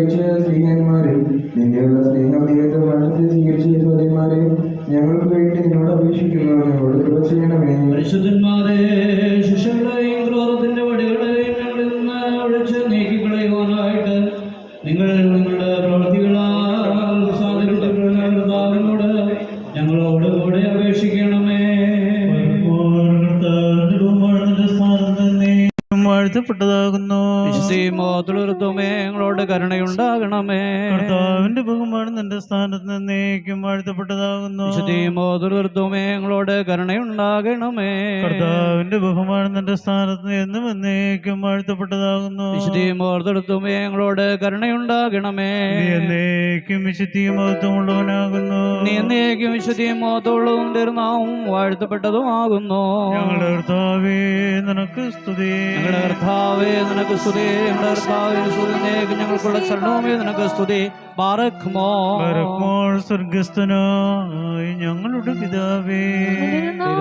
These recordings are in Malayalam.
അയച്ച സ്നേഹന്മാരെ, നിന്റെയുള്ള സ്നേഹം നിമിത്തം മരണത്തെ സ്വീകരിച്ച യഹൂദന്മാരെ, ഞങ്ങൾക്ക് വേണ്ടി നിന്നോട് അപേക്ഷിക്കുന്നു. ഞങ്ങളോട് കൃപ ചെയ്യണമേ. പരിശുദ്ധന്മാരെ, ശിഷ്യകളെയും ക്രോധത്തിന്റെ വടികളെയും ഞങ്ങളിൽ നിന്ന് ഒഴിച്ച് നീക്കിക്കളയുവാനായിട്ട് നിങ്ങൾ നിങ്ങളുടെ പ്രവൃത്തികളാൽ കർത്താവിനോട് ഞങ്ങളോട് കൂടെ അപേക്ഷിക്കണമേ. വാഴ്ത്തപ്പെട്ടതാകുന്നു. വിശുദ്ധിമോത്തുളർത്തുമേ ഞങ്ങളോട് കരുണയുണ്ടാകണമേ. കർത്താവിന്റെ ബഹുമാനം നിന്റെ സ്ഥാനത്ത് നിന്നേക്കും വാഴ്ത്തപ്പെട്ടതാകുന്നു. വിശുദ്ധിമോത്തുളർത്തുമേ ഞങ്ങളോട് കരുണയുണ്ടാകണമേ. കർത്താവിന്റെ ബഹുമാനം നിന്റെ സ്ഥാനത്ത് എന്നും എന്നേക്കും വാഴ്ത്തപ്പെട്ടതാകുന്നു. വിശുദ്ധിമോത്തുളർത്തുമേ ഞങ്ങളോട് കരുണയുണ്ടാകണമേ. നീ എന്നേക്കും വിശുദ്ധിയും മഹത്വമുള്ളവനാകുന്നു. നീ എന്നേക്കും വിശുദ്ധിയും മഹത്വമുള്ളതും തീർന്നാവും വാഴ്ത്തപ്പെട്ടതുമാകുന്നു. ഞങ്ങളുടെ കർത്താവേ നിനക്ക് സ്തുതി. ഞങ്ങളുടെ കർത്താവേ നിനക്ക് സ്തുതി. ഞങ്ങളുടെ കർത്താവേ സ്തുതി. ഞങ്ങൾക്കുള്ള ശരണവുമേ നിനക്ക് സ്തുതി. ബാരക്മോൾ സ്വർഗസ്ഥനായ ഞങ്ങളുടെ പിതാവേ,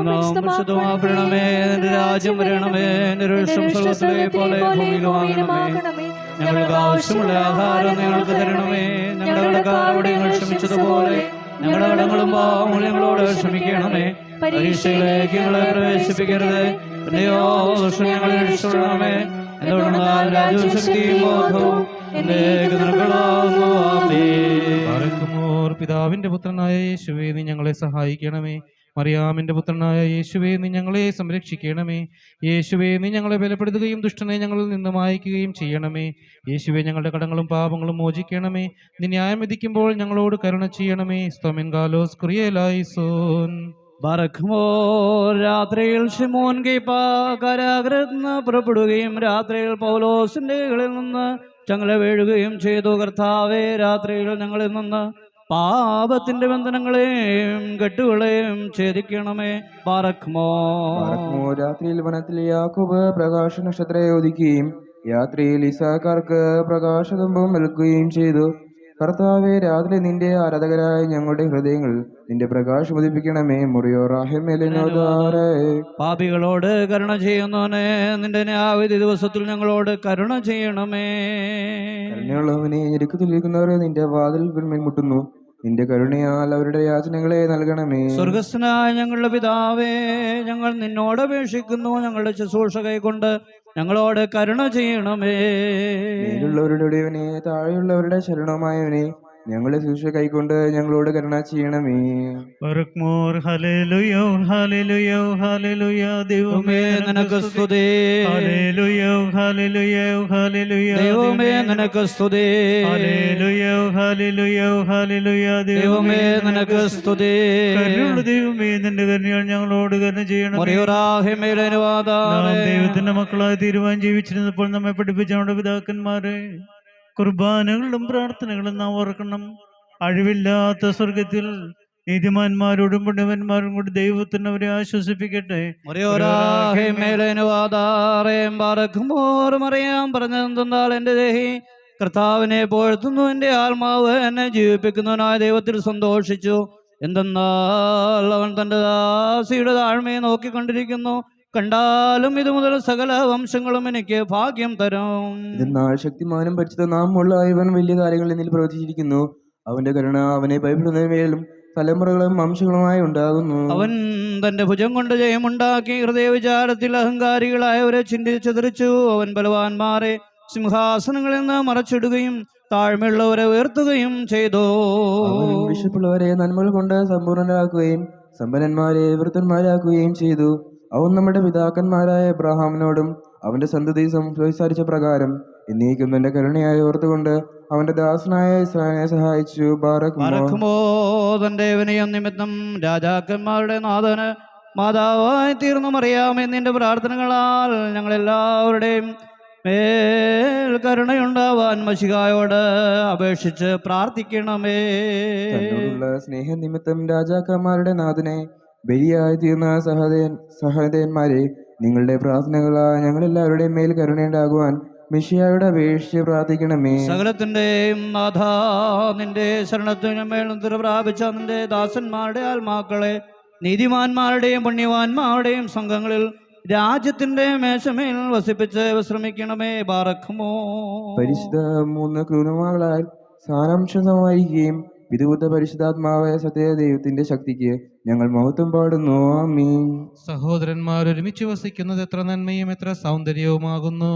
വിശുദ്ധമാക്കണമേ. നിന്റെ രാജ്യം വരണമേ. നിന്റെ ഇഷ്ടം സ്വർഗ്ഗത്തിലെ പോലെ ഭൂമിയിലുമാകണമേ. ഞങ്ങൾക്ക് ആവശ്യമുള്ള ആഹാരം ഞങ്ങൾക്ക് തരണമേ. ഞങ്ങളുടെ കടക്കാരോട് ഞങ്ങൾ ക്ഷമിച്ചതുപോലെ ഞങ്ങളുടെ കടങ്ങളും പാവങ്ങളും ഞങ്ങളോട് ക്ഷമിക്കണമേ. പരീക്ഷയിലേക്ക് ഞങ്ങളെ പ്രവേശിപ്പിക്കരുത്, പിന്നെയോ ദോഷം ഞങ്ങളെ രക്ഷിക്കണമേ. എന്തുകൊണ്ടാൽ രാജ്യവും ശക്തിയും ബോധവും പിതാവിന്റെ പുത്രനായ യേശുവേ, നീ ഞങ്ങളെ സഹായിക്കണമേ. മറിയാമിന്റെ പുത്രനായ യേശുവേ, നീ ഞങ്ങളെ സംരക്ഷിക്കണമേ. യേശുവേ, നീ ഞങ്ങളെ ബലപ്പെടുത്തുകയും ദുഷ്ടനെ ഞങ്ങളിൽ നിന്ന് മായ്ക്കുകയും ചെയ്യണമേ. യേശുവേ, ഞങ്ങളുടെ കടങ്ങളും പാപങ്ങളും മോചിക്കണമേ. നീ ന്യായം വിധിക്കുമ്പോൾ ഞങ്ങളോട് കരുണ ചെയ്യണമേ. സ്തോമൻ കാലോസ് ക്രിയലായിസോൻ. രാത്രിയിൽ ശിമോൻ കാരാഗ്രഹത്തിൽ നിന്ന് പുറപ്പെടുകയും രാത്രിയിൽ പൗലോസിന്റെ കൈകളിൽ നിന്ന് ചങ്ങല വീഴുകയും ചെയ്തു. കർത്താവേ, രാത്രിയിൽ ഞങ്ങളിൽ നിന്ന് പാപത്തിന്റെ ബന്ധനങ്ങളെയും കെട്ടുകളെയും ഛേദിക്കണമേ. രാത്രിയിൽ വനത്തിൽ യാക്കോബ് പ്രകാശ നക്ഷത്രത്തെ ഉദിക്കുകയും യാത്രയിൽ ഇസാക്കാർക്ക് പ്രകാശകമ്പം നൽകുകയും ചെയ്തു. കർത്താവെ, രാത്രി നിന്റെ ആരാധകരായ ഞങ്ങളുടെ ഹൃദയങ്ങൾ നിന്റെ പ്രകാശം ഉദിപ്പിക്കണമേ. പാപികളോട് കരുണ ചെയ്യുന്നവനെ, നിന്റെ ന്യായവിധി ദിവസത്തിൽ ഞങ്ങളോട് കരുണ ചെയ്യണമേ. കരുണയുള്ളവനെ, ഞെരുക്കത്തിലിരിക്കുന്നവരെ നിന്റെ വാതിൽ മുട്ടുന്നു. നിന്റെ കരുണയാൽ അവരുടെ യാചനകളെ നൽകണമേ. സ്വർഗസ്ഥനായ ഞങ്ങളുടെ പിതാവേ, ഞങ്ങൾ നിന്നോട് അപേക്ഷിക്കുന്നു. ഞങ്ങളുടെ ശുശ്രൂഷ കൈക്കൊണ്ട് ഞങ്ങളോട് കരുണ ചെയ്യണമേ. മേലുള്ളവരുടെ താഴെയുള്ളവരുടെ ശരണമായവനെ, ഞങ്ങളെ ശുശ്രൂഷ കൈക്കൊണ്ട് ഞങ്ങളോട് കരുണ ചെയ്യണമേ. ദൈവമേ നിനക്ക് സ്തുതി. ദൈവമേ നിനക്ക് സ്തുതി. ദൈവമേ നിനക്ക് സ്തുതി. ദൈവമേ, നിന്റെ കരുണയാൽ ഞങ്ങളോട് കരുണ ചെയ്യണം. ദൈവത്തിന്റെ മക്കളായി തീരുവാൻ ജീവിച്ചിരുന്നപ്പോൾ നമ്മെ പഠിപ്പിച്ച നമ്മുടെ പിതാക്കന്മാരെ കുർബാനകളും പ്രാർത്ഥനകളും നാം ഓർക്കണം. അഴിവില്ലാത്ത സ്വർഗത്തിൽ നീതിമാന്മാരോടും പുണ്യവന്മാരും കൂടി ദൈവത്തിന് അവരെ ആശ്വസിപ്പിക്കട്ടെ. അറിയാൻ പറഞ്ഞെന്താൽ എന്റെ ദേഹി കർത്താവിനെ പോഴ്ത്തുന്നു, എന്റെ ആത്മാവ് എന്നെ ജീവിപ്പിക്കുന്നവനായ ദൈവത്തിൽ സന്തോഷിച്ചു. എന്തെന്നാൽ അവൻ തന്റെ ദാസിയുടെ താഴ്മയെ നോക്കിക്കൊണ്ടിരിക്കുന്നു. കണ്ടാലും ഇത് മുതൽ സകല വംശങ്ങളും എനിക്ക് ഭാഗ്യം തരും. എന്നാൽ ശക്തിമാനും പരിശുദ്ധ നാമമുള്ള ഇവൻ വലിയ കാര്യങ്ങൾ എന്നിൽ പ്രവർത്തിച്ചിരിക്കുന്നു. അവന്റെ കരുണ അവനെ ഭയപ്പെടുന്നതിനും തലമുറകളും വംശങ്ങളുമായി ഉണ്ടാകുന്നു. അവൻ തന്റെ ഭുജം കൊണ്ട് ജയമുണ്ടാക്കി ഹൃദയ വിചാരത്തിൽ അഹങ്കാരികളായവരെ ചിന്തിച്ചെതിരിച്ചു. അവൻ ബലവാന്മാരെ സിംഹാസനങ്ങളിൽ നിന്ന് മറച്ചിടുകയും താഴ്മയുള്ളവരെ ഉയർത്തുകയും ചെയ്തു. വിശപ്പുള്ളവരെ നന്മകൾ കൊണ്ട് സമ്പൂർണരാക്കുകയും സമ്പന്നന്മാരെ വൃദ്ധന്മാരാക്കുകയും ചെയ്തു. അവൻ നമ്മുടെ പിതാക്കന്മാരായ അബ്രഹാമിനോടും അവന്റെ സന്തതി സംസാരിച്ച പ്രകാരം എന്നേക്കും തന്റെ കരുണയായി ഓർത്തുകൊണ്ട് അവന്റെ ദാസനായ ഇസ്രായേലിനെ സഹായിച്ചു. തന്റെ വിനയം നിമിത്തം രാജാക്കന്മാരുടെ നാഥന് മാതാവായി തീർന്നു മറിയാമേ, നിന്റെ പ്രാർത്ഥനകളാൽ ഞങ്ങളെല്ലാവരുടെയും മേൽ കരുണയുണ്ടാവാൻ മശിഹായോട് അപേക്ഷിച്ച് പ്രാർത്ഥിക്കണമേ. സ്നേഹനിമിത്തം രാജാക്കന്മാരുടെ നാഥനെ ബലിയായി തീർന്ന സഹോദരന്മാരെ, നിങ്ങളുടെ പ്രാർത്ഥനകളാൽ ഞങ്ങളെല്ലാവരുടെയും മേൽ കരുണയുണ്ടാകുവാൻ മിശിഹായോട് അപേക്ഷിച്ച് പ്രാർത്ഥിക്കണമേ. സകലത്തിന്റെയും നാഥ, നിന്റെ ശരണത്തിന് മേൽ പ്രാപിച്ച നിന്റെ ദാസന്മാരുടെ ആത്മാക്കളെ നീതിമാന്മാരുടെയും പുണ്യവാന്മാരുടെയും സംഘങ്ങളിൽ രാജ്യത്തിന്റെ മേശമേൽ വസിപ്പിച്ച് വിശ്രമിക്കണമേ. ബാറക്കുമോ. പരിശുദ്ധ മൂന്ന് ക്രൂരമാകളാൽ സാരാംശം സമായിരിക്കുകയും വിധുബുദ്ധ പരിശുദ്ധാത്മാവായ സത്യ ദൈവത്തിന്റെ ശക്തിക്ക് ഞങ്ങൾ മഹത്വം പാടുന്നു. ആമീൻ. സഹോദരന്മാർ ഒരുമിച്ച് വസിക്കുന്നത് എത്ര നന്മയും എത്ര സൗന്ദര്യവുമാകുന്നു.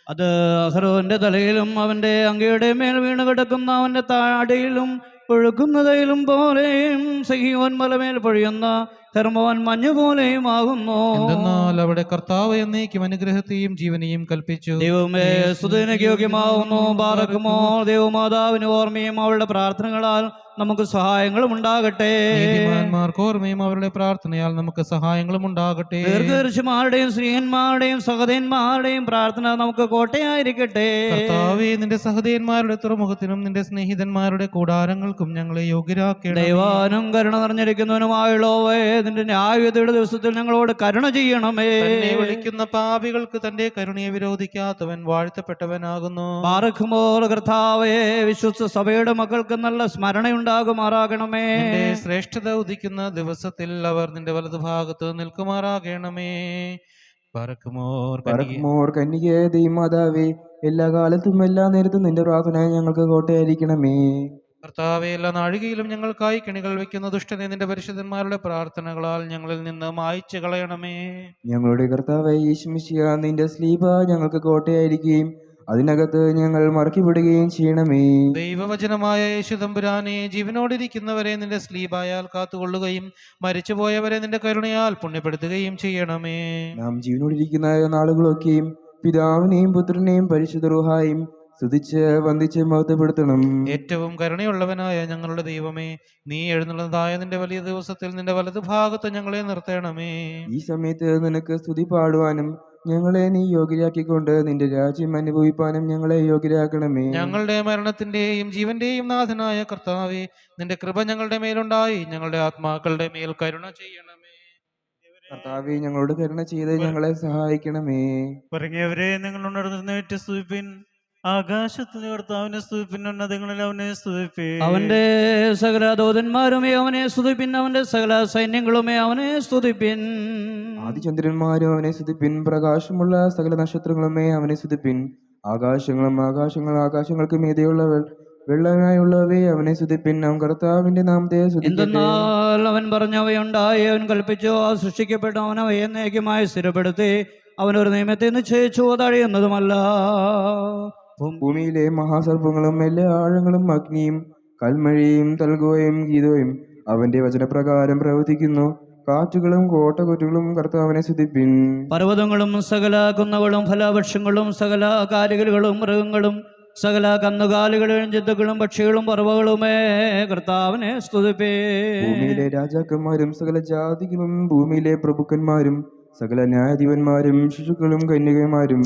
അത് അഹരോന്റെ തലയിലും അവന്റെ അങ്കയുടെ മേൽ വീണ് കിടക്കുന്ന അവന്റെ താടിയിലും ഒഴുക്കുന്നതയിലും പോലെയും സഹിയോൻ മലമേൽ പൊഴിയുന്ന ഹെർമോൻ മഞ്ഞു പോലെയും ആകുന്നു. എന്തെന്നാൽ അവിടെ കർത്താവ് എന്നേക്കും അനുഗ്രഹത്തെയും ജീവനെയും കൽപ്പിച്ചു. ദൈവമേ, സ്തുതിക്ക് യോഗ്യമാവുന്നു. ബാറക്കുമോ. ദൈവമാതാവിന് ഓർമ്മയും അവളുടെ പ്രാർത്ഥനകളാൽ നമുക്ക് സഹായങ്ങളും ഉണ്ടാകട്ടെ. നീതിമാന്മാർക്ക് ഓർമ്മയും അവരുടെ പ്രാർത്ഥനയാൽ നമുക്ക് സഹായങ്ങളും ഉണ്ടാകട്ടെ. ദീർഘദർശിമാരുടെയും സ്ത്രീയന്മാരുടെയും സഹോദയന്മാരുടെയും പ്രാർത്ഥന നമുക്ക് കോട്ടയായിരിക്കട്ടെ. കർത്താവേ, നിന്റെ സഹോദയന്മാരുടെ തുറമുഖത്തിനും നിന്റെ സ്നേഹിതന്മാരുടെ കൂടാരങ്ങൾക്കും ഞങ്ങളെ യോഗ്യരാക്കണമേ. ദൈവാനും കരുണ നിറഞ്ഞിരിക്കുന്നവനുമായുള്ളവേ, നിന്റെ ന്യായവിധിയുടെ ദിവസത്തിൽ ഞങ്ങളോട് കരുണ ചെയ്യണമേ. തന്നെ വിളിക്കുന്ന പാപികൾക്ക് തന്റെ കരുണയെ വിരോധിക്കാത്തവൻ വാഴ്ത്തപ്പെട്ടവനാകുന്നു. ബാറക്കുമോർ. കർത്താവേ, വിശ്വസ്ത സഭയുടെ മക്കൾക്ക് നല്ല സ്മരണയുണ്ടാകുമാറാകണമേ. നിന്റെ ശ്രേഷ്ഠത ഉദിക്കുന്ന ദിവസത്തിൽ അവർ നിന്റെ വലതുഭാഗത്ത് നിൽക്കുമാറാകണമേ. പറക്കുമോർ കന്യകേ ദൈവമാതാവേ, എല്ലാ കാലത്തും എല്ലാ നേരത്തും നിന്റെ പ്രാർത്ഥന ഞങ്ങൾക്ക് കോട്ടയായിരിക്കണമേ. കർത്താവേ, എല്ലാ നാഴികയിലും ഞങ്ങൾക്കായി കെണികൾ വെക്കുന്ന ദുഷ്ടനെ നിന്റെ പരിശുദ്ധന്മാരുടെ പ്രാർത്ഥനകളാൽ ഞങ്ങളിൽ നിന്ന് മായ്ച്ചു കളയണമേ. ഞങ്ങളുടെ കർത്താവായ യേശുമിശിഹാ, നിന്റെ സ്ലീബ ഞങ്ങൾക്ക് കോട്ടയായിരിക്കുകയും അതിനകത്ത് ഞങ്ങൾ മറക്കിവിടുകയും ചെയ്യണമേ. ദൈവവചനമായ യേശു തമ്പുരാനെ, ജീവനോടിരിക്കുന്നവരെ നിന്റെ സ്ലീബായാൽ കാത്തുകൊള്ളുകയും മരിച്ചുപോയവരെ നിന്റെ കരുണയാൽ പുണ്യപ്പെടുത്തുകയും ചെയ്യണമേ. നാം ജീവനോടിരിക്കുന്ന നാളുകളൊക്കെയും പിതാവിനെയും പുത്രനെയും പരിശുദ്ധ റൂഹായും സ്തുതിച്ച് വന്ദിച്ച് മഹത്വപ്പെടുത്തണം. ഏറ്റവും കരുണയുള്ളവനായ ഞങ്ങളുടെ ദൈവമേ, നീ എഴുന്നള്ളതായ നിന്റെ വലിയ ദിവസത്തിൽ നിന്റെ വലതുഭാഗത്ത് ഞങ്ങളെ നിർത്തണമേ. ഈ സമയത്ത് നിനക്ക് സ്തുതി പാടുവാനും ഞങ്ങളെ നീ യോഗ്യരാക്കിക്കൊണ്ട് നിന്റെ രാജ്യം അനുഭവിപ്പാനും ഞങ്ങളെ യോഗ്യരാക്കണമേ. ഞങ്ങളുടെ മരണത്തിന്റെയും ജീവന്റെയും നാഥനായ കർത്താവേ, നിന്റെ കൃപ ഞങ്ങളുടെ മേലുണ്ടായി ഞങ്ങളുടെ ആത്മാക്കളുടെ മേൽ കരുണ ചെയ്യണമേ. കർത്താവേ, ഞങ്ങളോട് കരുണ ചെയ്ത് ഞങ്ങളെ സഹായിക്കണമേ. പറഞ്ഞവരെ നിങ്ങൾ ഉണർന്നേറ്റ് സ്തുതിപ്പിൻ. ആകാശത്തിൽ കർത്താവിനെ സ്തുതിപ്പിൻ, ഉന്നതങ്ങളിൽ അവനെ സ്തുതിപ്പിൻ. അവന്റെ സകല ദൂതന്മാരുമേ അവനെ സ്തുതിപ്പിൻ. അവന്റെ സകല സൈന്യങ്ങളുമേ അവനെ സ്തുതിപ്പിൻ. ആദിചന്ദ്രന്മാരും അവനെ സ്തുതിപ്പിൻ. പ്രകാശമുള്ള സകല നക്ഷത്രങ്ങളുമേ അവനെ സ്തുതിപ്പിൻ. ആകാശങ്ങൾക്ക് മീതെയുള്ള വെള്ളനായുള്ളവയെ അവനെ സ്തുതിപ്പിൻ. അവൻ കർത്താവിന്റെ നാമത്തെ സ്തുതിക്കട്ടെ. എന്തെന്നാൽ അവൻ പറഞ്ഞവയുണ്ടായി, അവൻ കൽപ്പിച്ചു, ആ സൃഷ്ടിക്കപ്പെട്ട അവൻ അവയെ എന്നേക്കുമായി സ്ഥിരപ്പെടുത്തി. അവനൊരു നിയമത്തെ നിശ്ചയിച്ചു, അതഴിയുന്നതുമല്ല. ഭൂമിയിലെ മഹാസർപ്പങ്ങളും എല്ലാ ആഴങ്ങളും അഗ്നിയും കൽമഴയും തൽഗോയും ഗീതോയും അവന്റെ വചനപ്രകാരം പ്രവർത്തിക്കുന്നു. കാറ്റുകളും കോട്ടകൊറ്റുകളും കർത്താവിനെ സ്തുതിപ്പിൻ. പർവ്വതങ്ങളും സകല കുന്നകളും ഫലവൃക്ഷങ്ങളും സകല കാലികളുകളും മൃഗങ്ങളും സകല കന്നുകാലികളും ജന്തുക്കളും പക്ഷികളും പറവകളുമേ കർത്താവിനെ സ്തുതിപ്പിൻ. ഭൂമിയിലെ രാജാക്കന്മാരും സകല ജാതികളും ഭൂമിയിലെ പ്രഭുക്കന്മാരും സകല ന്യായാധിപന്മാരും ശിശുക്കളും കന്യകമാരും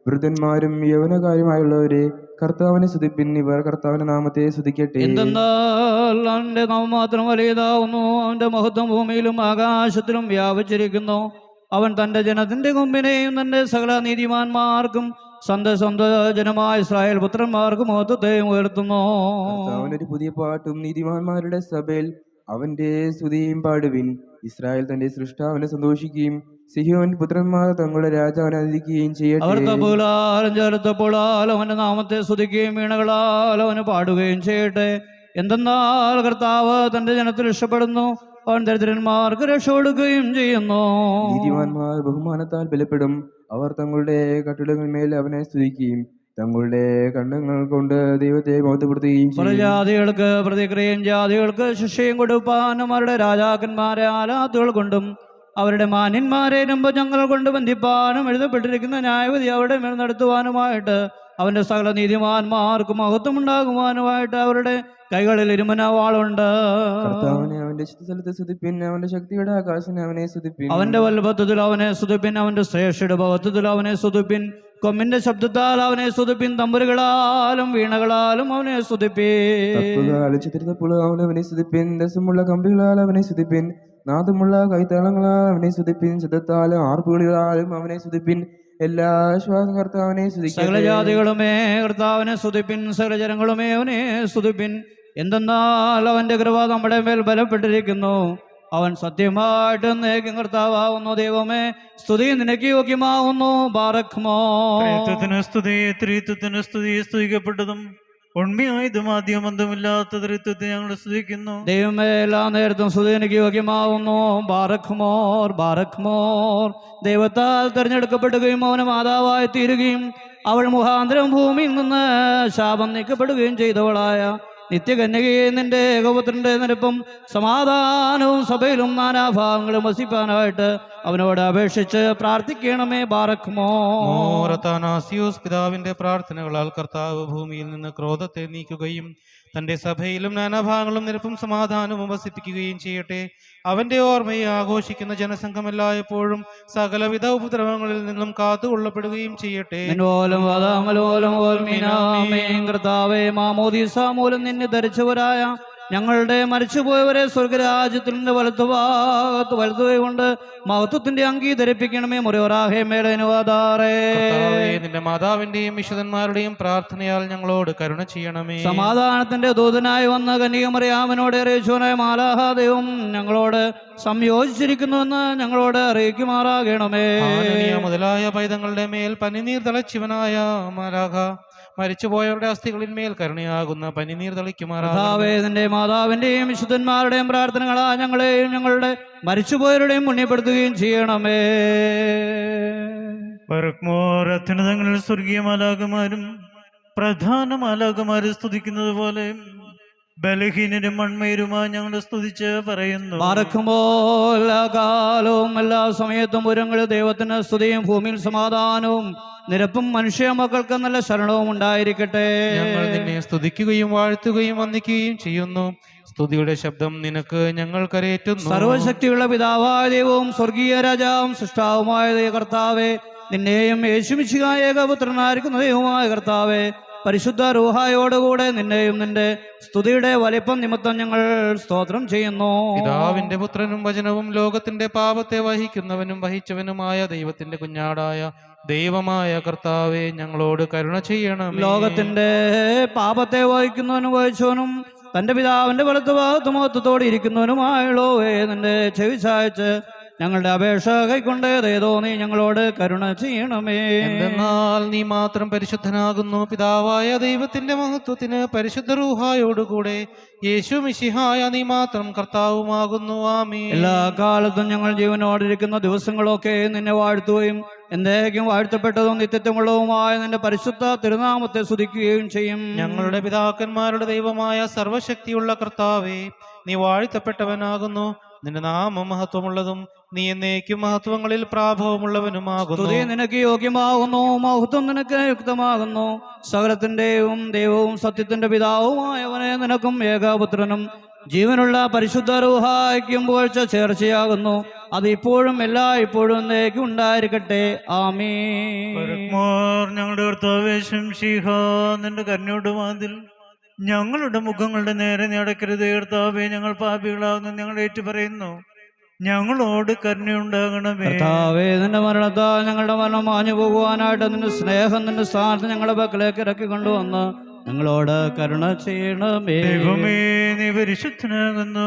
വൃദ്ധന്മാരും യൗവനകാര്യമായുള്ളവരെ കർത്താവിനെ സ്തുതിപ്പിൻ. ഇവർ കർത്താവിന്റെ നാമത്തെ സ്തുതിക്കട്ടെ. എന്തെന്നാൽ അവന്റെ നാമം മാത്രം വലിയതാവുന്നു. അവന്റെ മഹത്വം ഭൂമിയിലും ആകാശത്തിലും വ്യാപിച്ചിരിക്കുന്നു. അവൻ തന്റെ ജനത്തിന്റെ കൊമ്പിനെയും തന്റെ സകല നീതിമാന്മാർക്കും സ്വന്തം ജനമായ ഇസ്രായേൽ പുത്രന്മാർക്കും മഹത്വത്തെയും ഉയർത്തുന്നു. കർത്താവിനൊരു പുതിയ പാട്ടും നീതിമാന്മാരുടെ സഭയിൽ അവന്റെ സ്തുതിയും പാടുവിൻ. ഇസ്രായേൽ തന്റെ സൃഷ്ടാവിനെ സന്തോഷിക്കുകയും സിഹിയോൻ പുത്രന്മാർ തങ്ങളുടെ രാജാവിനെ ആദരിക്കുകയും ചെയ്യട്ടെ. അവർ തപ്പുകളാലും ചേർത്തപ്പോഴാൽ അവന്റെ നാമത്തെ സ്തുതിക്കുകയും വീണകളാൽ അവന് പാടുകയും ചെയ്യട്ടെ. എന്തെന്നാൽ കർത്താവ് തന്റെ ജനത്തിൽ രക്ഷപ്പെടുന്നു. അവൻ ദരിദ്രന്മാർക്ക് രക്ഷ കൊടുക്കുകയും ചെയ്യുന്നു. നീതിമാന്മാർ ബഹുമാനത്താൽ ബലപ്പെടും. അവർ തങ്ങളുടെ കട്ടിടങ്ങളിന്മേൽ അവനെ സ്തുതിക്കുകയും തങ്ങളുടെ കണ്ണങ്ങൾ കൊണ്ട് ദൈവത്തെ മഹത്വപ്പെടുത്തുകയും ചെയ്യും. ജാതികൾക്ക് പ്രതിക്രിയയും ജാതികൾക്ക് ശിക്ഷയും കൊടുപ്പാൻ അവരുടെ രാജാക്കന്മാരെ ആലാത്തുകൾ കൊണ്ടും അവരുടെ മാന്യന്മാരെ രംഭജങ്ങൾ കൊണ്ട് ബന്ധിപ്പാനും എഴുതപ്പെട്ടിരിക്കുന്ന ന്യായവിധി അവരുടെ മേൽ നടത്തുവാനുമായിട്ട് അവന്റെ സകല നീതിമാന്മാർക്ക് മഹത്വം ഉണ്ടാകുവാനുമായിട്ട് അവരുടെ കൈകളിൽ ഇരുമനവാളുണ്ട്. കർത്താവിനെ അവന്റെ സ്ഥലത്ത് സ്തുതിപ്പിൻ. അവന്റെ ശക്തിയുടെ ആകാശനെ അവനെ സ്തുതിപ്പിൻ. അവന്റെ വല്ലഭത്വത്തിൽ അവനെ സ്തുതിപ്പിൻ. അവന്റെ ശ്രേഷ്ഠയുടെ ഭവത്വത്തിൽ അവനെ സ്തുതിപ്പിൻ. കൊമ്മിന്റെ ശബ്ദത്താൽ അവനെ സ്തുതിപ്പിൻ. തമ്പുരുകളാലും വീണകളാലും അവനെ സ്തുതിപ്പിൻ. ചിത്രത്തപ്പുള്ള അവനെ സ്തുതിപ്പിൻ. രസമുള്ള കമ്പികളാൽ അവനെ സ്തുതിപ്പിൻ. നാദമുള്ള കൈത്താളങ്ങളാൽ അവനെ സ്തുതിപ്പിൻ. ശബ്ദത്താലും ആർപ്പുകളികളാലും അവനെ സ്തുതിപ്പിൻ. എല്ലാ ശ്വാസം കർത്താവിനെ സ്തുതിക്കട്ടെ. സകല ജാതികളുമേ കർത്താവിനെ സ്തുതിപ്പിൻ. സകല ജനങ്ങളുമേ അവനെ സ്തുതിപ്പിൻ. എന്തെന്നാൽ അവന്റെ കൃപ നമ്മുടെ മേൽ ബലപ്പെട്ടിരിക്കുന്നു. അവൻ സത്യമായിട്ട് എന്നേക്കും കർത്താവാകുന്നു. ദൈവമേ, സ്തുതി നിനക്ക് യോഗ്യമാവുന്നു. ബാറക്മോ. ത്രിത്വത്തിന് സ്തുതി, ത്രിത്വത്തിന് സ്തുതി. സ്തുതിക്കപ്പെട്ടതും ഉണ്മയായതും ആദ്യം അന്തമില്ലാത്ത ത്രിത്വത്തെ ഞങ്ങൾ സ്തുതിക്കുന്നു. ദൈവമേ, എല്ലാ നേരത്തും സ്തുതി എനിക്ക് യോഗ്യമാവുന്നു. ബാറക്മോർ, ബാറക്മോർ. ദൈവത്താൽ തെരഞ്ഞെടുക്കപ്പെടുകയും അവന് മാതാവായി തീരുകയും അവൾ മുഖാന്തരം ഭൂമിയിൽ നിന്ന് ശാപം നീക്കപ്പെടുകയും ചെയ്തവളായ നിത്യകന്യകയെ നിന്റെ ഏകപുത്രന്റെ നിരപ്പും സമാധാനവും സഭയിലും നാനാഭാഗങ്ങളും വസിപ്പാനായിട്ട് അവനോട് അപേക്ഷിച്ച് പ്രാർത്ഥിക്കണമേ. ബാറക്മോ. മോറത്താനാസിയോസ് പിതാവിന്റെ പ്രാർത്ഥനകളാൽ കർത്താവ് ഭൂമിയിൽ നിന്ന് ക്രോധത്തെ നീക്കുകയും തന്റെ സഭയിലും നാനാഭാഗങ്ങളും നിരപ്പും സമാധാനവും വസിപ്പിക്കുകയും ചെയ്യട്ടെ. അവന്റെ ഓർമ്മയെ ആഘോഷിക്കുന്ന ജനസംഘം എല്ലായ്പ്പോഴും സകലവിധ ഉപദ്രവങ്ങളിൽ നിന്നും കാത്തുകൊള്ളപ്പെടുകയും ചെയ്യട്ടെ. കർത്താവേ, മാമോദീസ മൂലം നിന്നെ ധരിച്ചവരായ ഞങ്ങളുടെ മരിച്ചുപോയവരെ സ്വർഗരാജ്യത്തിന്റെ വലതുകൊണ്ട് മഹത്വത്തിന്റെ അങ്കി ധരിപ്പിക്കണമേ. മുറിയോറാഹേ മേലനുവാദാറേ. നിന്റെ മാതാവിന്റെയും വിശുദ്ധന്മാരുടെയും പ്രാർത്ഥനയാൽ ഞങ്ങളോട് കരുണ ചെയ്യണമേ. സമാധാനത്തിന്റെ ദൂതനായി വന്ന കന്യകമറിയാമനോട് അറിയിച്ചവനായ മാലാഹാദൈവം ഞങ്ങളോട് സംയോജിച്ചിരിക്കുന്നുവെന്ന് ഞങ്ങളോട് അറിയിക്കുമാറാകണമേ. മുതലായ പൈതങ്ങളുടെ മേൽ പനിനീർ തളച്ചിവനായ മാലാഖ മരിച്ചുപോയവരുടെ അസ്ഥികളിന്മേൽ കരുണയാകുന്ന പനിനീർ തളിക്കുമാറാകണമേ. നിന്റെ മാതാവിന്റെയും വിശുദ്ധന്മാരുടെയും പ്രാർത്ഥനകളാ ഞങ്ങളെയും ഞങ്ങളുടെ മരിച്ചുപോയവരുടെയും പുണ്യപ്പെടുത്തുകയും ചെയ്യണമേ. അത്യുന്നതങ്ങളിൽ സ്വർഗീയ മാലാഖമാരും പ്രധാന മാലാഖമാരും സ്തുതിക്കുന്നത് പോലെ ബലഹീനരും മൺമയരുമായി ഞങ്ങൾ സ്തുതിച്ച് പറയുന്നു. പാർക്കുമ്പോൾ എല്ലാ കാലവും എല്ലാ സമയത്തും ഉരങ്ങളിൽ ദൈവത്തിന് സ്തുതിയും ഭൂമിയിൽ സമാധാനവും നിരപ്പും മനുഷ്യ മക്കൾക്ക് നല്ല ശരണവും ഉണ്ടായിരിക്കട്ടെ. ഞങ്ങൾ നിന്നെ സ്തുതിക്കുകയും വാഴ്ത്തുകയും വന്ദിക്കുകയും ചെയ്യുന്നു. സ്തുതിയുടെ ശബ്ദം നിനക്ക് ഞങ്ങൾ കരയേറ്റുന്നു. സർവശക്തിയുള്ള പിതാവായ ദൈവവും സ്വർഗീയ രാജാവും സൃഷ്ടാവുമായ കർത്താവേ, നിന്നെയും യേശുമിശിഹായ ഏകപുത്രനായിരിക്കുന്ന ദൈവമായ കർത്താവേ, പരിശുദ്ധ റൂഹായോടുകൂടെ നിന്നെയും നിന്റെ സ്തുതിയുടെ വലിപ്പം നിമിത്തം ഞങ്ങൾ സ്തോത്രം ചെയ്യുന്നു. പിതാവിന്റെ പുത്രനും വചനവും ലോകത്തിന്റെ പാപത്തെ വഹിക്കുന്നവനും വഹിച്ചവനുമായ ദൈവത്തിന്റെ കുഞ്ഞാടായ ദൈവമായ കർത്താവെ, ഞങ്ങളോട് കരുണ ചെയ്യണം. ലോകത്തിന്റെ പാപത്തെ വഹിക്കുന്നവനും വഹിച്ചവനും തന്റെ പിതാവിന്റെ വലത്ത് ഭാഗത്ത് മഹത്വത്തോടെ ഇരിക്കുന്നവനുമായുള്ളവേ, നിന്റെ ചെവി ചായച്ച് ഞങ്ങളുടെ അപേക്ഷ കൈക്കൊണ്ട് ഏതോ നീ ഞങ്ങളോട് കരുണ ചെയ്യണമേ. എന്തെന്നാൽ നീ മാത്രം പരിശുദ്ധനാകുന്നു. പിതാവായ ദൈവത്തിന്റെ മഹത്വത്തിന് പരിശുദ്ധ റൂഹായോടുകൂടെ യേശു മിശിഹായ നീ മാത്രം കർത്താവുമാകുന്നു. ആമീൻ. എല്ലാ കാലത്തും ഞങ്ങൾ ജീവനോടിരിക്കുന്ന ദിവസങ്ങളൊക്കെ നിന്നെ വാഴ്ത്തുകയും എന്നേക്കും വാഴ്ത്തപ്പെട്ടതും നിത്യത്വമുള്ളതുമായ നിന്റെ പരിശുദ്ധ തിരുനാമത്തെ സ്തുതിക്കുകയും ചെയ്യും. ഞങ്ങളുടെ പിതാക്കന്മാരുടെ ദൈവമായ സർവശക്തിയുള്ള കർത്താവേ, നീ വാഴ്ത്തപ്പെട്ടവനാകുന്നു. നിന്റെ നാമം മഹത്വമുള്ളതും നീ എന്നേക്കും മഹത്വങ്ങളിൽ പ്രാഭവമുള്ളവനുമാകുന്നു. സ്തുതി നിനക്ക് യോഗ്യമാകുന്നു, മഹത്വം നിനക്ക് യുക്തമാകുന്നു. സകലത്തിന്റെയും ദൈവവും സത്യത്തിന്റെ പിതാവുമായവനെ നിനക്കും ഏകപുത്രനും ജീവനുള്ള പരിശുദ്ധ റൂഹായ്ക്കും പുകഴ്ച ചേർച്ചയാകുന്നു. അത് ഇപ്പോഴും എല്ലായ്പ്പോഴും എന്നേക്കും ഉണ്ടായിരിക്കട്ടെ. ആമീൻ. ഞങ്ങളുടെ കർത്താവേശം ശിഹ നിന്റെ കരുണയുടെ വാതിൽ ഞങ്ങളുടെ മുഖങ്ങളുടെ നേരെ നീ അടക്കരുത്. കർത്താവേ, ഞങ്ങൾ പാപികളാകുന്നു ഞങ്ങൾ ഏറ്റുപറയുന്നു, ഞങ്ങളോട് കരുണയുണ്ടാകണമേ. കർത്താവേ, നിന്റെ മരണത്താൽ ഞങ്ങളുടെ മരണം മാഞ്ഞു പോകുവാനായിട്ട് നിന്റെ സ്നേഹം നിന്റെ സ്ഥാനത്ത് ഞങ്ങളുടെ പക്കലേക്ക് ഇറക്കി കൊണ്ടുവന്ന് ഞങ്ങളോട് കരുണ ചെയ്യണമേ. ദൈവമേ, നീ പരിശുദ്ധനാകുന്നു.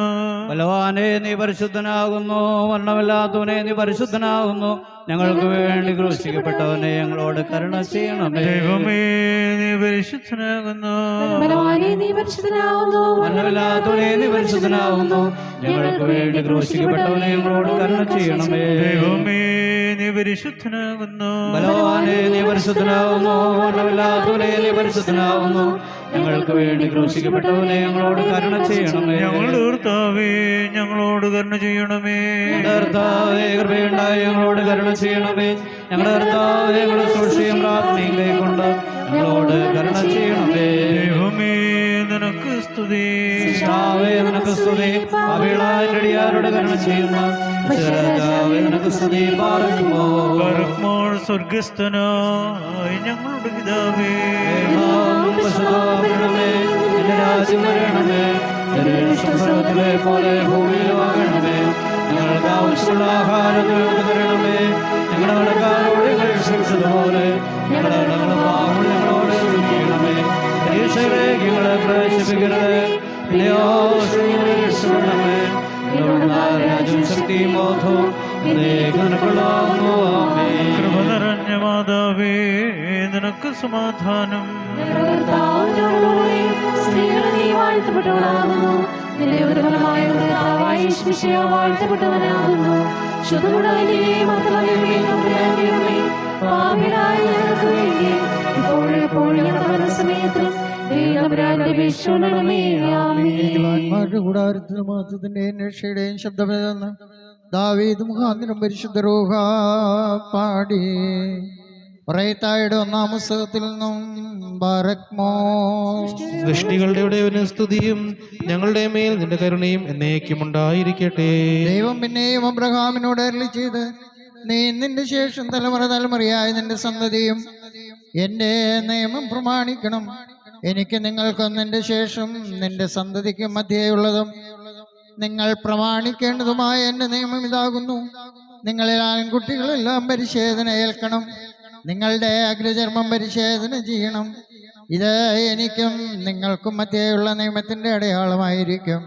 ബലവാനെ, നീ പരിശുദ്ധനാകുന്നു. മരണമില്ലാത്തവനെ, നീ പരിശുദ്ധനാകുന്നു. ഞങ്ങൾക്ക് വേണ്ടി ക്രൂശിക്കപ്പെട്ടവനെ, ഞങ്ങളോട് കരുണ ചെയ്യണമേ. ദൈവമേ, നീ പരിശുദ്ധനാകുന്നു. ബലവാനെ, നീ പരിശുദ്ധനാകുന്നു. മരണമില്ലാത്തവനെ, നീ പരിശുദ്ധനാകുന്നു. ഞങ്ങൾക്ക് വേണ്ടി ക്രൂശിക്കപ്പെട്ടവനെ, ഞങ്ങളോട് കരുണ ചെയ്യണമേ. ദൈവമേ, നീ പരിശുദ്ധനാകുന്നു. ബലവാനെ, നീ പരിശുദ്ധനാകുന്നു. മരണമില്ലാത്തവനെ, നീ പരിശുദ്ധനാകുന്നു. ഞങ്ങൾക്ക് വേണ്ടി ക്രൂശിക്കപ്പെട്ടവനെ, ഞങ്ങളോട് കരുണ ചെയ്യണമേ. ഞങ്ങളുടെ കർത്താവേ, ഞങ്ങളോട് കരുണ ചെയ്യണമേ. കർത്താവേ, കൃപയുണ്ടായി ഞങ്ങളോട് കരുണ ചെയ്യണമേ. ഞങ്ങളുടെ കർത്താവേ, ഞങ്ങളുടെ സൂക്ഷിയും പ്രാർത്ഥനയും കൈക്കൊണ്ട് ഞങ്ങളോട് കരുണ ചെയ്യണമേ. ദൈവമേ, നിനക്ക് സ്തുതി. കർത്താവേ, നിനക്ക് സ്തുതി. അവിളാരുടെ കരുണ ചെയ്യുന്ന രാജാവേ, നിനക്ക് സ്തുതി. പാർക്കുമ്പോൾ സ്വർഗസ്ഥനായ ഞങ്ങളുടെ പിതാവേ, നിന്റെ രാജ്യം വരണമേ. സ്വർഗ്ഗത്തിലെ പോലെ ഭൂമിയിലുമാകണമേ. ഞങ്ങൾക്ക് ആവശ്യമുള്ള ആഹാരം ഞങ്ങൾക്ക് തരണമേ. ഞങ്ങളുടെ കടക്കാരോട് ഞങ്ങൾ ക്ഷമിച്ചതുപോലെ ഞങ്ങളുടെ പാപങ്ങൾ ഞങ്ങളോട് ക്ഷമിക്കണമേ. പരീക്ഷയിലേക്ക് ഞങ്ങളെ പ്രവേശിപ്പിക്കരുത്, രക്ഷപ്പെടണമേ. രാജ്യവും ശക്തിയും ബോധവും എന്നേക്കും നിനക്കുള്ളതാകുന്നു. ആമേൻ. കൃപ നിറഞ്ഞ മാതാവേ, നിനക്ക് സമാധാനം. സ്ത്രീകളെ നീ വാഴ്ത്തപ്പെട്ടവളാകുന്നു. നിന്റെ ഉദരഫലമായ കർത്താവായ യേശുമിശിഹാ വാഴ്ത്തപ്പെട്ടവനാകുന്നു. ശുദ്ധമുള്ളവനേ, മർത്തമറിയമേ, തമ്പുരാന്റെയമ്മേ, പാപികളായ ഞങ്ങൾക്ക് വേണ്ടി ഇപ്പോഴും എപ്പോഴും ഞങ്ങളുടെ മരണസമയത്തും ദൈവതമ്പുരാനോട് അപേക്ഷിച്ചുകൊള്ളണമേ. ആമേൻ. നീതിമാന്മാരുടെ കൂടാരത്തിൽ മഹത്വത്തിന്റെയും രക്ഷയുടെയും ശബ്ദമെന്ന് ദാവീദ് മുഖാന്തരം പരിശുദ്ധ റൂഹ പാടി. പറയത്തായുടെ ഒന്നാം പുസ്തകത്തിൽ നിന്നും ബാറക്മോ. സൃഷ്ടികളുടെ ഉടയവന് സ്തുതിയും ഞങ്ങളുടെ മേൽ നിന്റെ കരുണയും എന്നേക്കും ഉണ്ടായിരിക്കട്ടെ. ദൈവം പിന്നെയും അബ്രഹാമിനോട് അരുളി ചെയ്ത്, നീ നിന്റെ ശേഷം തലമുറ തലമുറയായി നിന്റെ സന്തതിയും എൻ്റെ നിയമം പ്രമാണിക്കണം. എനിക്ക് നിങ്ങൾക്കും നിന്റെ ശേഷം നിന്റെ സന്തതിക്കും മധ്യേയുള്ളതും നിങ്ങൾ പ്രമാണിക്കേണ്ടതുമായ എൻ്റെ നിയമം ഇതാകുന്നു. നിങ്ങളിൽ ആൺകുട്ടികളെല്ലാം പരിശോധന ഏൽക്കണം. നിങ്ങളുടെ അഗ്രചർമ്മം പരിശോധന ചെയ്യണം. ഇത് എനിക്കും നിങ്ങൾക്കും മധ്യേയുള്ള നിയമത്തിൻ്റെ അടയാളമായിരിക്കും.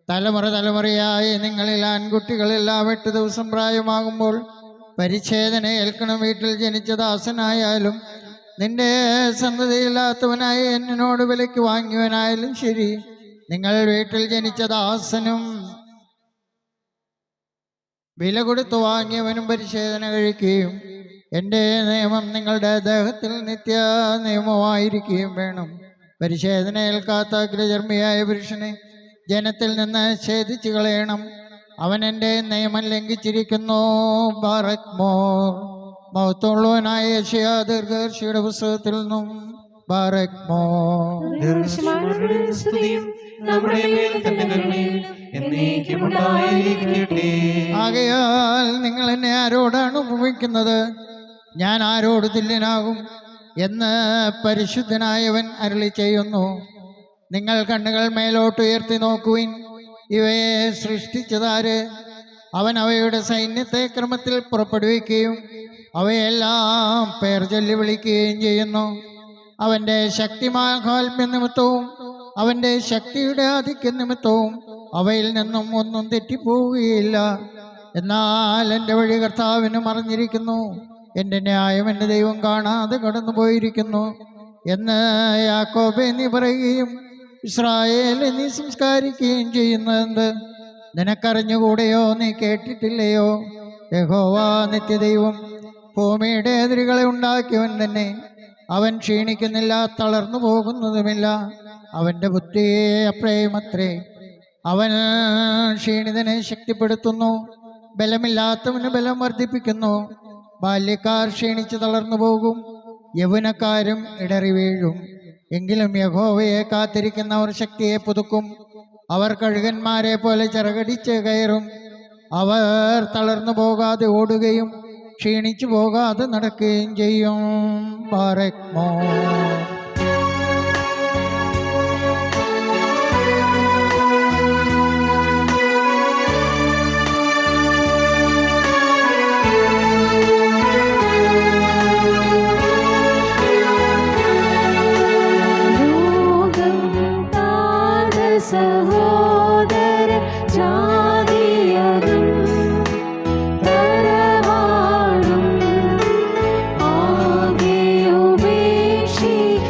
തലമുറ തലമുറയായി നിങ്ങളിൽ ആൺകുട്ടികളെല്ലാം 8 ദിവസം പ്രായമാകുമ്പോൾ പരിച്ഛേദന ഏൽക്കണം. വീട്ടിൽ ജനിച്ച ദാസനായാലും നിന്റെ സന്തതിയില്ലാത്തവനായി എന്നോട് വിലയ്ക്ക് വാങ്ങിയവനായാലും ശരി, നിങ്ങൾ വീട്ടിൽ ജനിച്ച ദാസനും വില കൊടുത്തു വാങ്ങിയവനും പരിച്ഛേദന കഴിക്കുകയും എൻ്റെ നിയമം നിങ്ങളുടെ ദേഹത്തിൽ നിത്യ നിയമമായിരിക്കുകയും വേണം. പരിച്ഛേദന ഏൽക്കാത്ത അഗ്രചർമ്മിയായ പുരുഷനെ ജനത്തിൽ നിന്ന് ഛേദിച്ചു കളയണം. അവൻ എൻ്റെ നിയമം ലംഘിച്ചിരിക്കുന്നു. ബാറക്മോ. മഹത്വമുള്ളവനായ യെശയ്യാ ദീർഘദർശിയുടെ പുസ്തകത്തിൽ നിന്നും ബാറക്മോ. സ്തുതിയും നമ്മുടെ മേൽ തന്റെ കരുണയും എന്നേക്കും ഉണ്ടായിരിക്കട്ടെ. ആകയാൽ നിങ്ങൾ എന്നെ ആരോടാണ് ഉപമിക്കുന്നത്? ഞാൻ ആരോട് തുല്യനാകും എന്ന് പരിശുദ്ധനായവൻ അരുളി ചെയ്യുന്നു. നിങ്ങൾ കണ്ണുകൾ മേലോട്ട് ഉയർത്തി നോക്കുവിൻ. ഇവയെ സൃഷ്ടിച്ചതാര്? അവൻ അവയുടെ സൈന്യത്തെ ക്രമത്തിൽ പുറപ്പെടുവിക്കുകയും അവയെല്ലാം പേർ ചൊല്ലി വിളിക്കുകയും ചെയ്യുന്നു. അവൻ്റെ ശക്തിമാഹാത്മ്യ നിമിത്തവും അവൻ്റെ ശക്തിയുടെ ആധിക്യ നിമിത്തവും അവയിൽ നിന്നും ഒന്നും തെറ്റിപ്പോവുകയില്ല. എന്നാൽ എൻ്റെ വഴി കർത്താവിന് മറഞ്ഞിരിക്കുന്നു, എൻ്റെ ന്യായം എൻ്റെ ദൈവം കാണാതെ കടന്നു പോയിരിക്കുന്നു എന്ന് യാക്കോബേ നീ പറയുകയും ഇസ്രായേലെ നീ സംസ്കരിക്കുകയും ചെയ്യുന്നതെന്ത്? നിനക്കറിഞ്ഞുകൂടെയോ? നീ കേട്ടിട്ടില്ലയോ? യഹോവ നിത്യദൈവം, ഭൂമിയുടെ എതിരുകളെ ഉണ്ടാക്കിയവൻ തന്നെ. അവൻ ക്ഷീണിക്കുന്നില്ല, തളർന്നു പോകുന്നതുമില്ല. അവൻ്റെ ബുദ്ധിയെ അപ്രേമത്രേ. അവൻ ക്ഷീണിതനെ ശക്തിപ്പെടുത്തുന്നു, ബലമില്ലാത്തവന് ബലം വർദ്ധിപ്പിക്കുന്നു. ബാല്യക്കാർ ക്ഷീണിച്ച് തളർന്നു പോകും, യൗവനക്കാരും ഇടറി വീഴും. എങ്കിലും യഹോവയെ കാത്തിരിക്കുന്നവർ ശക്തിയെ പുതുക്കും. അവർ കഴുകന്മാരെ പോലെ ചിറകടിച്ച് കയറും. അവർ തളർന്നു പോകാതെ ഓടുകയും ക്ഷീണിച്ചു പോകാതെ നടക്കുകയും ചെയ്യും. ബാറക്മോ. സഹോദര ജാതിയതും തറവാടും ആകെ ഉപേക്ഷിക്കും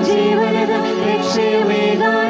ജീവനത രക്ഷയുമേകാരാധന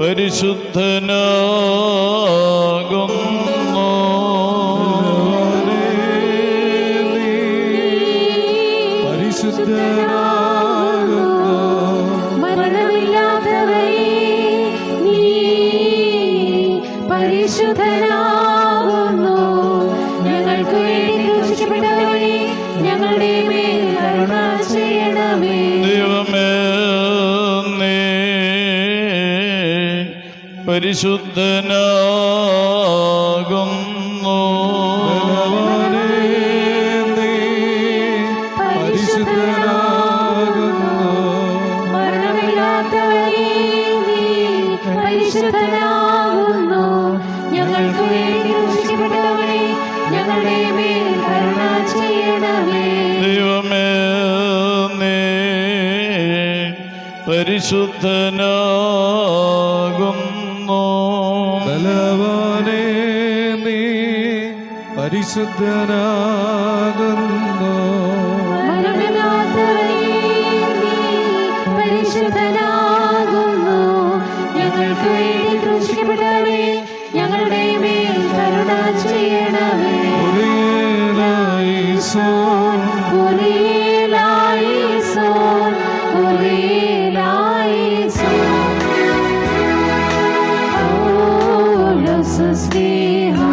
പരിശുദ്ധനാകുന്നു. മരണമില്ലാത്തവരേ, നീ പരിശുദ്ധനാകുന്നു. ഞങ്ങൾക്ക് വേണ്ടി ക്രൂശിക്കപ്പെട്ടവരേ, ഞങ്ങളുടെ മേൽ കരുണ ചെയ്യണമേ. ദൈവമേ, നീ പരിശുദ്ധനാകുന്നു. മരണമില്ലാത്തവരേ, നീ പരിശുദ്ധനാകുന്നു. ഞങ്ങൾക്ക് വേണ്ടി ക്രൂശിക്കപ്പെട്ടവരേ, ഞങ്ങളുടെ മേൽ കരുണ ചെയ്യണമേ. ദൈവമേ, നീ പരിശുദ്ധനാകുന്നു. ബലവാനേ, നീ പരിശുദ്ധനാകുന്നു. മരണമില്ലാത്തവരേ, നീ പരിശുദ്ധനാകുന്നു. ഞങ്ങൾക്ക് വേണ്ടി ക്രൂശിക്കപ്പെട്ടവരേ, ഞങ്ങളുടെ മേൽ കരുണ ചെയ്യണമേ. കുരിയലായിസോൻ, കുരിയലായിസോൻ, കുരിയലായിസോൻ. പൗലോസ് സ്നേഹാ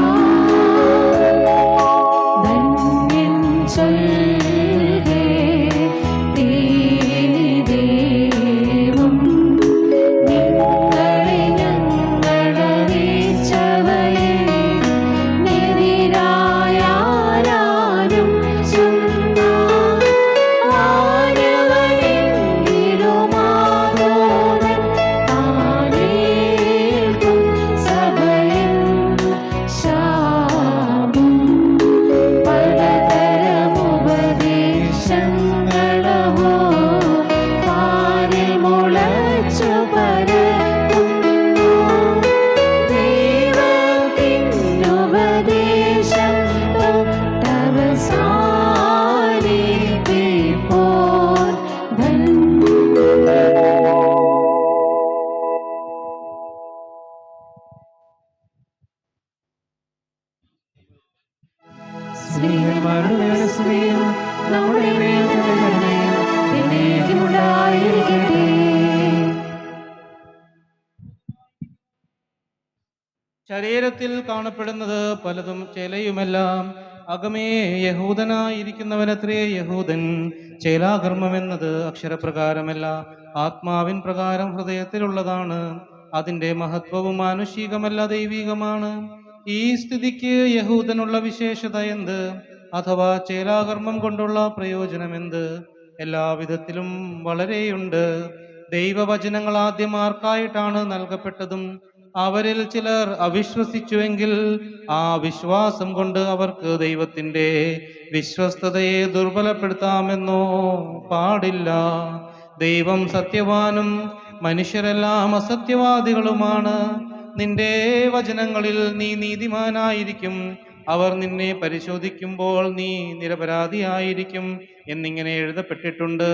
ധന്യൻ ചൊൽകേ ദൈവം നിങ്ങളെ ഞങ്ങളറിയിച്ചവയെ നെതിരായാരും ചൊന്നാൻ ആരവനെങ്കിലുമാകോതൻ താനേൽക്കും സഭയൻ ശാപം. പലതരമുപദേശങ്ങളഹോ പാരിൽ മുളച്ചു പരക്കുന്നു. ദൈവത്തിനുപദേശം തൊട്ടവസാനിപ്പിപ്പോൻ ധന്യൻ. സ്ത്രീയന്മാരുടെ മേൽ സ്തുതിയും നമ്മുടെ മേൽ തന്നെ കരുണയും എന്നേക്കുമുണ്ടായിരിക്കട്ടെ. ശരീരത്തിൽ കാണപ്പെടുന്നത് പലതും ചേലയുമെല്ലാം അകമേ യഹൂദനായിരിക്കുന്നവനത്രേ യഹൂദൻ. ചേലാകർമ്മം എന്നത് അക്ഷരപ്രകാരമല്ല, ആത്മാവിൻ പ്രകാരം ഹൃദയത്തിലുള്ളതാണ്. അതിൻ്റെ മഹത്വവും മാനുഷികമല്ല, ദൈവികമാണ്. ഈ സ്ഥിതിക്ക് യഹൂദനുള്ള വിശേഷത എന്ത്? അഥവാ ചേലാകർമ്മം കൊണ്ടുള്ള പ്രയോജനമെന്ത്? എല്ലാവിധത്തിലും വളരെയുണ്ട്. ദൈവവചനങ്ങൾ ആദ്യം ആർക്കായിട്ടാണ് നൽകപ്പെട്ടതും അവരിൽ ചിലർ അവിശ്വസിച്ചുവെങ്കിൽ ആ വിശ്വാസം കൊണ്ട് അവർക്ക് ദൈവത്തിൻ്റെ വിശ്വസ്തതയെ ദുർബലപ്പെടുത്താമെന്നോ പാടില്ല. ദൈവം സത്യവാനും മനുഷ്യരെല്ലാം അസത്യവാദികളുമാണ്. നിന്റെ വചനങ്ങളിൽ നീ നീതിമാനായിരിക്കും, അവർ നിന്നെ പരിശോധിക്കുമ്പോൾ നീ നിരപരാധിയായിരിക്കും എന്നിങ്ങനെ എഴുതപ്പെട്ടിട്ടുണ്ട്.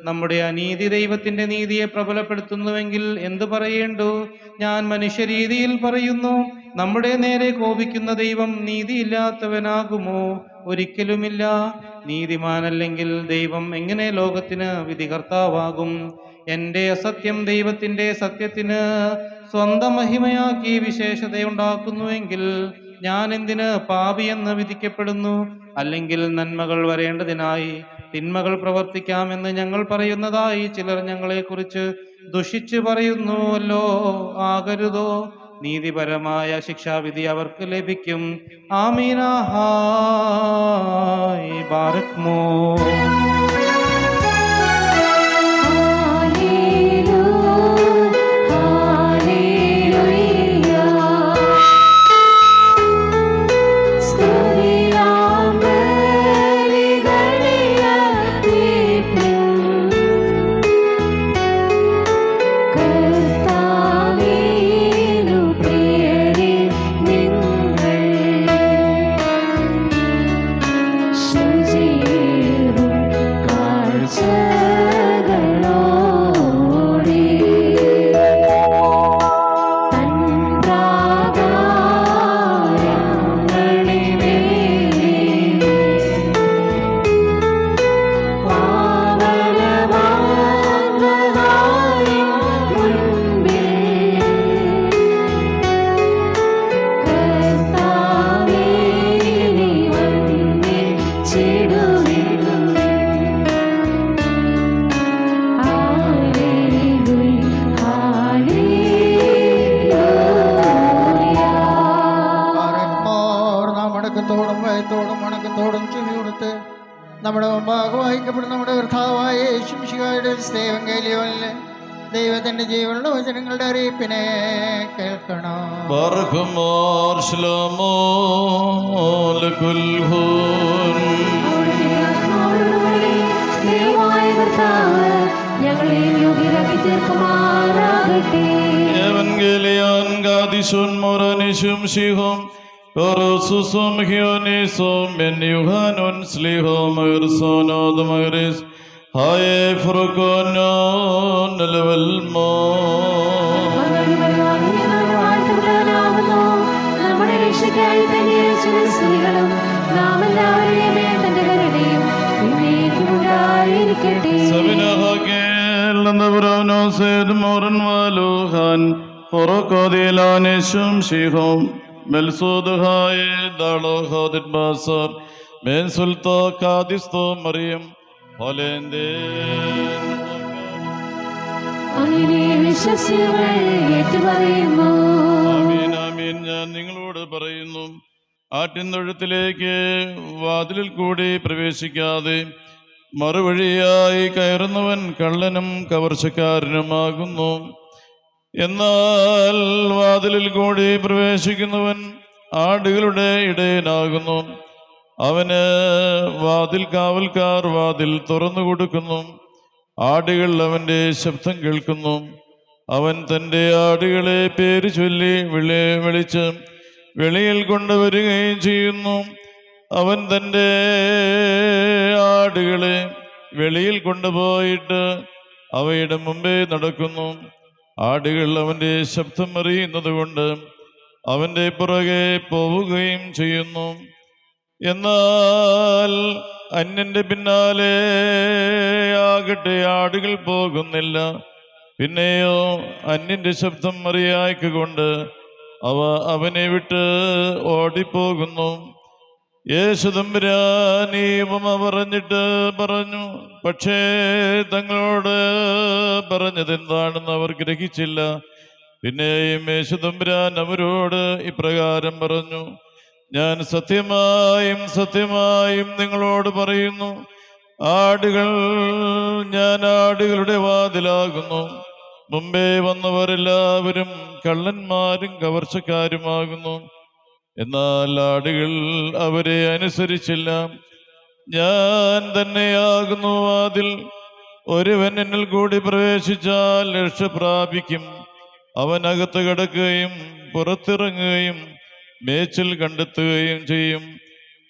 നമ്മുടെ അനീതി ദൈവത്തിന്റെ നീതിയെ പ്രബലപ്പെടുത്തുന്നുവെങ്കിൽ എന്തു പറയേണ്ടു? ഞാൻ മനുഷ്യരീതിയിൽ പറയുന്നു, നമ്മുടെ നേരെ കോപിക്കുന്ന ദൈവം നീതിയില്ലാത്തവനാകുമോ? ഒരിക്കലുമില്ല. നീതിമാനല്ലെങ്കിൽ ദൈവം എങ്ങനെ ലോകത്തിന് വിധികർത്താവാകും? എൻ്റെ അസത്യം ദൈവത്തിൻ്റെ സത്യത്തിന് സ്വന്തം മഹിമയാക്കി വിശേഷതയുണ്ടാക്കുന്നുവെങ്കിൽ ഞാൻ എന്തിന് പാപിയെന്ന് വിധിക്കപ്പെടുന്നു? അല്ലെങ്കിൽ നന്മകൾ വരേണ്ടതിനായി തിന്മകൾ പ്രവർത്തിക്കാമെന്ന് ഞങ്ങൾ പറയുന്നതായി ചിലർ ഞങ്ങളെക്കുറിച്ച് ദുഷിച്ചു പറയുന്നുവല്ലോ. ആകരുതോ, നീതിപരമായ ശിക്ഷാവിധി അവർക്ക് ലഭിക്കും. ആമീൻ. ബാറക്മോ. ദൈവത്തിന്റെ ജീവനുള്ള വചനങ്ങളുടെ അറിയിപ്പിനെ കേൾക്കണം. ബർഖുമോർ ശ്ലോമോ ലകുൽഹൂൻ. Evangelion gadishun moranishum shihom Korosusum hionisum ben Yohanon slihom Ersonod Magris Hae frukonon levelmo. നമ്മുടെ രക്ഷയ്ക്കായി തന്നെ സ്ത്രീകളും നാം എല്ലാവരെയും തന്റെ കരുണയും ഉണ്ടായിരിക്കട്ടെ. Moran Waluhan Forokodilanishum Shihom Melsudhai Dalo Hodit Basar Ben Sulta Kadisto Mariam Holende. Amin Amin ഞാൻ നിങ്ങളോട് പറയുന്നു, ആട്ടിൻതൊഴുത്തിലേക്ക് വാതിലിൽ കൂടി പ്രവേശിക്കാതെ മറുവഴിയായി കയറുന്നവൻ കള്ളനും കവർച്ചക്കാരനുമാകുന്നു. എന്നാൽ വാതിലിൽ കൂടി പ്രവേശിക്കുന്നവൻ ആടുകളുടെ ഇടയനാകുന്നു. അവന് വാതിൽ കാവൽക്കാർ വാതിൽ തുറന്നു കൊടുക്കുന്നു. ആടുകൾ അവൻ്റെ ശബ്ദം കേൾക്കുന്നു. അവൻ തൻ്റെ ആടുകളെ പേര് ചൊല്ലി വിളിച്ച് വെളിയിൽ കൊണ്ടുവരികയും ചെയ്യുന്നു. അവൻ തൻ്റെ ആടുകളെ വെളിയിൽ കൊണ്ടുപോയിട്ട് അവയുടെ മുമ്പേ നടക്കുന്നു. ആടുകൾ അവൻ്റെ ശബ്ദം അറിയുന്നത് കൊണ്ട് അവൻ്റെ പുറകെ പോവുകയും ചെയ്യുന്നു. എന്നാൽ അന്യൻ്റെ പിന്നാലെ ആകട്ടെ ആടുകൾ പോകുന്നില്ല. പിന്നെയോ അന്യൻ്റെ ശബ്ദം അറിയായ്ക്കൊണ്ട് അവ അവനെ വിട്ട് ഓടിപ്പോകുന്നു. യേശു തമ്പുരാൻ ഈ ഉപമ പറഞ്ഞിട്ട് പറഞ്ഞു, പക്ഷേ തങ്ങളോട് പറഞ്ഞതെന്താണെന്ന് അവർ ഗ്രഹിച്ചില്ല. പിന്നെയും യേശു തമ്പുരാൻ അവരോട് ഇപ്രകാരം പറഞ്ഞു, ഞാൻ സത്യമായും സത്യമായും നിങ്ങളോട് പറയുന്നു, ഞാൻ ആടുകളുടെ വാതിലാകുന്നു. മുമ്പേ വന്നവരെല്ലാവരും കള്ളന്മാരും കവർച്ചക്കാരുമാകുന്നു. എന്നാൽ ആടുകൾ അവരെ അനുസരിച്ചില്ല. ഞാൻ തന്നെയാകുന്നു വാതിൽ. ഒരുവൻ എന്നിൽ കൂടി പ്രവേശിച്ചാൽ രക്ഷ പ്രാപിക്കും. അവൻ അകത്ത് കിടക്കുകയും പുറത്തിറങ്ങുകയും മേച്ചിൽ കണ്ടെത്തുകയും ചെയ്യും.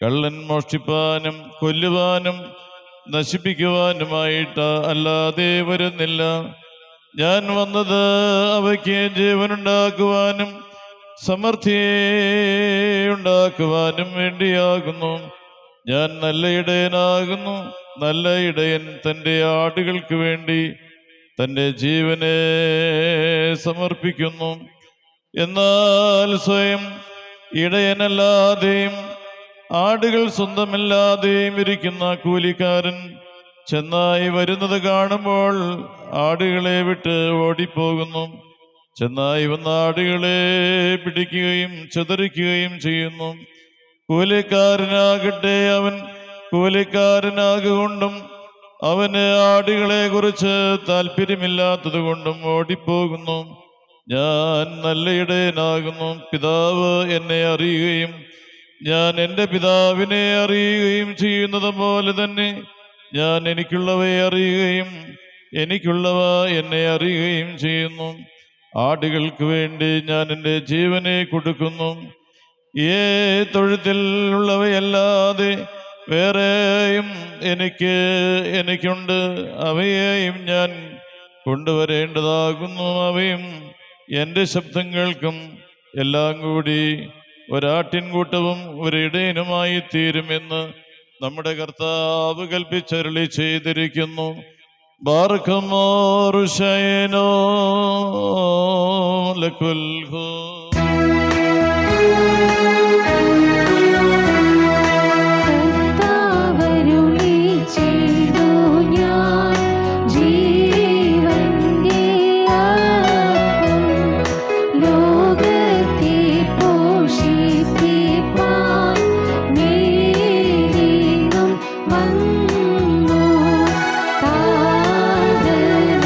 കള്ളൻ മോഷ്ടിപ്പാനും കൊല്ലുവാനും നശിപ്പിക്കുവാനുമായിട്ട് അല്ലാതെ വരുന്നില്ല. ഞാൻ വന്നത് അവയ്ക്ക് ജീവനുണ്ടാക്കുവാനും സമൃദ്ധിയുണ്ടാക്കുവാനും വേണ്ടിയാകുന്നു. ഞാൻ നല്ല ഇടയനാകുന്നു. നല്ല ഇടയൻ തൻ്റെ ആടുകൾക്ക് വേണ്ടി തൻ്റെ ജീവനെ സമർപ്പിക്കുന്നു. എന്നാൽ സ്വയം ഇടയനല്ലാതെയും ആടുകൾ സ്വന്തമില്ലാതെയും ഇരിക്കുന്ന കൂലിക്കാരൻ ചെന്നായി വരുന്നത് കാണുമ്പോൾ ആടുകളെ വിട്ട് ഓടിപ്പോകുന്നു. ചെന്നായി വന്ന ആടുകളെ പിടിക്കുകയും ചിതറിക്കുകയും ചെയ്യുന്നു. കൂലിക്കാരനാകട്ടെ അവൻ കൂലിക്കാരനാകൊണ്ടും അവന് ആടുകളെ കുറിച്ച് താല്പര്യമില്ലാത്തത് കൊണ്ടും ഓടിപ്പോകുന്നു. ഞാൻ നല്ല ഇടയനാകുന്നു. പിതാവ് എന്നെ അറിയുകയും ഞാൻ എൻ്റെ പിതാവിനെ അറിയുകയും ചെയ്യുന്നത് പോലെ തന്നെ ഞാൻ എനിക്കുള്ളവയെ അറിയുകയും എനിക്കുള്ളവ എന്നെ അറിയുകയും ചെയ്യുന്നു. ആടുകൾക്ക് വേണ്ടി ഞാൻ എൻ്റെ ജീവനെ കൊടുക്കുന്നു. തൊഴുത്തിൽ ഉള്ളവയല്ലാതെ വേറെയും എനിക്കുണ്ട്. അവയെയും ഞാൻ കൊണ്ടുവരേണ്ടതാകുന്നു. അവയും എൻ്റെ ശബ്ദം കേൾക്കും. എല്ലാം കൂടി ഒരാട്ടിൻകൂട്ടവും ഒരിടയനുമായി തീരുമെന്ന് നമ്മുടെ കർത്താവ് കൽപ്പിച്ചരുളി ചെയ്തിരിക്കുന്നു. ബാർഖമോർ ശയനോ ലകുൽഹു. വന്നു താതനയ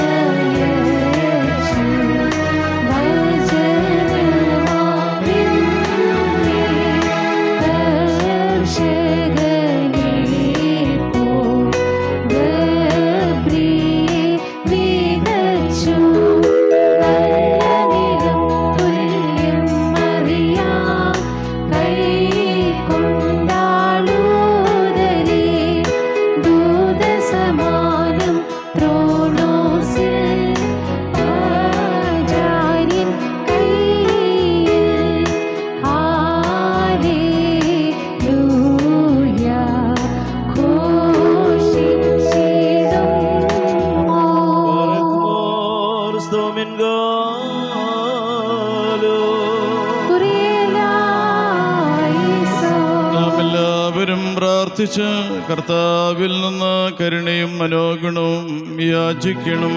നാം എല്ലാവരും പ്രാർത്ഥിച്ച് കർത്താവിൽ നിന്ന് കരുണയും മനോഗുണവും യാചിക്കണം.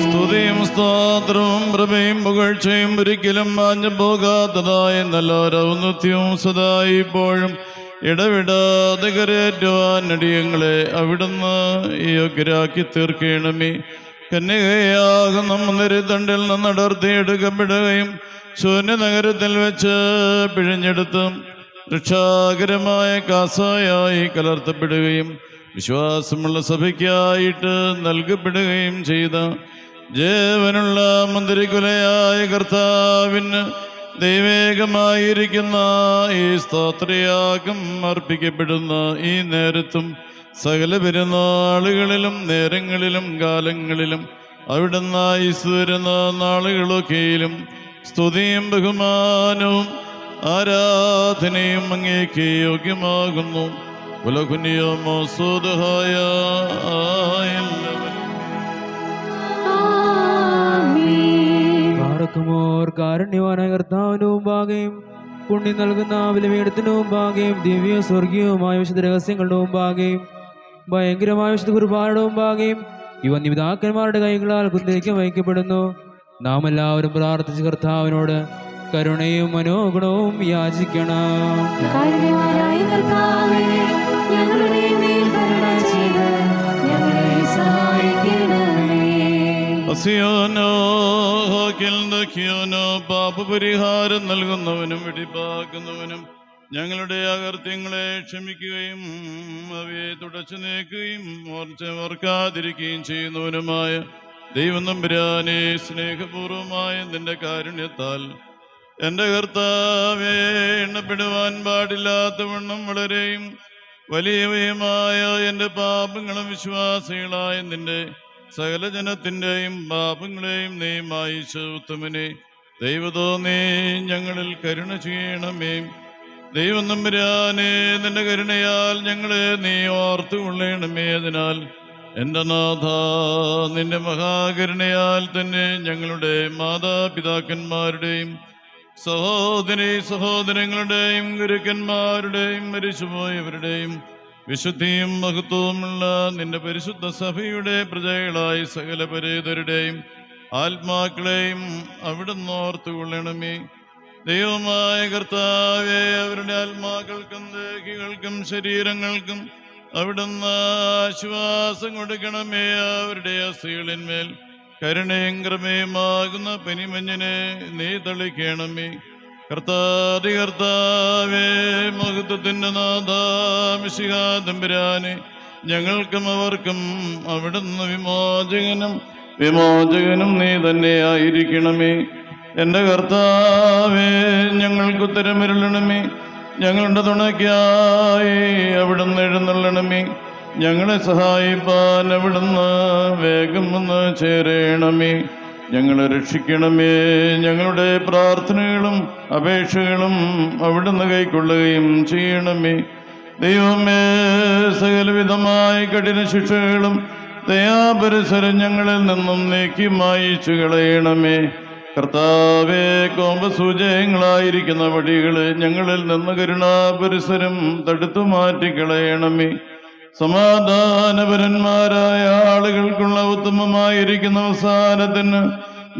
സ്തുതിയും സ്തോത്രവും പ്രഭയും പുകഴ്ചയും ഒരിക്കലും മാഞ്ഞു പോകാത്തതായ നല്ലൊരൗന്നത്യവും സദാ ഇപ്പോഴും ഇടവിടാതെ കരേറ്റുവാൻ അടിയങ്ങളെ അവിടുന്ന് യോഗ്യരാക്കി തീർക്കണമേ. കന്യകയാകുന്ന മുന്തിരിത്തണ്ടിൽ നിന്ന് അടർത്തിയെടുക്കപ്പെടുകയും ശൂന്യനഗരത്തിൽ വെച്ച് പിഴിഞ്ഞെടുത്തും രക്ഷാകരമായ കാസായായി കലർത്തപ്പെടുകയും വിശ്വാസമുള്ള സഭയ്ക്കായിട്ട് നൽകപ്പെടുകയും ചെയ്ത ജീവനുള്ള മുന്തിരിക്കുലയായ കർത്താവിന് ദൈവേകമായിരിക്കുന്ന ഈ സ്തോത്രയാഗം അർപ്പിക്കപ്പെടുന്ന ഈ നേരത്തും സകല പെരുന്നാളുകളിലും നേരങ്ങളിലും കാലങ്ങളിലും അവിടുന്ന് ആയുസ് വരുന്ന നാളുകളൊക്കെയിലും സ്തുതിയും ബഹുമാനവും ആരാധനയും അങ്ങേക്ക് യോഗ്യമാകുന്നു. ഉലകുനിയമോ സ്വതഹായ പാറക്കുമോർ കാരുണ്യവാനായ കർത്താവിന് മുമ്പാകെയും പുണ്യം നൽകുന്ന വിലമേടത്തിനു മുമ്പാകെയും ദിവ്യ സ്വർഗീയവുമായ വിശുദ്ധ രഹസ്യങ്ങളുടെ മുമ്പാകെയും ഭയങ്കരമായ വിശുദ്ധ കുർബാനയുടെ മുമ്പാകെയും ഇവ നിപിതാക്കന്മാരുടെ കൈകളാൽ കുന്തിരിക്കം വഹിക്കപ്പെടുന്നു. നാം എല്ലാവരും പ്രാർത്ഥിച്ച് കർത്താവിനോട് കരുണയും മനോഗുണവും യാചിക്കണം. പാപപരിഹാരം നൽകുന്നവനും വെടിപ്പാക്കുന്നവനും ഞങ്ങളുടെ അകൃത്യങ്ങളെ ക്ഷമിക്കുകയും അവയെ തുടച്ചു നീക്കുകയും ഓർക്കാതിരിക്കുകയും ചെയ്യുന്നവനുമായ ദൈവം തമ്പുരാനെ, സ്നേഹപൂർവമായ നിന്റെ കാരുണ്യത്താൽ എൻ്റെ കർത്താവേ, എണ്ണപ്പെടുവാൻ പാടില്ലാത്തവണ്ണം വളരെയും വലിയവയുമായ എൻ്റെ പാപങ്ങളും വിശ്വാസികളായ നിന്റെ സകല ജനത്തിൻ്റെയും പാപങ്ങളെയും നീ മായിച്ച ഉത്തമനെ ദൈവതോ നീ ഞങ്ങളിൽ കരുണ ചെയ്യണമേ. ദൈവം തമ്പുരാനെ, നിന്റെ കരുണയാൽ ഞങ്ങളെ നീ ഓർത്തുകൊള്ളണമേ. അതിനാൽ എൻ്റെ നാഥ, നിന്റെ മഹാകരുണയാൽ തന്നെ ഞങ്ങളുടെ മാതാപിതാക്കന്മാരുടെയും സഹോദരങ്ങളുടെയും ഗുരുക്കന്മാരുടെയും മരിച്ചുപോയവരുടെയും വിശുദ്ധിയും മഹത്വവുമുള്ള നിന്റെ പരിശുദ്ധ സഭയുടെ പ്രജകളായ സകല പരേതരുടെയും ആത്മാക്കളെയും അവിടുന്ന് ഓർത്തുകൊള്ളണമേ. ദൈവമായ കർത്താവേ, അവരുടെ ആത്മാക്കൾക്കും ദേഹികൾക്കും ശരീരങ്ങൾക്കും അവിടുന്ന് ആശ്വാസം കൊടുക്കണമേ. അവരുടെ അസ്ഥികളിന്മേൽ കരുണയും കൃപയുമാകുന്ന പനിമഞ്ഞിനെ നീ തളിക്കണമേ. കർത്താവേ, മഹത്വത്തിൻ്റെ നാഥ മിശിഹാ തമ്പുരാനെ, ഞങ്ങൾക്കും അവർക്കും അവിടുന്ന് വിമോചകനും നീ തന്നെ ആയിരിക്കണമേ. എൻ്റെ കർത്താവേ, ഞങ്ങൾക്ക് ഉത്തരമരുളണമേ. ഞങ്ങളുടെ തുണയ്ക്കായി അവിടുന്ന് എഴുന്നള്ളണമേ. ഞങ്ങളെ സഹായിപ്പാൻ അവിടുന്ന് വേഗം വന്ന് ചേരണമേ. ഞങ്ങളെ രക്ഷിക്കണമേ. ഞങ്ങളുടെ പ്രാർത്ഥനകളും അപേക്ഷകളും അവിടുന്ന് കൈക്കൊള്ളുകയും ചെയ്യണമേ. ദൈവമേ, സകലവിധമായ കഠിന ശിക്ഷകളും ദയാപരിസരം ഞങ്ങളിൽ നിന്നും നീക്കി മായിച്ചു കളയണമേ. കർത്താവേ, കോപസൂചകങ്ങളായിരിക്കുന്ന വടികളെ ഞങ്ങളിൽ നിന്ന് കരുണാപരിസരം തടുത്തു മാറ്റിക്കളയണമേ. സമാധാനപരന്മാരായ ആളുകൾക്കുള്ള ഉത്തമമായിരിക്കുന്ന അവസാനത്തിന്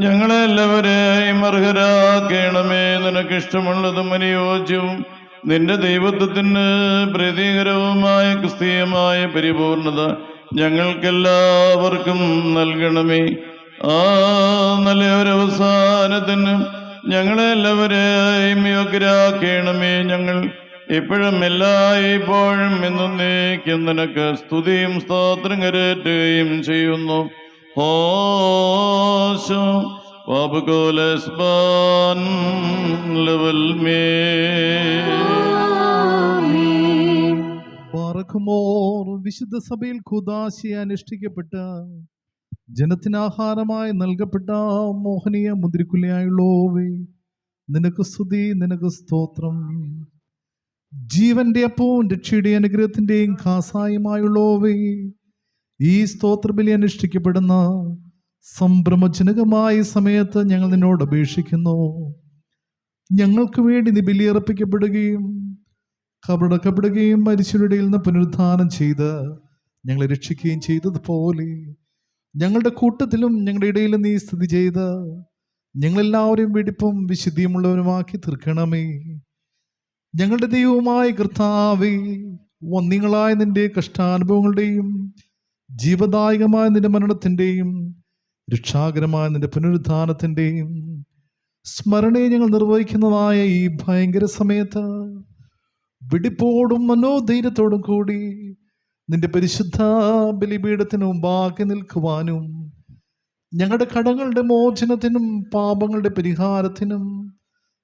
ഞങ്ങളെല്ലാവരെയും അർഹരാക്കണമേ. നിനക്കിഷ്ടമുള്ളതും അനുയോജ്യവും നിന്റെ ദൈവത്വത്തിന് പ്രീതികരവുമായ ക്രിസ്തീയമായ പരിപൂർണത ഞങ്ങൾക്കെല്ലാവർക്കും നൽകണമേ. ആ നല്ല ഒരവസാനത്തിന് ഞങ്ങളെല്ലാവരെയും യോഗ്യരാക്കണമേ. ഞങ്ങൾ ഇപ്പോഴും എല്ലായ്പ്പോഴും എന്നേക്കും നിനക്ക് സ്തുതിയും സ്തോത്രം കരേറ്റുകയും ചെയ്യുന്നു. ഹോശോ വാബുകോലസ്ബാൻ ലെവൽ മേ ബാറഖുമോർ. വിശുദ്ധ സഭയിൽ ഖുദാശയെ അനുഷ്ഠിക്കപ്പെട്ട ജനത്തിന് ആഹാരമായി നൽകപ്പെട്ട മോഹനീയ മുദ്രിക്കുലയായുള്ളോവേ, നിനക്ക് സ്തുതി, നിനക്ക് സ്തോത്രം. ജീവന്റെ അപ്പവും രക്ഷയുടെ അനുഗ്രഹത്തിന്റെയും ഖാസായുമായുള്ളവേ, ഈ സ്തോത്രബലി അനുഷ്ഠിക്കപ്പെടുന്ന സംഭ്രമജനകമായ സമയത്ത് ഞങ്ങൾ നിന്നോട് അപേക്ഷിക്കുന്നു. ഞങ്ങൾക്ക് വേണ്ടി നീ ബലിയർപ്പിക്കപ്പെടുകയും കബറടക്കപ്പെടുകയും മരിച്ചവരുടെ ഇടയിൽ നിന്ന് പുനരുദ്ധാനം ചെയ്ത് ഞങ്ങളെ രക്ഷിക്കുകയും ചെയ്തതുപോലെ ഞങ്ങളുടെ കൂട്ടത്തിലും ഞങ്ങളുടെ ഇടയിലും നീ സ്ഥിതി ചെയ്ത് ഞങ്ങളെല്ലാവരെയും വെടിപ്പും വിശുദ്ധിയുമുള്ളവരുമാക്കി തീർക്കണമേ. ഞങ്ങളുടെ ദൈവമായ കർത്താവേ, വന്യങ്ങളായ നിന്റെ കഷ്ടാനുഭവങ്ങളുടെയും ജീവദായകമായ നിന്റെ മരണത്തിൻ്റെയും രക്ഷാകരമായ നിന്റെ പുനരുദ്ധാനത്തിൻ്റെയും സ്മരണയെ ഞങ്ങൾ നിർവഹിക്കുന്നതായ ഈ ഭയങ്കര സമയത്ത് വെടിപ്പോടും മനോധൈര്യത്തോടും കൂടി നിന്റെ പരിശുദ്ധ ബലിപീഠത്തിന് മുമ്പാകെ നിൽക്കുവാനും ഞങ്ങളുടെ കടങ്ങളുടെ മോചനത്തിനും പാപങ്ങളുടെ പരിഹാരത്തിനും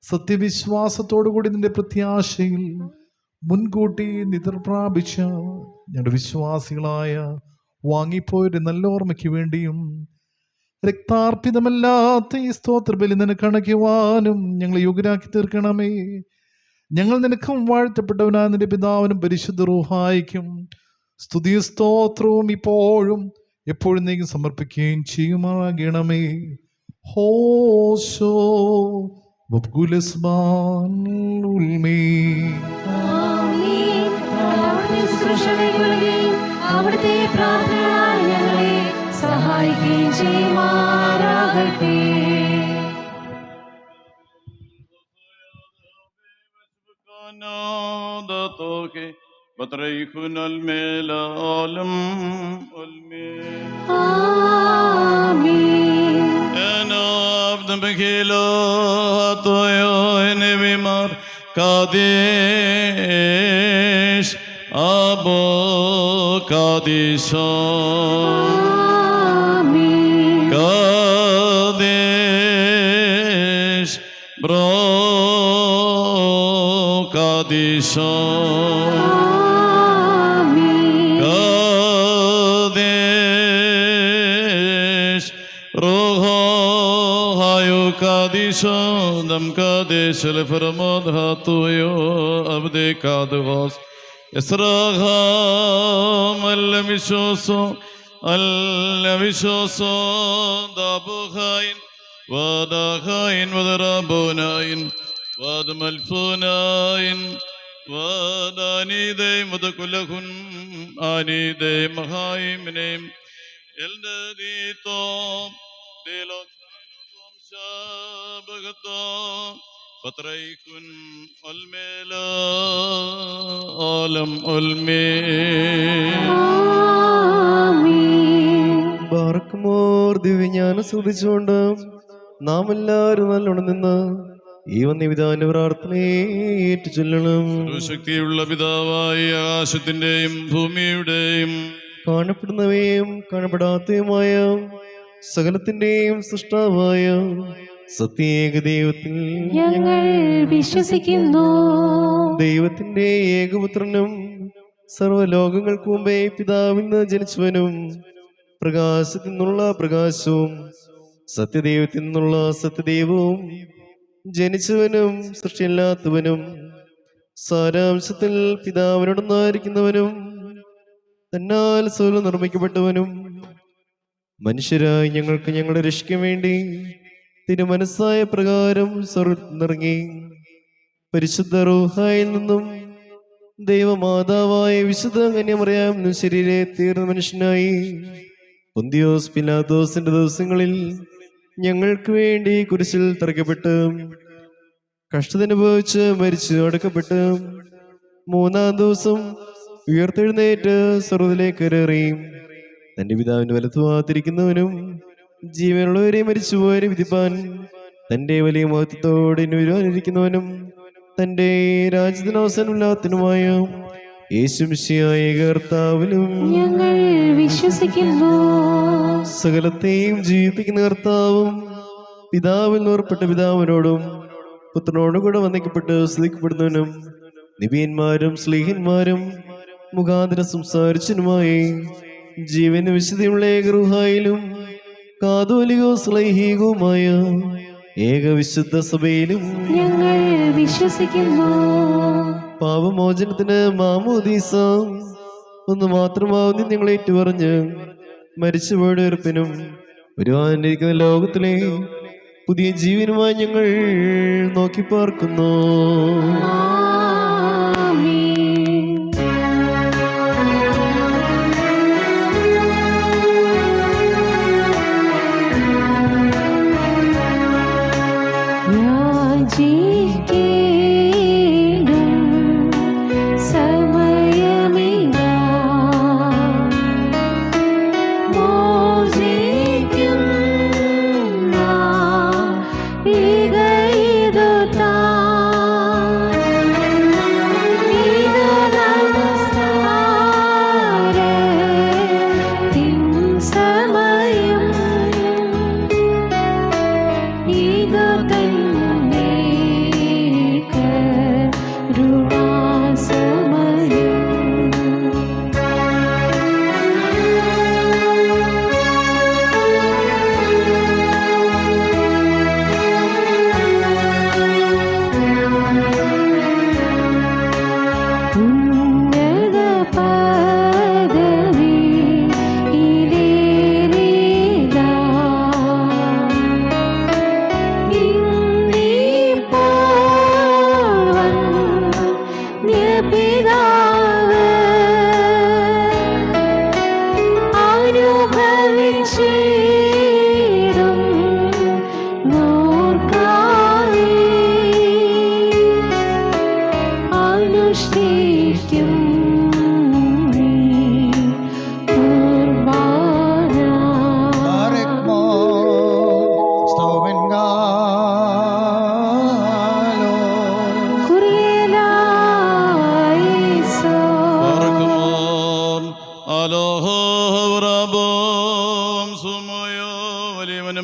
സത്യവിശ്വാസത്തോടു കൂടി നിന്റെ പ്രത്യാശയിൽ മുൻകൂട്ടി നിദ്ര പ്രാപിച്ച ഞങ്ങളുടെ വിശ്വാസികളായ വാങ്ങിപ്പോയൊരു നല്ല ഓർമ്മയ്ക്ക് വേണ്ടിയും രക്താർപ്പിതമല്ലാത്ത ഈ സ്തോത്രബലി നിനക്ക് അണയ്ക്കുവാനും ഞങ്ങളെ യോഗ്യരാക്കി തീർക്കണമേ. ഞങ്ങൾ നിനക്കും വാഴ്ത്തപ്പെട്ടവനായ നിന്റെ പിതാവിനും പരിശുദ്ധ റൂഹായിക്കും സ്തുതിയും സ്തോത്രവും ഇപ്പോഴും എപ്പോഴും നീ സമർപ്പിക്കുകയും ചെയ്യുമാകണമേ. ഹോശോ വബ്ഗുലസ്ബാൻ ഉൽമേ. അവിടുത്തെ പ്രാർത്ഥനയാൽ ഞങ്ങളെ സഹായിക്കുകയും ചെയ്യുമാറാകട്ടെ. കാദേശ് അബോ കാദേശോ കാദേശ് ബ്രോ കാദേശോ കാദേശ് റോഹോ ഹായോ കാദേശോ ദം കാദേശ് ലഫറമോദ് ഹാത്തുയോ അബ്ദേ കാദോസ് ഇസ്രാഹാം അല്ലവിശോസോ ദാബുഹായിൻ വദാഹായിൻ വദറാബോനായിൻ വദമൽഫൂനായിൻ വദാനീദൈ മുദകുലഹുൻ ആനീദൈ മഹായിമിനേം എൽദീതോ ദേലോകം ശാബഗതോ പത്രൈകുൻ ഒൽമേല ഓലം ഒൽമേ. ബാറക്കുമോർ ദിവ്യജ്ഞാനം ശ്രദ്ധിച്ചുകൊണ്ട് നാം എല്ലാവരും നല്ലോണം നിന്ന് ഈ വന്യപിതാവിന്റെ പ്രാർത്ഥനയെ ഏറ്റു ചൊല്ലണം. ശക്തിയുള്ള പിതാവായ ആകാശത്തിന്റെയും ഭൂമിയുടെയും കാണപ്പെടുന്നവയും കാണപ്പെടാത്തതുമായ സകലത്തിന്റെയും സൃഷ്ടാവായ സത്യേക ദൈവത്തിൽ ഞങ്ങൾ വിശ്വസിക്കുന്നു. ദൈവത്തിന്റെ ഏകപുത്രനും സർവ്വലോകങ്ങൾക്ക് മുമ്പേ പിതാവിൽ നിന്ന് ജനിച്ചവനും പ്രകാശത്തിൽ നിന്നുള്ള പ്രകാശവും സത്യദൈവത്തിൽ നിന്നുള്ള സത്യദൈവവും ജനിച്ചവനും സൃഷ്ടിയില്ലാത്തവനും സാരാംശത്തിൽ പിതാവിനോടൊന്നായിരിക്കുന്നവനും തന്നാൽ സ്വയം നിർമ്മിക്കപ്പെട്ടവനും മനുഷ്യരായി ഞങ്ങൾക്ക് ഞങ്ങളുടെ രക്ഷയ്ക്ക് വേണ്ടി തിരുമനസ്സായ പ്രകാരം സ്വർഗ്ഗത്തിലിറങ്ങി പരിശുദ്ധ റൂഹായിൽ നിന്നും ദൈവമാതാവായ വിശുദ്ധ കന്യമറിയാം ശരീരെ തീർന്ന മനുഷ്യനായി പൊന്തിയോസ് പിലാത്തോസിന്റെ ദിവസങ്ങളിൽ ഞങ്ങൾക്ക് വേണ്ടി കുരിശിൽ തറയ്ക്കപ്പെട്ട് കഷ്ടതനുഭവിച്ച് മരിച്ചു അടക്കപ്പെട്ട് മൂന്നാം ദിവസം ഉയർത്തെഴുന്നേറ്റ് സ്വർഗ്ഗത്തിലേക്ക് കയറി തന്റെ പിതാവിന്റെ വലത്തുഭാഗത്തിരിക്കുന്നവനും ജീവനുള്ളവരെ മരിച്ചുപോയവരെ വിധിപ്പാൻ തന്റെ വലിയ മഹത്വത്തോടെ വരുവാനിരിക്കുന്നവനും തന്റെ രാജ്യത്തിന് അവസാനമില്ലാത്തതിനുമായ യേശുമിശിഹായ കർത്താവിലും ഞങ്ങൾ വിശ്വസിക്കുന്നു. സകലത്തെയും ജീവിപ്പിക്കുന്ന കർത്താവും പിതാവിൽ നോർപ്പെട്ട പിതാവിനോടും പുത്രനോടും കൂടെ വന്ദിക്കപ്പെട്ട് സ്തുതിക്കപ്പെടുന്നവനും നിബിയന്മാരും സ്ലീഹന്മാരും മുഖാന്തരം സംസാരിച്ചനുമായി ജീവന് വിശുദ്ധിയുള്ള ഏകറുഹായിലും കാതോലികോ സ്ലൈഹികവുമായ ഏകവിശുദ്ധ സഭയിലും ഞങ്ങൾ വിശ്വസിക്കുന്നു. പാപമോചനത്തിന് മാമോദീസ ഒന്ന് മാത്രമാവുന്ന ഞങ്ങൾ ഏറ്റുപറഞ്ഞ് മരിച്ചുപോയുടെ ഉറപ്പിനും വരുവാനിരിക്കുന്ന ലോകത്തിലെ പുതിയ ജീവനുമായി ഞങ്ങൾ നോക്കി പാർക്കുന്നു.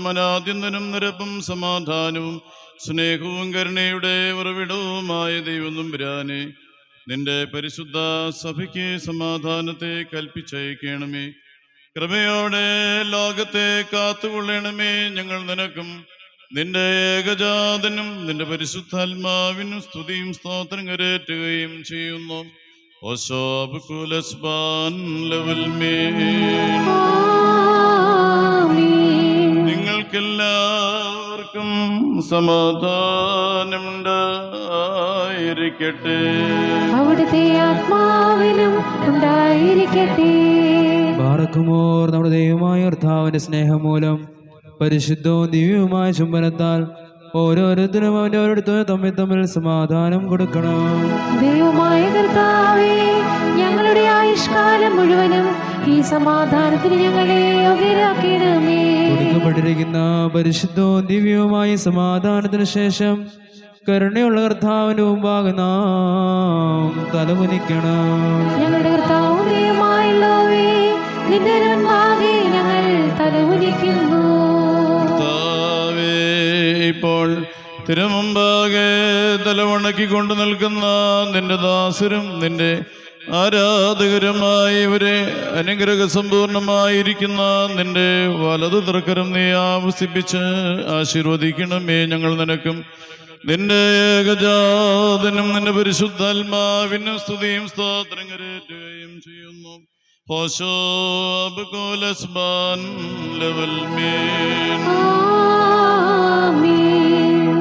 അനാദ്യന്തനും നിരപ്പും സമാധാനവും സ്നേഹവും കരുണയുടെ ഉറവിടവുമായ ദൈവം തമ്പുരാനെ, നിന്റെ പരിശുദ്ധ സഭയ്ക്ക് സമാധാനത്തെ കൽപ്പിച്ചയക്കണമേ. കൃപയോടെ ലോകത്തെ കാത്തുകൊള്ളണമേ. ഞങ്ങൾ നിനക്കും നിന്റെ ഏകജാതനും നിന്റെ പരിശുദ്ധാത്മാവിനും സ്തുതിയും സ്തോത്രം കരേറ്റുകയും ചെയ്യുന്നു. നിങ്ങൾക്കെല്ലാവർക്കും സമാധാനമുണ്ടായിരിക്കട്ടെ. അവിടുത്തെ ആത്മാവിനും ഉണ്ടായിരിക്കട്ടെ. ബാറക്കുമോർ നമ്മുടെ ദൈവമായ കർത്താവിന്റെ സ്നേഹം മൂലം പരിശുദ്ധവും ദിവ്യവുമായ ചുംബനത്താൽ ഓരോരുത്തരും അവന്റെ ഓരോരുത്തരും തമ്മിൽ സമാധാനം കൊടുക്കണം. ദൈവമായ കർത്താവേ, ഞങ്ങളുടെ ആയുഷ്കാലം മുഴുവനും ഈ സമാധാനത്തിന് ഞങ്ങളെ യോഗ്യരാക്കണമേ. കൊടുക്കപ്പെട്ടിരിക്കുന്ന പരിശുദ്ധവും ദിവ്യവുമായ സമാധാനത്തിന് ശേഷം കരുണയുള്ള കർത്താവിന്റെ മുമ്പാകെ നാം തലകുനിക്കണം. ഞങ്ങളുടെ കർത്താവും ദൈവമായുള്ളവേ, നിന്റെ മുമ്പാകെ ഞങ്ങൾ തലകുനിക്കുന്നു. ഇപ്പോൾ തിരുമുമ്പാകെ തലവണക്കിക്കൊണ്ട് നിൽക്കുന്ന നിന്റെ ദാസരും നിന്റെ ആരാധകരുമായി ഇവരെ അനുഗ്രഹ സമ്പൂർണമായിരിക്കുന്ന നിന്റെ വലതു തൃക്കരം നീ ആവസിപ്പിച്ച് ആശീർവദിക്കണമേ. ഞങ്ങൾ നിനക്കും നിന്റെ ഏകജാതനും നിന്റെ പരിശുദ്ധാത്മാവിനും സ്തുതിയും സ്തോത്രം കരേറ്റുകയും ചെയ്യുന്നു.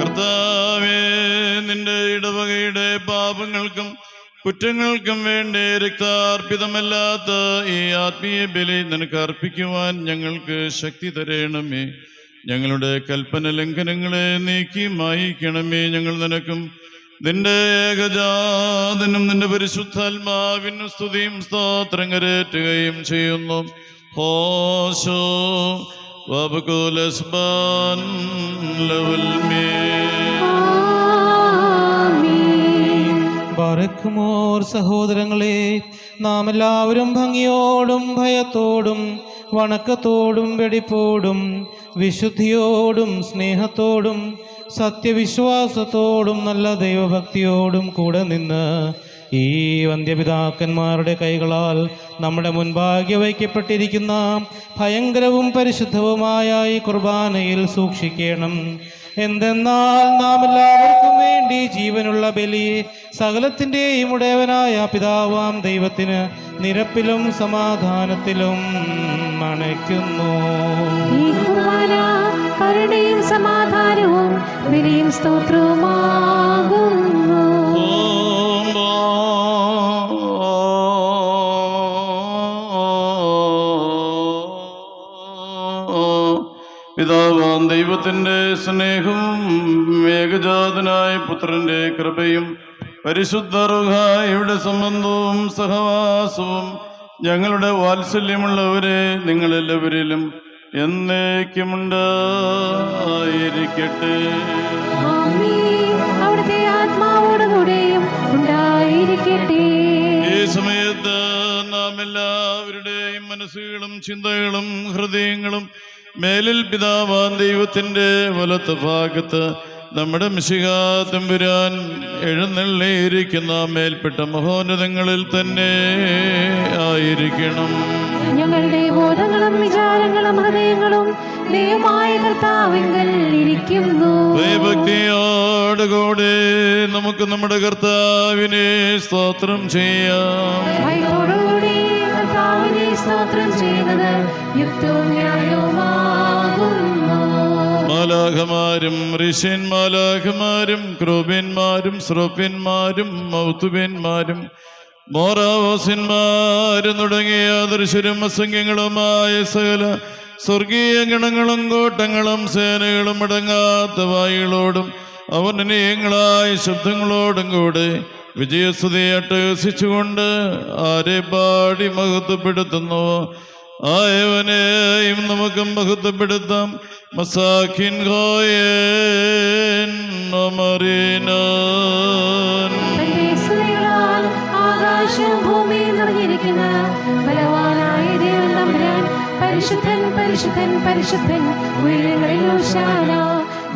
കർത്താവേ, നിന്റെ ഇടവകയുടെ പാപങ്ങൾക്കും കുറ്റങ്ങൾക്കും വേണ്ടി രക്താർപ്പിതമല്ലാത്ത ഈ ആത്മീയ ബലി നിനക്ക് അർപ്പിക്കുവാൻ ഞങ്ങൾക്ക് ശക്തി തരേണമേ. ഞങ്ങളുടെ കൽപ്പന ലംഘനങ്ങളെ നീക്കി മായിക്കണമേ. ഞങ്ങൾ നിനക്കും നിന്റെ ഏകജാതനും നിന്റെ പരിശുദ്ധാത്മാവിനും സ്തുതിയും സ്തോത്രം കരേറ്റുകയും ചെയ്യുന്നു. ഹോശോ വബകുലസ്ബാൻ ലവൽമേ. ബാറക്കുമോർ സഹോദരങ്ങളെ, നാം എല്ലാവരും ഭംഗിയോടും ഭയത്തോടും വണക്കത്തോടും വെടിപ്പോടും വിശുദ്ധിയോടും സ്നേഹത്തോടും സത്യവിശ്വാസത്തോടും നല്ല ദൈവഭക്തിയോടും കൂടെ നിന്ന് ഈ വന്ധ്യപിതാക്കന്മാരുടെ കൈകളാൽ നമ്മുടെ മുൻപാകെ വയ്ക്കപ്പെട്ടിരിക്കുന്ന ഭയങ്കരവും പരിശുദ്ധവുമായ ഈ കുർബാനയിൽ സൂക്ഷിക്കണം. എന്തെന്നാൽ നാം എല്ലാവർക്കും വേണ്ടി ജീവനുള്ള ബലിയെ സകലത്തിൻ്റെയും ഉടയവനായ പിതാവാം ദൈവത്തിന് നിരപ്പിലും സമാധാനത്തിലും അണയ്ക്കുന്നു. ഈ കുർബാന കരുണയും സമാധാനവും വിലയും സ്തോത്രവുമാകുന്നു. പിതാവാം ദൈവത്തിൻ്റെ സ്നേഹവും ഏകജാതനായ പുത്രന്റെ കൃപയും പരിശുദ്ധ റൂഹായുടെ സംബന്ധവും സഹവാസവും ഞങ്ങളുടെ വാത്സല്യമുള്ളവരെ നിങ്ങളെല്ലാവരിലും എന്നേക്കുമുണ്ടായിരിക്കട്ടെ. അവിടുത്തെ ആത്മാവോടുകൂടെയും ഉണ്ടായിരിക്കട്ടെ. ഈ സമയത്ത് നാം എല്ലാവരുടെയും മനസ്സുകളും ചിന്തകളും ഹൃദയങ്ങളും മേലിൽ പിതാവാൻ ദൈവത്തിൻ്റെ വലത്ത് ഭാഗത്ത് നമ്മുടെ മിശിഹാ തമ്പുരാൻ എഴുന്നള്ളിയിരിക്കുന്ന മേൽപ്പെട്ട മഹോന്നതങ്ങളിൽ തന്നെ ആയിരിക്കണം. ഞങ്ങളുടെ ബോധങ്ങളും വിചാരങ്ങളും ഹൃദയങ്ങളും ദൈവമായ കർത്താവിങ്കൽ ഇരിക്കുന്നു. ഭയഭക്തിയോടുകൂടെ നമുക്ക് നമ്മുടെ കർത്താവിനെ സ്തോത്രം ചെയ്യാം. ഭയത്തോടുകൂടി കർത്താവിനെ സ്തോത്രം ചെയ്യുന്നത് യുക്തവും ന്യായവുമാകുന്നു. മാലാഖമാരും ഋഷ്യന്മാലാഖമാരും ക്രൂബന്മാരും ശ്രോപ്യന്മാരും മൗത്തുബന്മാരും മോറാവോസന്മാരും തുടങ്ങിയ ദൃശ്യരും അസംഖ്യങ്ങളുമായ സകല സ്വർഗീയ ഗണങ്ങളും കോട്ടങ്ങളും സേനകളും അടങ്ങാത്ത വായുകളോടും അവനീയങ്ങളായ ശബ്ദങ്ങളോടും കൂടെ വിജയസ്തുതി അട്ടഹസിച്ചുകൊണ്ട് ആരെ പാടി മഹത്വപ്പെടുത്തുന്നു ആയവനെയും നമുക്ക് മഹത്വപ്പെടുത്താം. മസാഖിൻ ഖോയൻ ഒമറിനാൻ. തന്റെ സ്തുതികളാൽ ആകാശവും ഭൂമിയും നിറഞ്ഞിരിക്കുന്ന ബലവാനായ ദൈവം തമ്പുരാൻ പരിശുദ്ധൻ പരിശുദ്ധൻ പരിശുദ്ധൻ ഉയരങ്ങളിൽ ഹോശാന.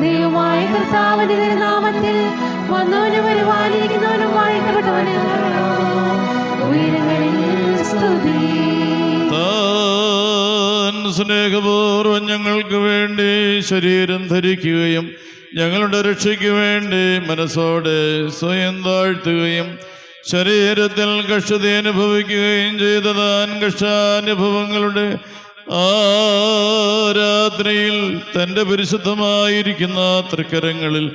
ദൈവമായ കർത്താവിന്റെ തിരുനാമത്തിൽ വന്നവനും വരുവാനിരിക്കുന്നവനും വാഴ്ത്തപ്പെട്ടവനും ഉയരങ്ങളിൽ സ്തുതി. സ്നേഹപൂർവ്വം ഞങ്ങൾക്ക് വേണ്ടി ശരീരം ധരിക്കുകയും ഞങ്ങളുടെ രക്ഷയ്ക്ക് വേണ്ടി മനസ്സോടെ സ്വയം താഴ്ത്തുകയും ശരീരത്തിൽ കഷ്ടത അനുഭവിക്കുകയും ചെയ്ത താൻ കഷ്ടാനുഭവങ്ങളുടെ രാത്രിയിൽ തൻ്റെ പരിശുദ്ധമായിരിക്കുന്ന തൃക്കരങ്ങളിൽ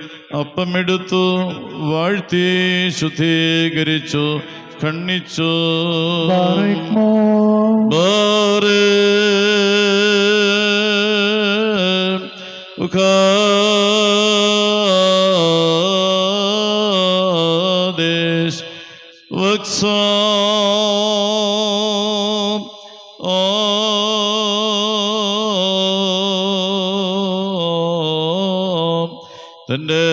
അപ്പമെടുത്തു വാഴ്ത്തി ശുദ്ധീകരിച്ചു ഖണ്ഡിച്ചു. ഉഖാദേശ് വക്സാ തൻ്റെ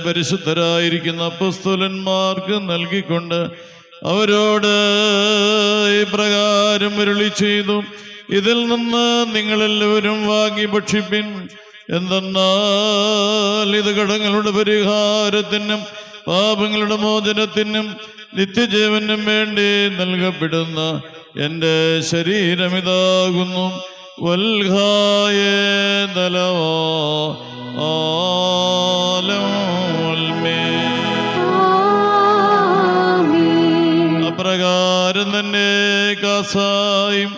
പരിശുദ്ധരായിരിക്കുന്ന അപ്പോസ്തലന്മാർക്ക് നൽകിക്കൊണ്ട് അവരോട് ഇപ്രകാരം അരുളി ചെയ്തു. ഇതിൽ നിന്ന് നിങ്ങളെല്ലാവരും വാങ്ങി ഭക്ഷിപ്പിൻ. എന്തെന്നാൽ ഇത് കടങ്ങളുടെ പരിഹാരത്തിനും പാപങ്ങളുടെ മോചനത്തിനും നിത്യജീവനും വേണ്ടി നൽകപ്പെടുന്ന എൻ്റെ ശരീരമിതാകുന്നു. വൽഹായേ ദലവാ അപ്രകാരം തന്നെ കാസായും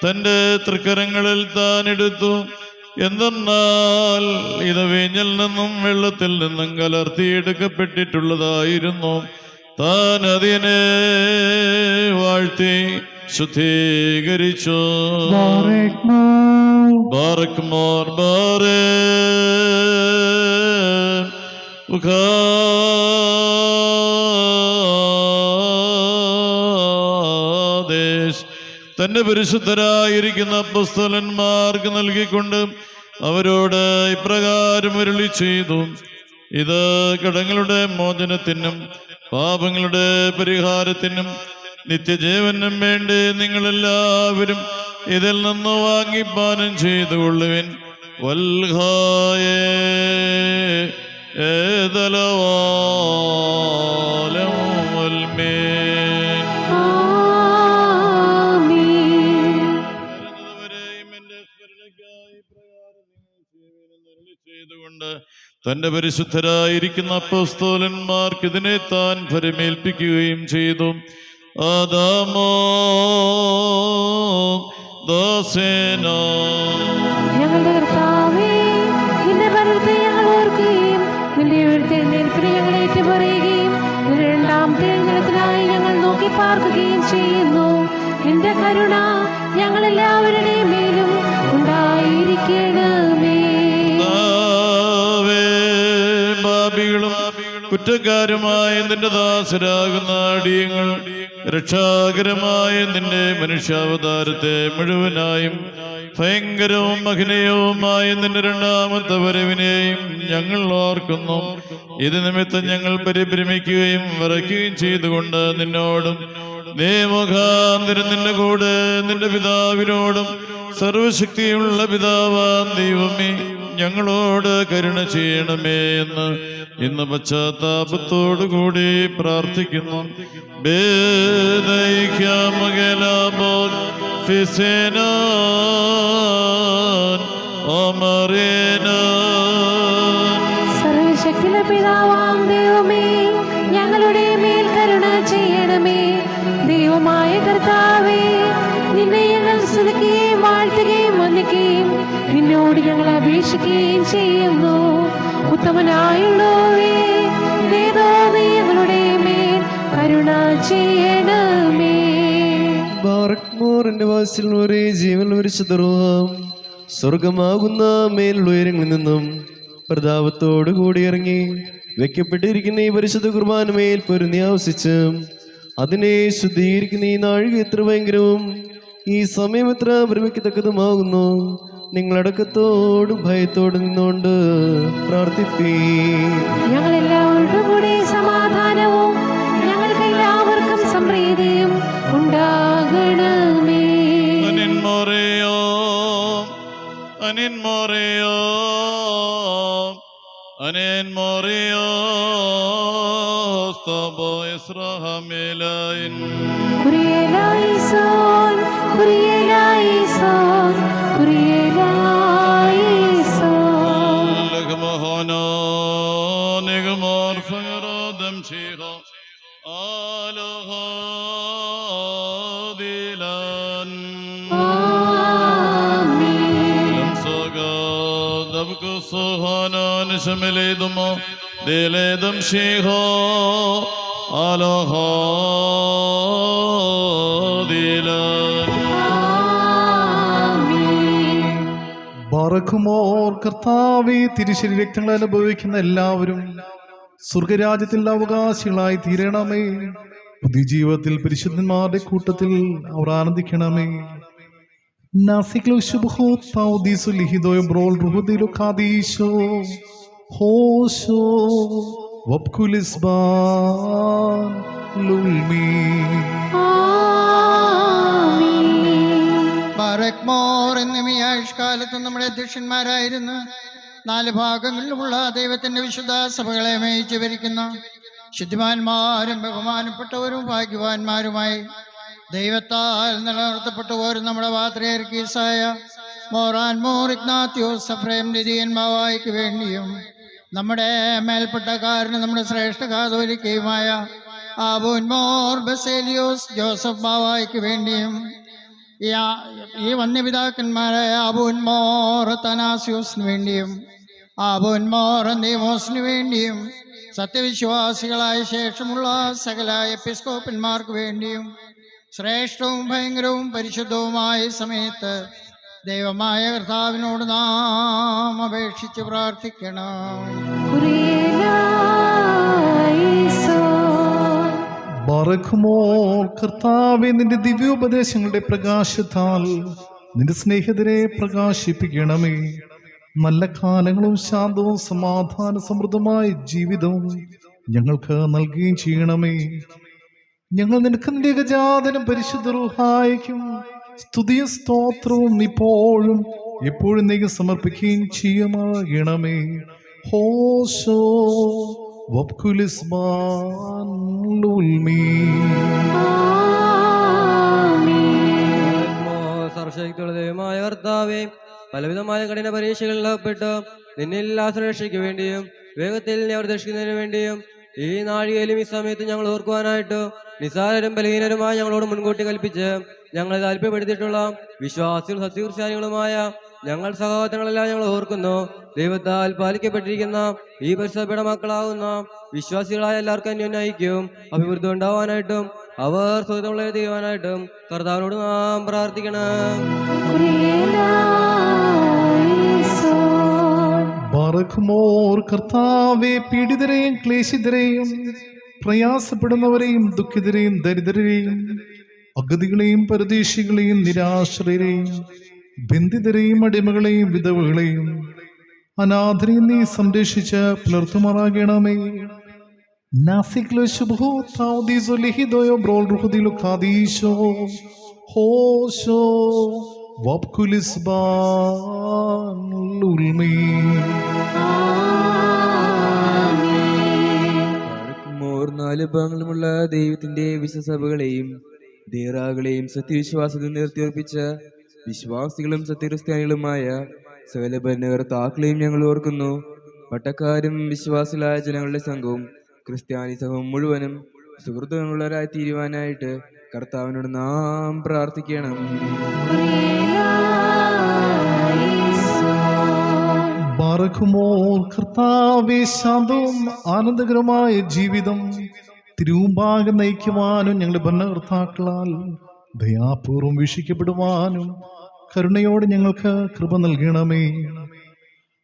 തൻ്റെ തൃക്കരങ്ങളിൽ താൻ എടുത്തു. എന്തെന്നാൽ ഇത് വീഞ്ഞിൽ നിന്നും വെള്ളത്തിൽ നിന്നും കലർത്തിയെടുക്കപ്പെട്ടിട്ടുള്ളതായിരുന്നു. താൻ അതിനെ വാഴ്ത്തി ശുദ്ധീകരിച്ചു. ബാറക് മോർ ബാറേ ഉഖാദേശ് തന്റെ പരിശുദ്ധരായിരിക്കുന്ന അപ്പോസ്തലന്മാർക്ക് നൽകിക്കൊണ്ട് അവരോട് ഇപ്രകാരം അരുളി ചെയ്തു. ഇത് കടങ്ങളുടെ മോചനത്തിനും പാപങ്ങളുടെ പരിഹാരത്തിനും നിത്യജീവനും വേണ്ടി നിങ്ങളെല്ലാവരും ഇതിൽ നിന്ന് വാങ്ങിപ്പാനം ചെയ്തുകൊള്ളുവിൻ. വൽഹായേ ഏതലവാലം വൽമേൻ. ചെയ്തുകൊണ്ട് തന്റെ പരിശുദ്ധരായിരിക്കുന്ന അപ്പോസ്തലന്മാർക്ക് ഇതിനെ താൻ ഫലമേൽപ്പിക്കുകയും ചെയ്തു. ആദാമോ ദാസേന ഞങ്ങളുടെ കർത്താവേ, നിന്റെ ഭരണത്തെ ഞങ്ങൾ ഓർക്കുകയും നിന്റെ ഉയർത്തെഴുന്നേൽപ്പിനെ ഞങ്ങൾ ഏറ്റുപറയുകയും നിന്റെ രണ്ടാമത്തെ എഴുന്നേൽപ്പിനായി ഞങ്ങൾ നോക്കി പാർക്കുകയും ചെയ്യുന്നു. നിന്റെ കരുണ ഞങ്ങളെല്ലാവരുടെയും മേലും ഉണ്ടായിരിക്കണമേ. പാപികളും കുറ്റക്കാരുമായ നിന്റെ ദാസരാകുന്ന അടിയങ്ങൾ രക്ഷാകരമായ നിന്റെ മനുഷ്യാവതാരത്തെ മുഴുവനായും ഭയങ്കരവും മഹിനയവുമായ നിന്റെ രണ്ടാമത്തെ വരവിനെയും ഞങ്ങൾ ഓർക്കുന്നു. ഇത് നിമിത്തം ഞങ്ങൾ പരിഭ്രമിക്കുകയും വിറയ്ക്കുകയും ചെയ്തുകൊണ്ട് നിന്നോടും നീ മുഖാന്തരം നിന്റെ കൂടെ നിന്റെ പിതാവിനോടും സർവശക്തിയുള്ള പിതാവാം ദൈവമേ ഞങ്ങളോട് കരുണ ചെയ്യണമേ എന്ന് ഇന്ന് പശ്ചാത്താപത്തോടുകൂടി പ്രാർത്ഥിക്കുന്നു. സർവശക്തിയുള്ള പിതാവാം ദൈവമേ ഞങ്ങളുടെ മേൽ കരുണ ചെയ്യണമേ. ദൈവമായ കർത്താവേ, നിന്നെ ഞങ്ങൾ സ്തുതിക്കുകയും വാഴ്ത്തുകയും വന്ദിക്കുകയും നിന്നോട് ഞങ്ങൾ അപേക്ഷിക്കുകയും ചെയ്യുന്നു. ഉത്തമനായുള്ളോവേ, ഞങ്ങളുടെ മേൽ കരുണ ചെയ്യണമേ. ബാറക്മോറിന്റെ വാസിൽ ഒരേ ജീവൻ പരിശുദ്ധം സ്വർഗമാകുന്ന മേലുള്ള ഉയരങ്ങളിൽ നിന്നും പ്രതാപത്തോടു കൂടി ഇറങ്ങി വെക്കപ്പെട്ടിരിക്കുന്ന ഈ പരിശുദ്ധ കുർബാനമേൽ പൊരുന്നി ആവസിച്ച് അതിനെ ശുദ്ധീകരിക്കുന്ന ഈ നാഴിക എത്ര ഭയങ്കരവും ഈ സമയം എത്ര ഭ്രമിക്കത്തക്കതുമാകുന്നു. നിങ്ങളടക്കത്തോടും ഭയത്തോടും നിന്നുകൊണ്ട് പ്രാർത്ഥിപ്പീ. ഞങ്ങളെല്ലാവരുടെ കൂടെ സമാധാനവും ഞങ്ങൾക്ക് എല്ലാവർക്കും സംപ്രീതിയും ഉണ്ടാകണമേ. കുരിയലായിസോൻ കുരിയലായിസോൻ കുരിയലായിസോൻ ലഘമോഹനോ നിഗമോർ ഫയറോദം ശീഹ ആലോഹാദിലാൻ ആമീൻ. ലംസഗാദബ്കു സുഹാനാൻ ശമലേദുമോ ദേലേദം ശീഹ ആലോഹാദിലാൻ ബാറക്കുമോർ കർത്താവേ, തിരുശരീര രക്തങ്ങൾ അനുഭവിക്കുന്ന എല്ലാവരും സ്വർഗരാജ്യത്തിൽ അവകാശികളായി തീരണമേ. പുതിയ ജീവിതത്തിൽ പരിശുദ്ധന്മാരുടെ കൂട്ടത്തിൽ അവർ ആനന്ദിക്കണമേ. ബാറക്മോർ എന്നും ഈ ആയുഷ്കാലത്ത് നമ്മുടെ അധ്യക്ഷന്മാരായിരുന്ന 4 ഭാഗങ്ങളിലുമുള്ള ദൈവത്തിന്റെ വിശുദ്ധ സഭകളെ മേയിച്ചു ഭരിക്കുന്ന ശുദ്ധിമാന്മാരും ബഹുമാനപ്പെട്ടവരും ഭാഗ്യവാന്മാരുമായി ദൈവത്താൽ നിലനിർത്തപ്പെട്ടവരും നമ്മുടെ പാത്രിയർക്കീസായ മോറാൻ മോർ ഇഗ്നാത്യോസ് എഫ്രേം നിധിയന്മാവായിക്ക് വേണ്ടിയും നമ്മുടെ മേൽപ്പെട്ടക്കാരനും നമ്മുടെ ശ്രേഷ്ഠ കാതോലിക്കയുമായ ആബോൻ മോർ ബസേലിയോസ് ജോസഫ് ബാവായിക്ക് വേണ്ടിയും ഈ വന്യപിതാക്കന്മാരായ ആബോൻ മോർ തനാസ്യോസിന് വേണ്ടിയും ആബോൻ മോർ അന്തീമോസിന് വേണ്ടിയും സത്യവിശ്വാസികളായ ശേഷമുള്ള സകല എപ്പിസ്കോപ്പന്മാർക്ക് വേണ്ടിയും ശ്രേഷ്ഠവും ഭയങ്കരവും പരിശുദ്ധവുമായ സമയത്ത് ദൈവമായ കർത്താവിനോട് നാം അപേക്ഷിച്ച് പ്രാർത്ഥിക്കണം. ബാറക്കുമോർ കർത്താവേ, നിന്റെ ദിവ്യോപദേശങ്ങളുടെ പ്രകാശത്താൽ നിന്റെ സ്നേഹിതരെ പ്രകാശിപ്പിക്കണമേ. നല്ല കാലങ്ങളും ശാന്തവും സമാധാന സമൃദ്ധമായ ജീവിതവും ഞങ്ങൾക്ക് നൽകുകയും ചെയ്യണമേ. ഞങ്ങൾ നിനക്ക് നിന്റെ ഏകജാതനും പരിശുദ്ധ റൂഹായിക്കും സ്തുതിയും സ്തോത്രവും ഇപ്പോഴും എപ്പോഴും നീ സമർപ്പിക്കുകയും ചെയ്യുമാകണമേ. ഹോശോ വബ്കുലിസ്ബാൻ ലുൽമീ. സർവശക്തിയുള്ള ദൈവമായ കർത്താവേ, പലവിധമായ കഠിന പരീക്ഷകളിൽ അകപ്പെട്ട് നിന്നെ എല്ലാ സുരക്ഷയ്ക്ക് വേണ്ടിയും വേഗത്തിൽ അവർ രക്ഷിക്കുന്നതിന് വേണ്ടിയും ഈ നാഴികയിലും ഈ സമയത്തും ഞങ്ങൾ ഓർക്കുവാനായിട്ട് നിസ്സാരരും ബലഹീനരുമായി ഞങ്ങളോട് മുൻകൂട്ടി കൽപ്പിച്ച് ഞങ്ങളെ താല്പര്യപ്പെടുത്തിയിട്ടുള്ള വിശ്വാസികളും സത്യക്രിസ്ത്യാനികളുമായ ഞങ്ങൾ സഹോദരങ്ങളെല്ലാം ഞങ്ങൾ ഓർക്കുന്നു. ദൈവത്താൽ പാലിക്കപ്പെട്ടിരിക്കുന്ന ഈ പരിസഭയുടെ മക്കളാവുന്ന വിശ്വാസികളായ എല്ലാവർക്കും അന്യോന്യയ്ക്കും അഭിവൃദ്ധി ഉണ്ടാവാനായിട്ടും അവർ സ്വതന്ത്രമുള്ള ചെയ്യുവാനായിട്ടും കർത്താവിനോട് നാം പ്രാർത്ഥിക്കണം. ബാറക്കുമോർ കർത്താവെ, പീഡിതരെയും ക്ലേശിതരെയും പ്രയാസപ്പെടുന്നവരെയും ദുഃഖിതരെയും ദരിദ്രരെയും അഗതികളെയും പരദേശികളെയും നിരാശ്രയരെയും ബന്ധിതരെയും അടിമകളെയും വിധവകളെയും അനാഥരെയും നീ സംരക്ഷിച്ച് പുലർത്തുമാറാകണമേ. നാസിക്ലോ ശുഭോ താവദീസോ ലിഹിദോയോ ബ്രോൾ റുഹദിലോ ഖാദീശോ ഹോശോ വബ്കുലിസ്ബാൻ ലുൽമീ. നാല് ഭാഗങ്ങളുമുള്ള ദൈവത്തിന്റെ വിശ്വസഭകളെയും ദേറാകളെയും സത്യവിശ്വാസത്തിൽ നിർത്തിയുറപ്പിച്ച വിശ്വാസികളും സത്യക്രിസ്ത്യാനികളുമായ സകല ഭരണകർത്താക്കളെയും ഞങ്ങൾ ഓർക്കുന്നു. പട്ടക്കാരും വിശ്വാസികളായ ജനങ്ങളുടെ സംഘവും ക്രിസ്ത്യാനി സംഘവും മുഴുവനും സുഹൃത്തുക്കളുള്ളവരായി തീരുവാനായിട്ട് കർത്താവിനോട് നാം പ്രാർത്ഥിക്കണം. ബാറക്കുമോർ കർത്താവേ, ശാന്തവും ആനന്ദകരമായ ജീവിതം തിരുമുമ്പാകെ നയിക്കുവാനും ഞങ്ങളുടെ ഭരണകർത്താക്കളാൽ ദയാപൂർവം വീക്ഷിക്കപ്പെടുവാനും കരുണയോടെ ഞങ്ങൾക്ക് കൃപ നൽകണമേ.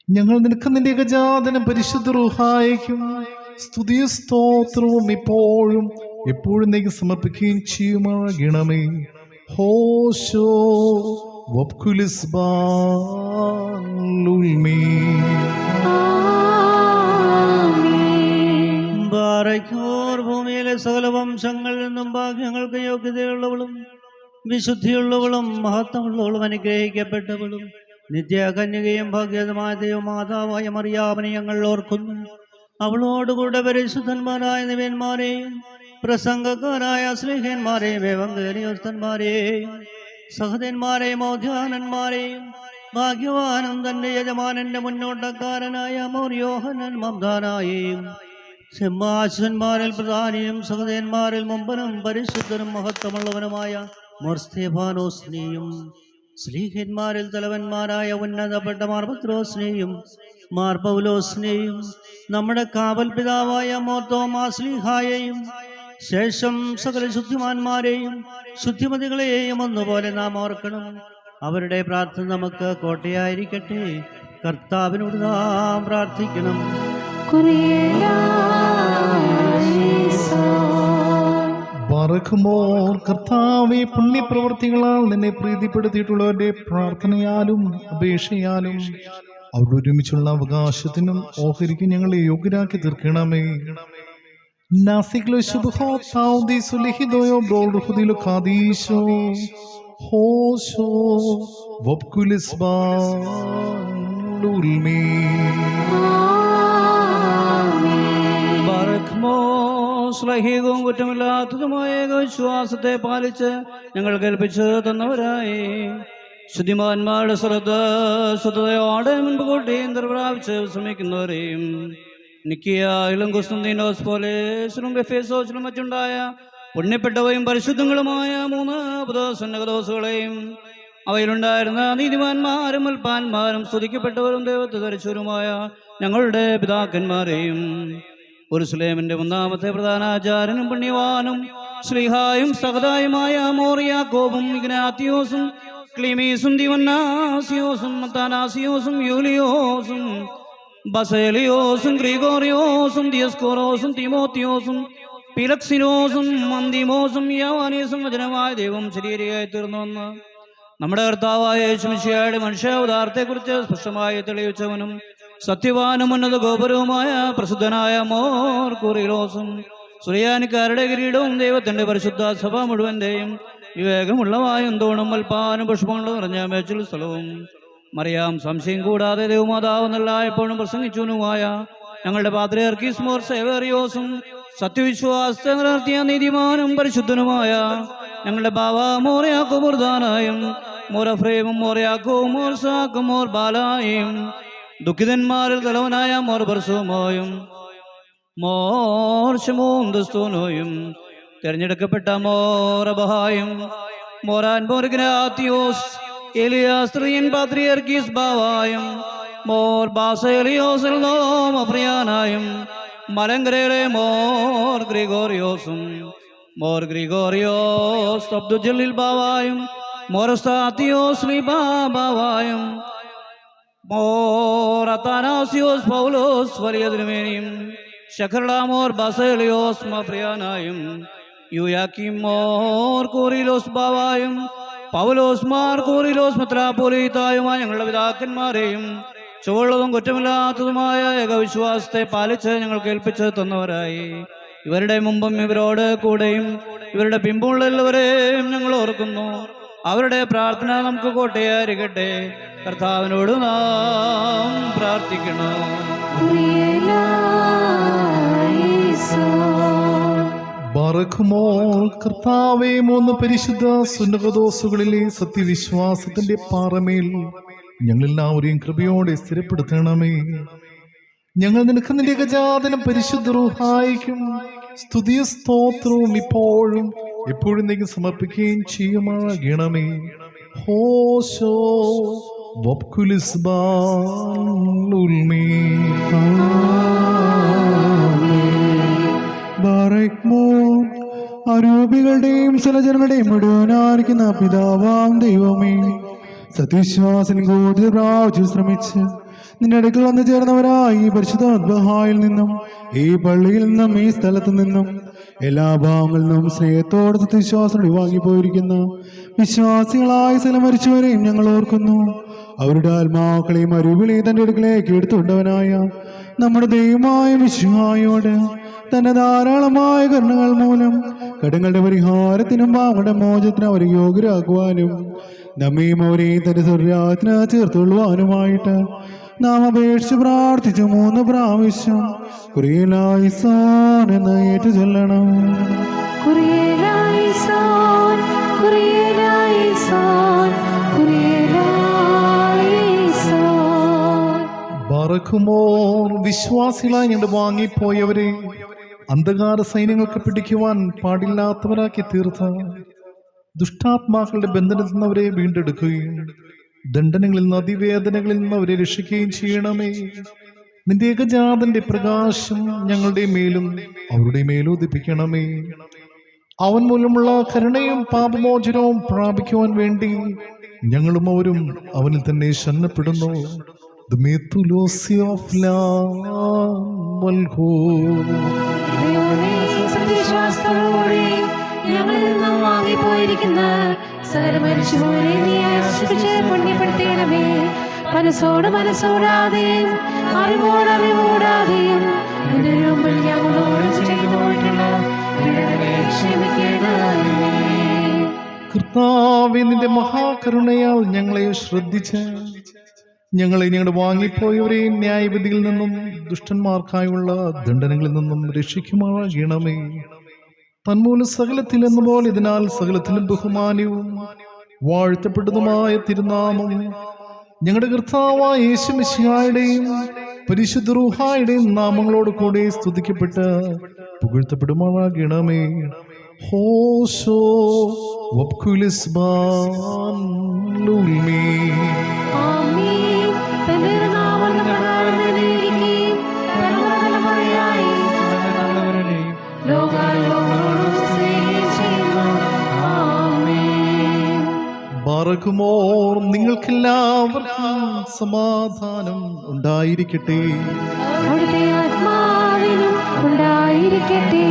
ഞങ്ങൾ നിനക്ക് നിന്റെ ഏകജാതനും പരിശുദ്ധ റൂഹായിക്കും സ്തുതിയും സ്തോത്രവും ഇപ്പോഴും എപ്പോഴും നീക്ക് സമർപ്പിക്കുകയും ചെയ്യുമാകണമേ. ഹോശോ വബ്കുലിസ്ബാൻ ലുൽമീ. ഭൂമിയിലെ സകല വംശങ്ങളിൽ നിന്നും ഭാഗ്യങ്ങൾക്ക് യോഗ്യതയുള്ളവളും വിശുദ്ധിയുള്ളവളും മഹത്വമുള്ളവളും അനുഗ്രഹിക്കപ്പെട്ടവളും നിത്യകന്യകയും ഭാഗ്യതമായ ദൈവമാതാവായ മറിയാമിനെ ഞങ്ങൾ ഓർക്കുന്നു. അവളോടുകൂടെ പരിശുദ്ധന്മാരായ നിവ്യന്മാരെയും പ്രസംഗക്കാരായ സ്ലീഹന്മാരെയും എവങ്കേലിയോസ്തന്മാരെയും സഹദന്മാരെയും ഔദ്യാനന്മാരെയും ഭാഗ്യവാനും തന്റെ യജമാനന്റെ മുന്നോട്ടക്കാരനായ മോർ യോഹന്നാൻ മംദാനായെയും സിംഹാസന്മാരിൽ പ്രധാനിയും സഹദന്മാരിൽ മുമ്പനും പരിശുദ്ധനും മഹത്വമുള്ളവനുമായ മോർ സ്തേഫാനോസിനെയും സ്ലീഹന്മാരിൽ തലവന്മാരായ ഉന്നതപ്പെട്ട മാർ പത്രോസിനെയും മാർ പൗലോസിനെയും നമ്മുടെ കാവൽ പിതാവായ മോർ തോമാസ്ലീഹായെയും ശേഷം സകല ശുദ്ധിമാന്മാരെയും ശുദ്ധിമതികളെയും ഒന്നുപോലെ നാം ഓർക്കണം. അവരുടെ പ്രാർത്ഥന നമുക്ക് കോട്ടയായിരിക്കട്ടെ. കർത്താവിനോട് നാം പ്രാർത്ഥിക്കണം. ബാറക്കുമോർ കർത്താവേ, പുണ്യപ്രവർത്തികളാൽ നിന്നെ പ്രീതിപ്പെടുത്തിയിട്ടുള്ളവരുടെ പ്രാർത്ഥനയാലും അപേക്ഷയാലും അവിടെ ഒരുമിച്ചുള്ള അവകാശത്തിനും ഓഹരിക്കും ഞങ്ങളെ യോഗ്യരാക്കി തീർക്കണമേ. നാസിക്ലോ ശുഭോ താവദീസോ ലിഹിദോയോ ബ്രോൾ റുഹദിലോ ഖാദീശോ ഹോശോ വബ്കുലിസ്ബാൻ ലുൽമീ. ശ്ലൈഹികവും കുറ്റമില്ലാത്തതുമായ വിശ്വാസത്തെ പാലിച്ച് ഞങ്ങൾ കൽപ്പിച്ച് തന്നവരായി ശുദ്ധിമാന്മാരുടെ സ്വതയോടെ മുൻപ് കൂട്ടിയും പ്രാപിച്ച് ശ്രമിക്കുന്നവരെയും നിക്കിയയിലും കുസ്തുന്തീനോസ് പോലെ എഫേസോസിലും മറ്റുണ്ടായ പുണ്യപ്പെട്ടവയും പരിശുദ്ധങ്ങളുമായ 3 പുതുസന്നകദോസുകളെയും അവയിലുണ്ടായിരുന്ന നീതിമാന്മാരും അൽപ്പാന്മാരും സ്തുതിക്കപ്പെട്ടവരും ദൈവത്തെ ധരിച്ചവരുമായ ഞങ്ങളുടെ പിതാക്കന്മാരെയും യെരൂശലേമിന്റെ 1ാമത്തെ പ്രധാനാചാര്യനും പുണ്യവാനും ശ്ലീഹായും സഹദായുമായ മോർ യാക്കോബും ഇഗ്നാത്തിയോസും ക്ലീമീസും ദിവന്നാസിയോസും മത്താനാസിയോസും യൂലിയോസും ബസേലിയോസും ഗ്രിഗോറിയോസും ദിയസ്കോറോസും തിമോത്തിയോസും പിലക്സിനോസും മന്തിമോസും യാവാനീസും വചനമായ ദൈവം ശരീരയായി തീർന്നുവെന്ന് നമ്മുടെ കർത്താവായ യേശുമിശിഹായുടെ മനുഷ്യാവതാരത്തെക്കുറിച്ച് സ്പഷ്ടമായി തെളിയിച്ചവനും സത്യവാനും ഉന്നത ഗോപുരവുമായ പ്രസിദ്ധനായ മോർ കുറിലോസും സുറിയാനിക്കാരുടെ കിരീടവും ദൈവത്തിന്റെ പരിശുദ്ധ സഭ മുഴുവന്റെയും വിവേകമുള്ളവായും തോണും അൽപ്പാനും പുഷ്പങ്ങളും നിറഞ്ഞ മേച്ചിൽ സ്ഥലവും മറിയാം സംശയം കൂടാതെ ദൈവമാതാവ് എന്നല്ല എപ്പോഴും പ്രസംഗിച്ചവനുമായ ഞങ്ങളുടെ പാത്രിയർക്കീസ് മോർ സേവേറിയോസും സത്യവിശ്വാസത്തെ നിലനിർത്തിയ നീതിമാനും പരിശുദ്ധനുമായ ഞങ്ങളുടെ ബാവ മോർ യാക്കോബ് പ്രധാനായും മോർ അഫ്രേമും മോർ യാക്കോബും മോർ സാക്കും മോർ ബാലായും ദുഃഖിതന്മാരിൽ തലവനായ മോർ ബർസോമോയും മോർ ശമൂൻ ദസ്തോനോയും തെരഞ്ഞെടുക്കപ്പെട്ട മോർ അബഹായും മോറാൻ മോർഗ്രാത്തിയോസ് എലിയാസ്ത്രീൻ പാത്രിയർക്കീസ് ബാവായും മോർ ബാസേലിയോസിൽ നോം അപ്രിയാനായും മലങ്കരയിലെ മോർ ഗ്രിഗോറിയോസ് അബ്ദുജലിൽ ബാവായും മോറസ്താത്തിയോസ് ലിബാബാവായും മോർ അത്താനാസിയോസ് പൗലോസ് വലിയ തിരുമേനിയും ശഖർലാമോർ ബാസേലിയോസ് മപ്രിയാനായും യുയാക്കിം മോർ കൂറിലോസ് ബാവായും പൗലോസ് മാർ കൂറിലോസ് മെത്രാപ്പോലീത്തായുമായ ഞങ്ങളുടെ പിതാക്കന്മാരെയും ചുവള്ളതും കുറ്റമില്ലാത്തതുമായ ഏകവിശ്വാസത്തെ പാലിച്ച് ഞങ്ങൾക്ക് ഏൽപ്പിച്ച് തന്നവരായി ഇവരുടെ മുമ്പും ഇവരോട് കൂടെയും ഇവരുടെ പിമ്പുള്ള എല്ലാവരെയും ഞങ്ങൾ ഓർക്കുന്നു. അവരുടെ പ്രാർത്ഥന നമുക്ക് കോട്ടയായിരിക്കട്ടെ. കർത്താവിനോട് നാം പ്രാർത്ഥിക്കണം. ബറഖുമോൾ കർത്താവേ, മൂന്ന് പരിശുദ്ധ സുന്നകദോസുകളിലെ സത്യവിശ്വാസത്തിന്റെ പാറമേൽ ഞങ്ങളെല്ലാവരെയും കൃപയോടെ സ്ഥിരപ്പെടുത്തണമേ. ഞങ്ങൾ നിനക്ക് നിന്റെ ഏകജാതനും പരിശുദ്ധ റൂഹായിക്കും സ്തുതിയും സ്തോത്രവും ഇപ്പോഴും എപ്പോഴും നീ സമർപ്പിക്കുകയും ചെയ്യുമാകണമേ. ഹോശോ അരൂപികളുടെയും സലജനങ്ങളുടെയും മുഴുവനായിരിക്കുന്ന പിതാവാം ദൈവമേ, സത്യവിശ്വാസൻ കൂടുതൽ പ്രാവശ്യം ശ്രമിച്ച് നിന്റെ അടുക്കൽ വന്നു ചേർന്നവരായി പരിശുദ്ധാത്മഹായിൽ നിന്നും ഈ പള്ളിയിൽ നിന്നും ഈ സ്ഥലത്തു നിന്നും എല്ലാ ഭാഗങ്ങളിൽ നിന്നും സ്നേഹത്തോടെ സത്യവിശ്വാസം വാങ്ങിപ്പോയിരിക്കുന്ന വിശ്വാസികളായ സ്ഥലം മരിച്ചവരെയും ഞങ്ങൾ ഓർക്കുന്നു. അവരുടെ ആത്മാക്കളെയും അരൂപികളെയും തന്റെ അടുക്കലേക്ക് എടുത്തുകൊണ്ടവനായ നമ്മുടെ ദൈവമായ മിശിഹായോട് തന്റെ ധാരാളമായ കരുണകൾ മൂലം കടങ്ങളുടെ പരിഹാരത്തിനും പാപങ്ങളുടെ മോചനത്തിനും അവരെ യോഗ്യരാക്കുവാനും നമ്മയും അവരെയും തന്റെ സ്വർഗ്ഗരാജ്യത്തിന് ചേർത്തുകൊള്ളുവാനുമായിട്ട് നാം അപേക്ഷിച്ച് പ്രാർത്ഥിച്ചു 3 പ്രാവശ്യം കുറിയലായിസോൻ എന്ന് ഏറ്റു ചൊല്ലണം. ബറഖുമോർ വിശ്വാസികളായി ഞങ്ങൾ വാങ്ങിപ്പോയവരെ അന്ധകാര സൈന്യങ്ങൾക്ക് പിടിക്കുവാൻ പാടില്ലാത്തവരാക്കി തീർത്ത ദുഷ്ടാത്മാക്കളുടെ ബന്ധനത്തിൽ നിന്ന് അവരെ വീണ്ടെടുക്കുകയും ദണ്ഡനങ്ങളിൽ നിന്ന് അതിവേദനകളിൽ നിന്ന് അവരെ രക്ഷിക്കുകയും ചെയ്യണമേ. നിന്റെ ഏകജാതന്റെ പ്രകാശം ഞങ്ങളുടെ മേലും അവരുടെ മേലും ഉദിപ്പിക്കണമേ. അവൻ മൂലമുള്ള കരുണയും പാപമോചനവും പ്രാപിക്കുവാൻ വേണ്ടി ഞങ്ങളും അവരും അവനിൽ തന്നെ ശരണപ്പെടുന്നു. ഞങ്ങളിൽ നിന്നും വാങ്ങിപ്പോയിരിക്കുന്ന പുണ്യപ്പെടുത്തണമേ. മനസ്സോടാതെയും അറിവോടറിവോടാതെയും മുമ്പിൽ ഞങ്ങളോട് ചെയ്തു പോയിട്ടുള്ള ക്ഷമിക്കണമേ. കർത്താവേ, നിന്റെ മഹാകരുണയാൽ ഞങ്ങളെ ശ്രദ്ധിച്ച് ഞങ്ങളെ ഞങ്ങളുടെ വാങ്ങിപ്പോയവരെയും ന്യായവിധിയിൽ നിന്നും ദുഷ്ടന്മാർക്കായുള്ള ദണ്ഡനങ്ങളിൽ നിന്നും രക്ഷിക്കുമാകണമേ. തന്മൂലം സകലത്തിൽ എന്ന പോലെ ഇതിനാൽ സകലത്തിലും ബഹുമാനവും വാഴ്ത്തപ്പെട്ടതുമായ തിരുനാമം ഞങ്ങളുടെ കർത്താവായ യേശു മിശിഹായുടെയും പരിശുദ്ധ റൂഹായുടെയും നാമങ്ങളോട് കൂടെ സ്തുതിക്കപ്പെട്ട് പുകഴ്ത്തപ്പെടുമാകണമേ. ഹോശോ വബ്കുലിസ്ബാൻ ലൂൽമേ. ആമീൻ. തന്റെ നാമം നമ്മളായിരിക്കും തലമുറയായി ലോകാലോകങ്ങളോട് സ്നേഹിക്കുന്നു. ആമീൻ. ബറഖുമോർ നിങ്ങൾക്കെല്ലാവർക്കും സമാധാനം ഉണ്ടായിരിക്കട്ടെ. അവിടുത്തെ ആത്മാവിനും ഉണ്ടായിരിക്കട്ടെ.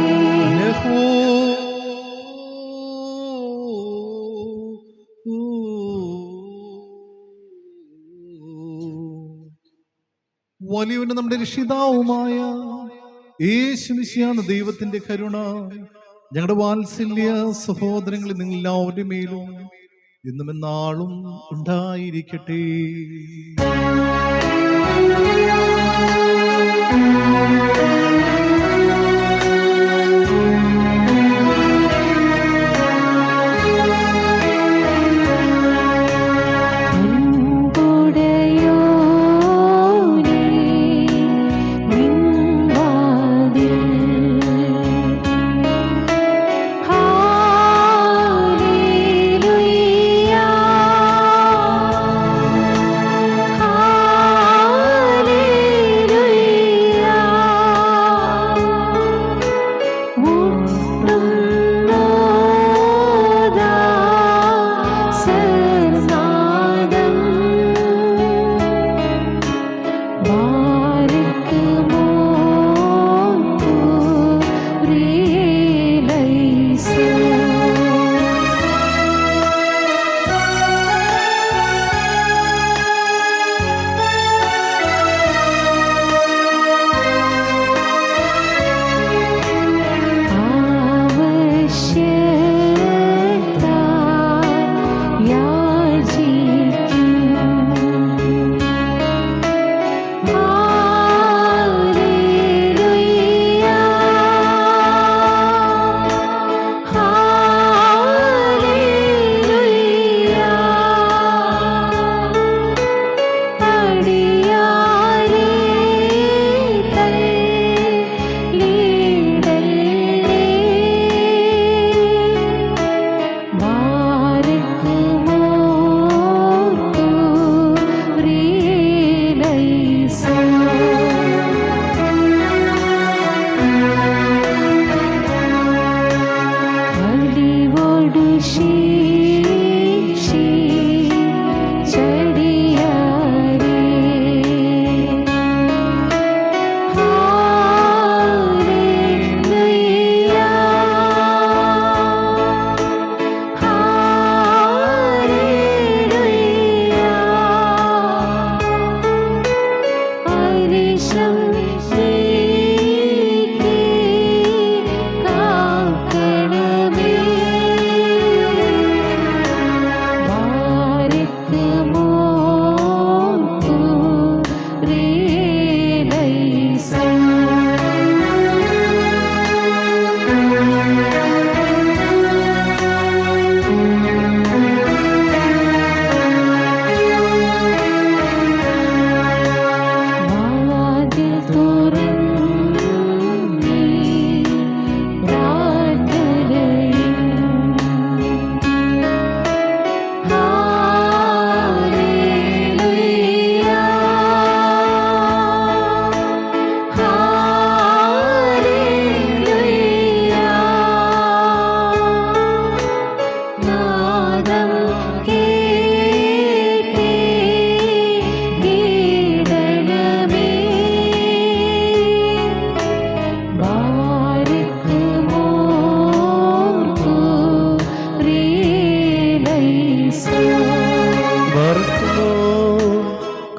വലിയവനും നമ്മുടെ രക്ഷിതാവുമായ യേശുമിശിഹായ ദൈവത്തിന്റെ കരുണ ഞങ്ങളുടെ വാത്സല്യ സഹോദരങ്ങളിൽ നിങ്ങൾ എല്ലാവരുടെ മേലും ഇന്നും എന്നാളും ഉണ്ടായിരിക്കട്ടെ.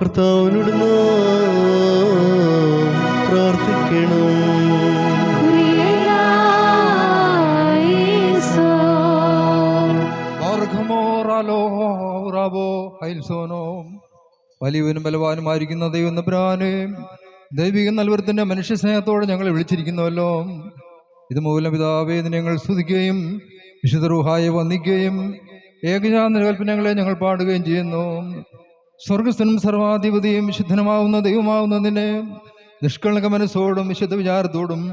കർത്താവിനോട് പ്രാർത്ഥിക്കണം. വലിയവനും ബലവാനുമായിരിക്കുന്ന ദൈവം തമ്പുരാനെ, ദൈവിക നൽവർത്തിന്റെ മനുഷ്യ സ്നേഹത്തോടെ ഞങ്ങളെ വിളിച്ചിരിക്കുന്നുവല്ലോ. ഇതുമൂലം പിതാവേ ഞങ്ങൾ സ്തുതിക്കുകയും വിശുദ്ധ റൂഹായെ വന്ദിക്കുകയും ഏകജാത കൽപ്പനകളെ ഞങ്ങൾ പാടുകയും ചെയ്യുന്നു. സ്വർഗസ്ഥനും സർവാധിപതിയും വിശുദ്ധനുമാവുന്ന ദൈവമാവുന്നതിനെ നിഷ്കളങ്ക മനസ്സോടും വിശുദ്ധ വിചാരത്തോടും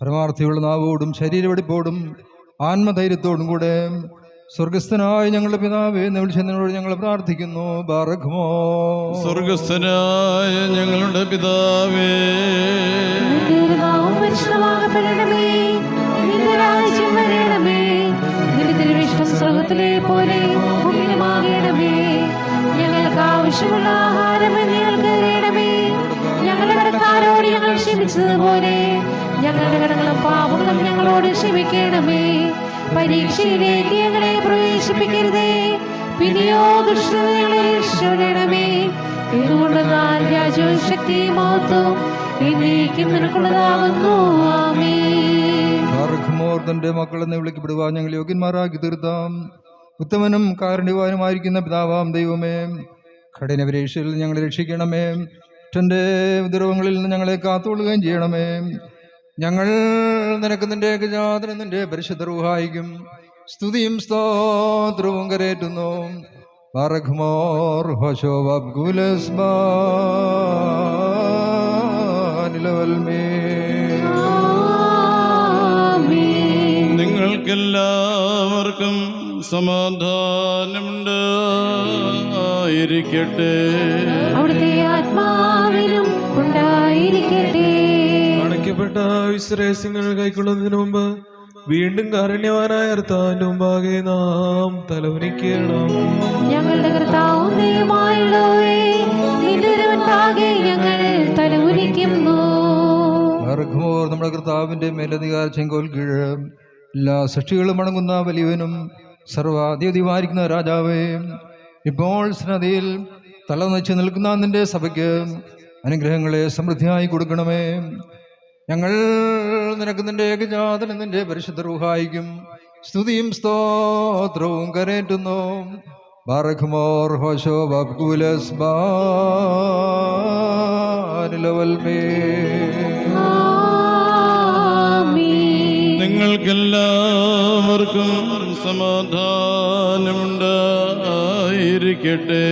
പരമാർത്ഥിയുള്ള നാവോടും ശരീരവെടിപ്പോടും ആത്മധൈര്യത്തോടും കൂടെ സ്വർഗസ്ഥനായ ഞങ്ങളുടെ പിതാവേ എന്ന് വിളിച്ചതിനോട് ഞങ്ങൾ പ്രാർത്ഥിക്കുന്നു. ബാറഖ്മോ. സ്വർഗസ്ഥനായ ഞങ്ങളുടെ പിതാവേ, സ്വർഗത്തിലെ പോലെ ഭൂമിയിലുമാകണമേ. ഞങ്ങൾക്ക് ആവശ്യമുള്ള ആഹാരം ഞങ്ങൾക്ക് തരണമേ. ഞങ്ങളുടെ കടക്കാരോട് ഞങ്ങൾ ക്ഷമിച്ചതുപോലെ ഞങ്ങളുടെ കടങ്ങളും പാപങ്ങളും ഞങ്ങളോട് ക്ഷമിക്കണമേ. പരീക്ഷയിലേക്ക് ഞങ്ങളെ പ്രവേശിപ്പിക്കരുതേ, പിന്നെയോ ദുഷ്ടത ഞങ്ങളെ രക്ഷിക്കണമേ. ഇതുകൊണ്ട് രാജ്യവും ശക്തിയും മഹത്വവും എന്നേക്കും നിനക്കുള്ളതാകുന്നു. ആമേൻ. തന്റെ മക്കളെന്ന് വിളിക്കപ്പെടുവാൻ ഞങ്ങൾ യോഗ്യന്മാരാക്കി തീർത്താം. ഉത്തമനും കാരുണ്യവാനുമായിരിക്കുന്ന പിതാവാം ദൈവമേ, കഠിന പരീക്ഷയിൽ ഞങ്ങളെ രക്ഷിക്കണമേ. തന്റെ ഉപദ്രവങ്ങളിൽ നിന്ന് ഞങ്ങളെ കാത്തുകൊള്ളുകയും ചെയ്യണമേ. ഞങ്ങൾ നിനക്ക് നിന്റെ ഏകജാതനും നിന്റെ പരിശുദ്ധ റൂഹായിക്കും സ്തുതിയും സ്തോത്രവും കരേറ്റുന്നു. ബാറഖ്മോർ ഹോശോബ് ഗുലസ്മാനിലവൽമേ. നിങ്ങൾക്കെല്ലാവർക്കും സമാധാനമുണ്ടായിരിക്കട്ടെ. അവിടുത്തെ ആത്മാവിനും ഉണ്ടായിരിക്കട്ടെ. അണയ്ക്കപ്പെട്ട വിശ്രേസ്യങ്ങൾ കൈക്കൊള്ളുന്നതിന് മുമ്പ് വീണ്ടും കാരുണ്യവാനായ കർത്താവിന്റെ മുമ്പാകെ നാം തലവനിക്കണം. ഞങ്ങളുടെ കർത്താവും ദൈവമായുള്ളവരേ, നിന്റെ മുൻപാകെ ഞങ്ങൾ തലകുനിക്കുന്നു. നമ്മുടെ കർത്താവിന്റെ മേലധികാര ചെങ്കോൽ കീഴ് എല്ലാ സൃഷ്ടികളും അടങ്ങുന്ന വലിയവനും സർവാധിപതിയുമായിരിക്കുന്ന രാജാവേ, ഇപ്പോൾ സ്നദിയിൽ തലനച്ച് നിൽക്കുന്ന നിന്റെ സഭയ്ക്ക് അനുഗ്രഹങ്ങളെ സമൃദ്ധിയായി കൊടുക്കണമേ. ഞങ്ങൾ നിനക്ക് നിന്റെ ഏകജാതനും നിന്റെ പരിശുദ്ധ റൂഹായിക്കും സ്തുതിയും സ്തോത്രവും കരേറ്റുന്നു. ബാറഖ്മോർ ഹോശോ ബാബ്കുലസ്ബാനിലവൽമേ. നിങ്ങൾക്കെല്ലാവർക്കും സമാധാനമുണ്ടായിരിക്കട്ടെ.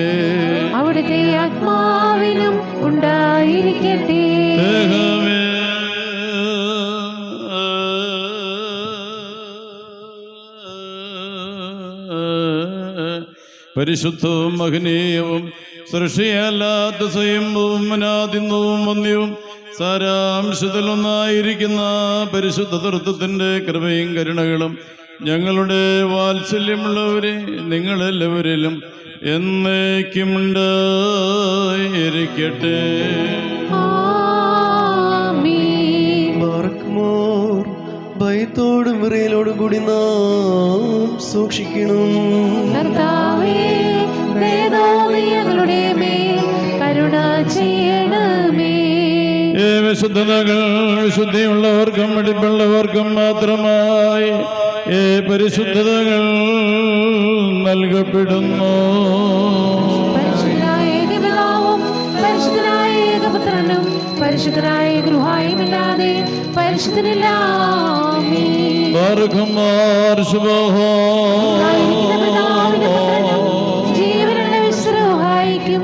അവിടുത്തെ ആത്മാവിനും ഉണ്ടായിരിക്കട്ടെ. പരിശുദ്ധവും മഹനീയവും സൃഷ്ടിയല്ലാത്ത സ്വയംഭവും അനാദിന്യവും വന്യവും സാരാംശത്തിലൊന്നായിരിക്കുന്ന പരിശുദ്ധ തൃത്വത്തിന്റെ കൃപയും കരുണകളും ഞങ്ങളുടെ വാത്സല്യമുള്ളവരെ നിങ്ങളെല്ലാവരിലും എന്നേക്കും ഉണ്ടായിരിക്കട്ടെ. ഭയത്തോടും വിറയലോടും കൂടി നാം സൂക്ഷിക്കണം. ഞങ്ങളുടെ മേൽ കരുണ ചെയ്യണമേ. വിശുദ്ധതകൾ വിശുദ്ധിയുള്ളവർക്കും വെടിപ്പുള്ളവർക്കും മാത്രമായി പരിശുദ്ധതകൾ നൽകപ്പെടുന്നു. പരിശുദ്ധനായ ഗൃഹായുമില്ലാതെ പരിശുദ്ധനില്ല. ജീവനുള്ള വിശ്രഹായിക്കും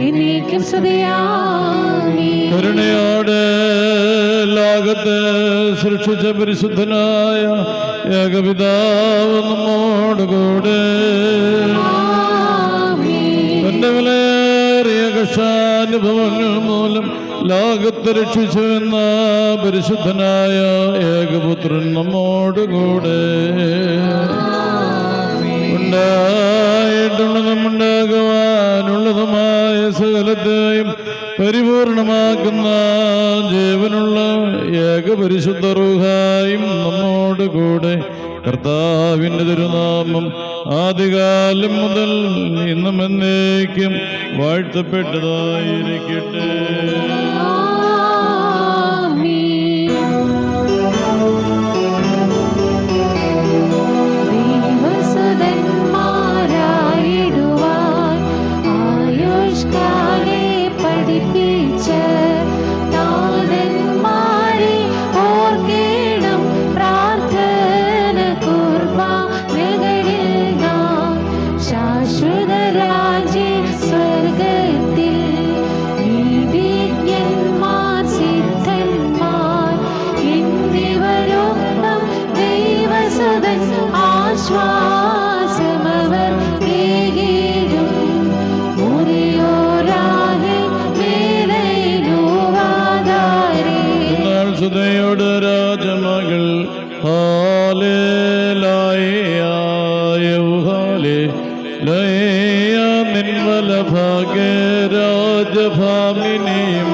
എന്നേക്കും സ്തുതിയാമി. കരുണയോടെ ലോകത്തെ സൃഷ്ടിച്ച പരിശുദ്ധനായ ഏകപിതാവ് നമ്മോടുകൂടെ തന്റെ വിലയേറിയ കഷ്ടാനുഭവങ്ങൾ മൂലം ലോകത്തെ രക്ഷിച്ചുവെന്ന പരിശുദ്ധനായ ഏകപുത്രൻ നമ്മോടുകൂടെ ഉണ്ടായിട്ടുള്ളതും ഉണ്ടാകുവാനുള്ളതുമായ സകലത്തെയും പരിപൂർണമാക്കുന്ന ജീവനുള്ള ഏകപരിശുദ്ധ റൂഹായും നമ്മോടുകൂടെ. കർത്താവിൻ്റെ തിരുനാമം ആദികാലം മുതൽ ഇന്നും എന്നേക്കും വാഴ്ത്തപ്പെട്ടതായിരിക്കട്ടെ. സുതയോട് രാജമകൾ നിൻവല ഭാഗ്യ രാജഭാമിനിയും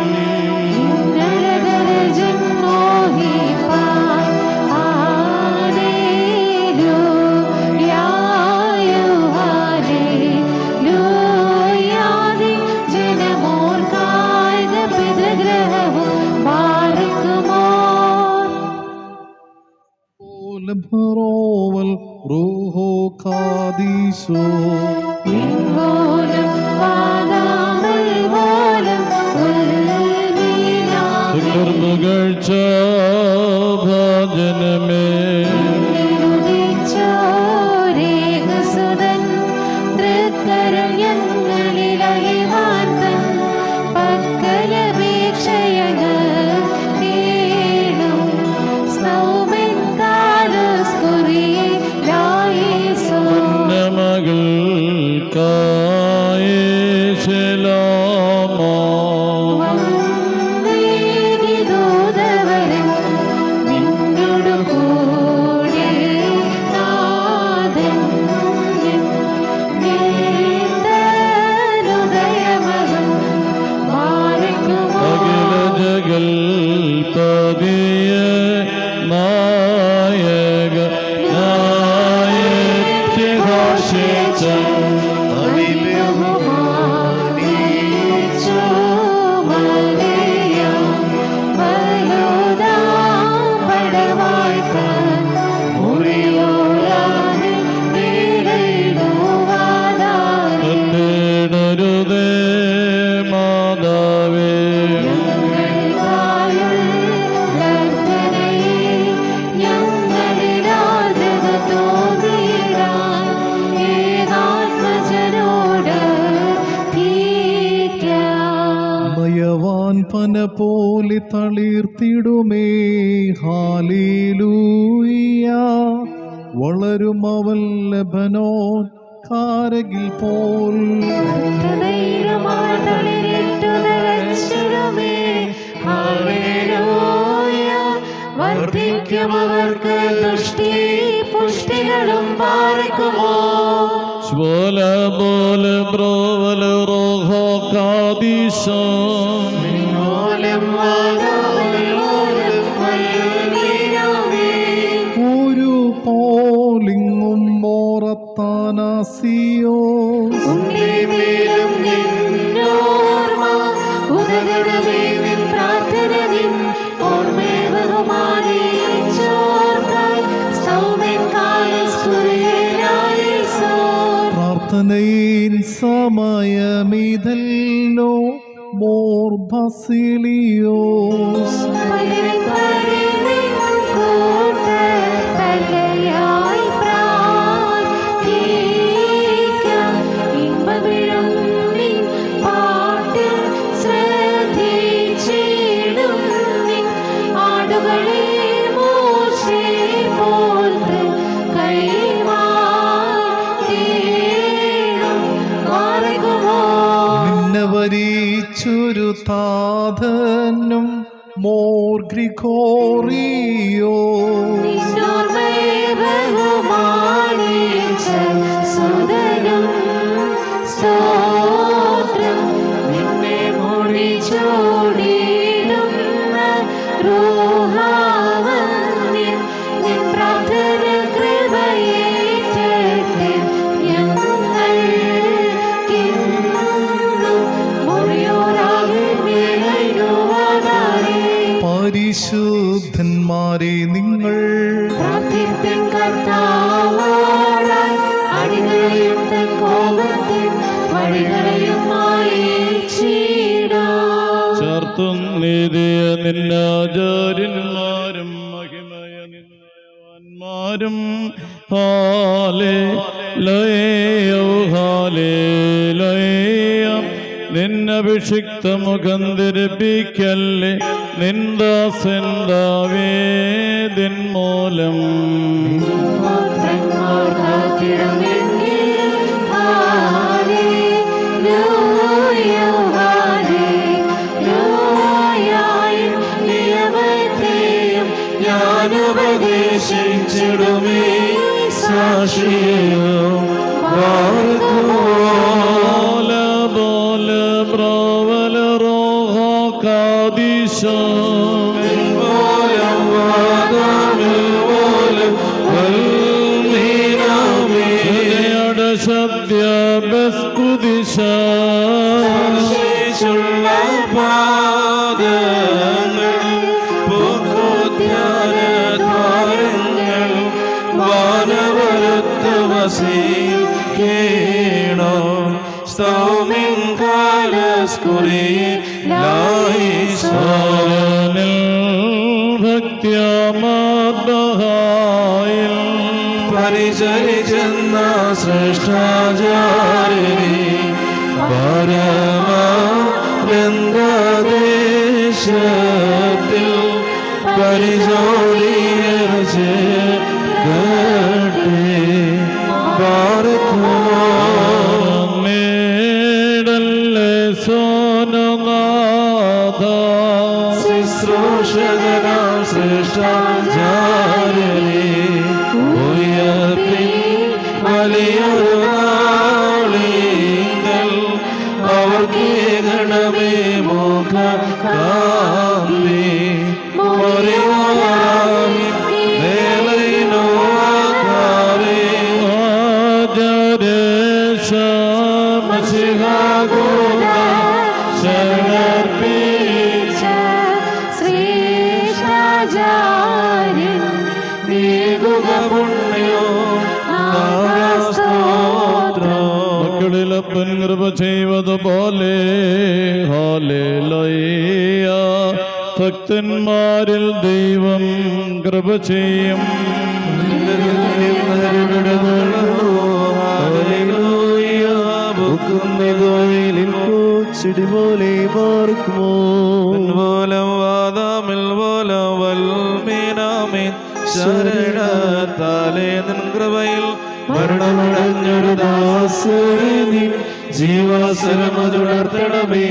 റൂഹോ കാദീശോ പുകഴ്ച ഭാജനമേ പോലെ തളിർത്തിടുമേ ഹാലേലൂയ വളരും അവൽ ലബനോൻ കാരകിൽ പോൽ വർദ്ധിക്കുമവർക്ക് ദുഷ്ടി പുഷ്ടികളും പാർക്കുമോ പോലെ ബ്രോവല റോഹോ കാദീശോ ഒരു പോലിങ്ങും മോറത്താനാസിയോ പ്രാർത്ഥനയിൻ സമയമിതല്ലോ മോർ ബസിലിയോസ് വരിച്ചൊരു താതനും മോർ ഗ്രിഗോറിയോ ചേർത്തും നീതിയ നിന്നാചാര്യന്മാരും മഹിമയ നിന്നവാന്മാരും ഹാലേ ലയോ ഹാലേ ലയ നിന്നഭിഷിക്ത മുഖം ധരിപ്പിക്കല്ലേ നിന്ദാസൻ ദാവീദിൻ മൂലം ഞാനുപദേശിച്ചിടുമേ സാക്ഷിയോ പരിചരിച്ചെന്ന ശ്രേഷ്ഠാചാര്യനെ പരമദേശത്തിൽ പരിചോടിയർച്ച് ശുശ്രൂഷകനാം ശ്രേഷ്ഠാചാര്യനെ വലിയൊരു നാളിങ്കൽ അവർക്ക് ഗണമേ മോഹ കാന്തി വേലയിനോ ആധാരേ മക്കളിലപ്പൻ കൃപ ചെയ്വതുപോലെ ഹല്ലേലൂയ ഭക്തന്മാരിൽ ദൈവം കൃപ ചെയ്യും പോലെ പാർക്കുമോ ശരണത്താലേ നിൻ കൃപയിൽ മരണമടഞ്ഞൊരു ദാസനെ ജീവാസരമതുണർത്തണമേ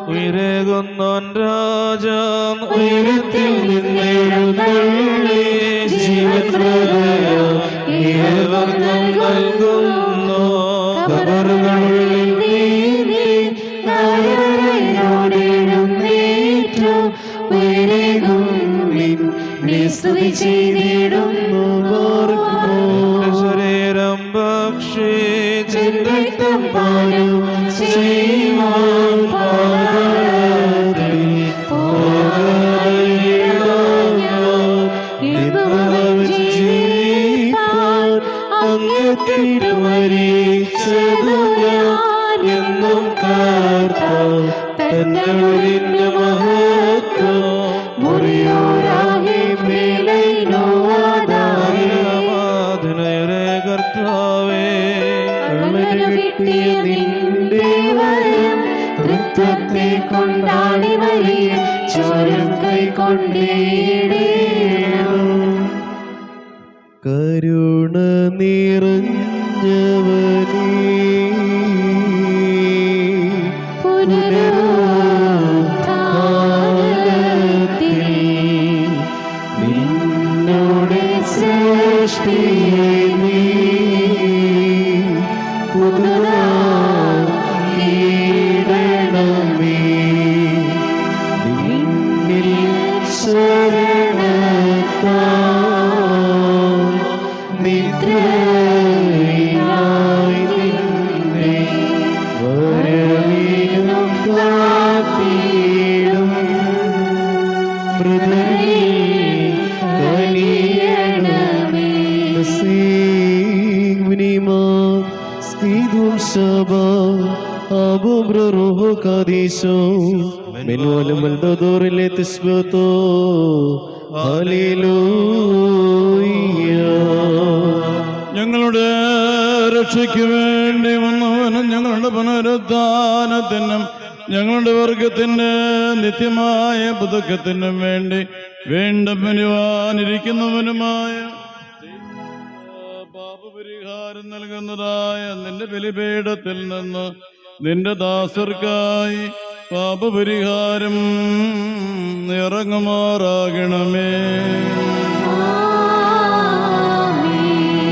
ഉയരേകുന്നോൻ രാജാ ഉയരത്തിൽ നിന്നെഴുന്നള്ളി ജീവൻ നൽകുന്നു കബറുകളിൽ ശരീരം ഭക്ഷിച്ച് രക്തം പാനം ചെയ്യുവാൻ മരിച്ചതു ഞാൻ എന്നും കാർത്താം തന്നെ മഹത്വം കർത്താവേ തൃത്വത്തെ കൊണ്ടാടി വലിയ ചോരം കൈക്കൊണ്ടേടേ കരുണ നിറഞ്ഞവനേ പുനരുത്ഥാനത്തിൽ നിന്നോട് സൃഷ്ടിയെ നീ പുതുതാക്കിയിടണമേ നിന്നിൽ ശരണത്താൽ നിദ്രയായി നിന്നെ വരവിനും കാത്തിടും മൃദുലിൽ കനിയ പാദീശോ മെനുവലും മൽദോറിലെ തിസ്ബത്തോ ഹല്ലേലൂയ. ഞങ്ങളുടെ രക്ഷയ്ക്ക് വേണ്ടി വന്നവനും ഞങ്ങളുടെ പുനരുദ്ധാനത്തിനും ഞങ്ങളുടെ വർഗത്തിന്റെ നിത്യമായ പുതുക്കത്തിനും വേണ്ടി വീണ്ടും വരുവാനിരിക്കുന്നവനുമായ പാപപരിഹാരം നൽകുന്നതായ നിന്റെ ബലിപീഠത്തിൽ നിന്ന് നിന്റെ ദാസർക്കായി പാപപരിഹാരം ഇറങ്ങുമാറാകണമേ.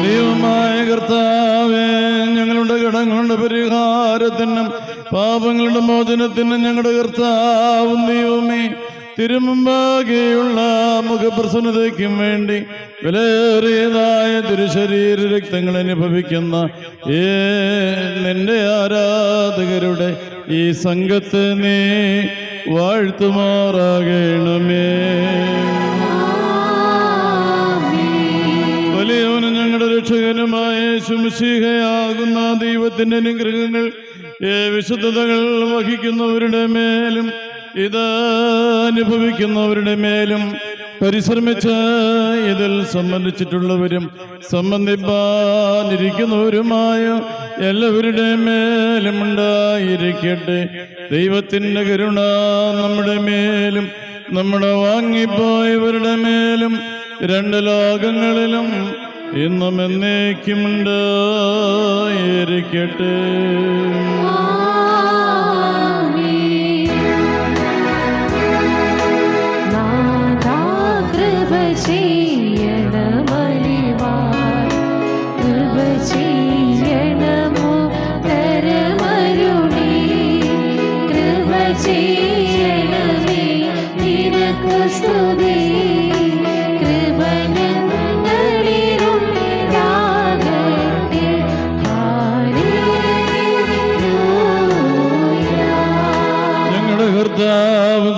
ദൈവമായ കർത്താവേ, ഞങ്ങളുടെ കടങ്ങളുടെ പരിഹാരത്തിനും പാപങ്ങളുടെ മോചനത്തിനും ഞങ്ങളുടെ കർത്താവും ദൈവമേ തിരുമുമ്പാകെയുള്ള മുഖപ്രസന്നതയ്ക്കും വേണ്ടി വിലയേറിയതായ തിരുശരീര രക്തങ്ങൾ അനുഭവിക്കുന്ന നിന്റെ ആരാധകരുടെ ഈ സംഘത്തെ നീ വാഴ്ത്തുമാറാകണമേ. വലിയവനും ഞങ്ങളുടെ രക്ഷകനുമായ ശുശ്രൂഷയാകുന്ന ദൈവത്തിന്റെ അനുഗ്രഹങ്ങൾ വിശുദ്ധതകൾ വഹിക്കുന്നവരുടെ മേലും ഇത് അനുഭവിക്കുന്നവരുടെ മേലും പരിശ്രമിച്ച് ഇതിൽ സംബന്ധിച്ചിട്ടുള്ളവരും സംബന്ധിപ്പാനിരിക്കുന്നവരുമായ എല്ലാവരുടെ മേലും ഉണ്ടായിരിക്കട്ടെ. ദൈവത്തിൻ്റെ കരുണ നമ്മുടെ മേലും നമ്മുടെ വാങ്ങിപ്പോയവരുടെ മേലും രണ്ട് ലോകങ്ങളിലും ഇന്നും എന്നേക്കും ഉണ്ടായിരിക്കട്ടെ.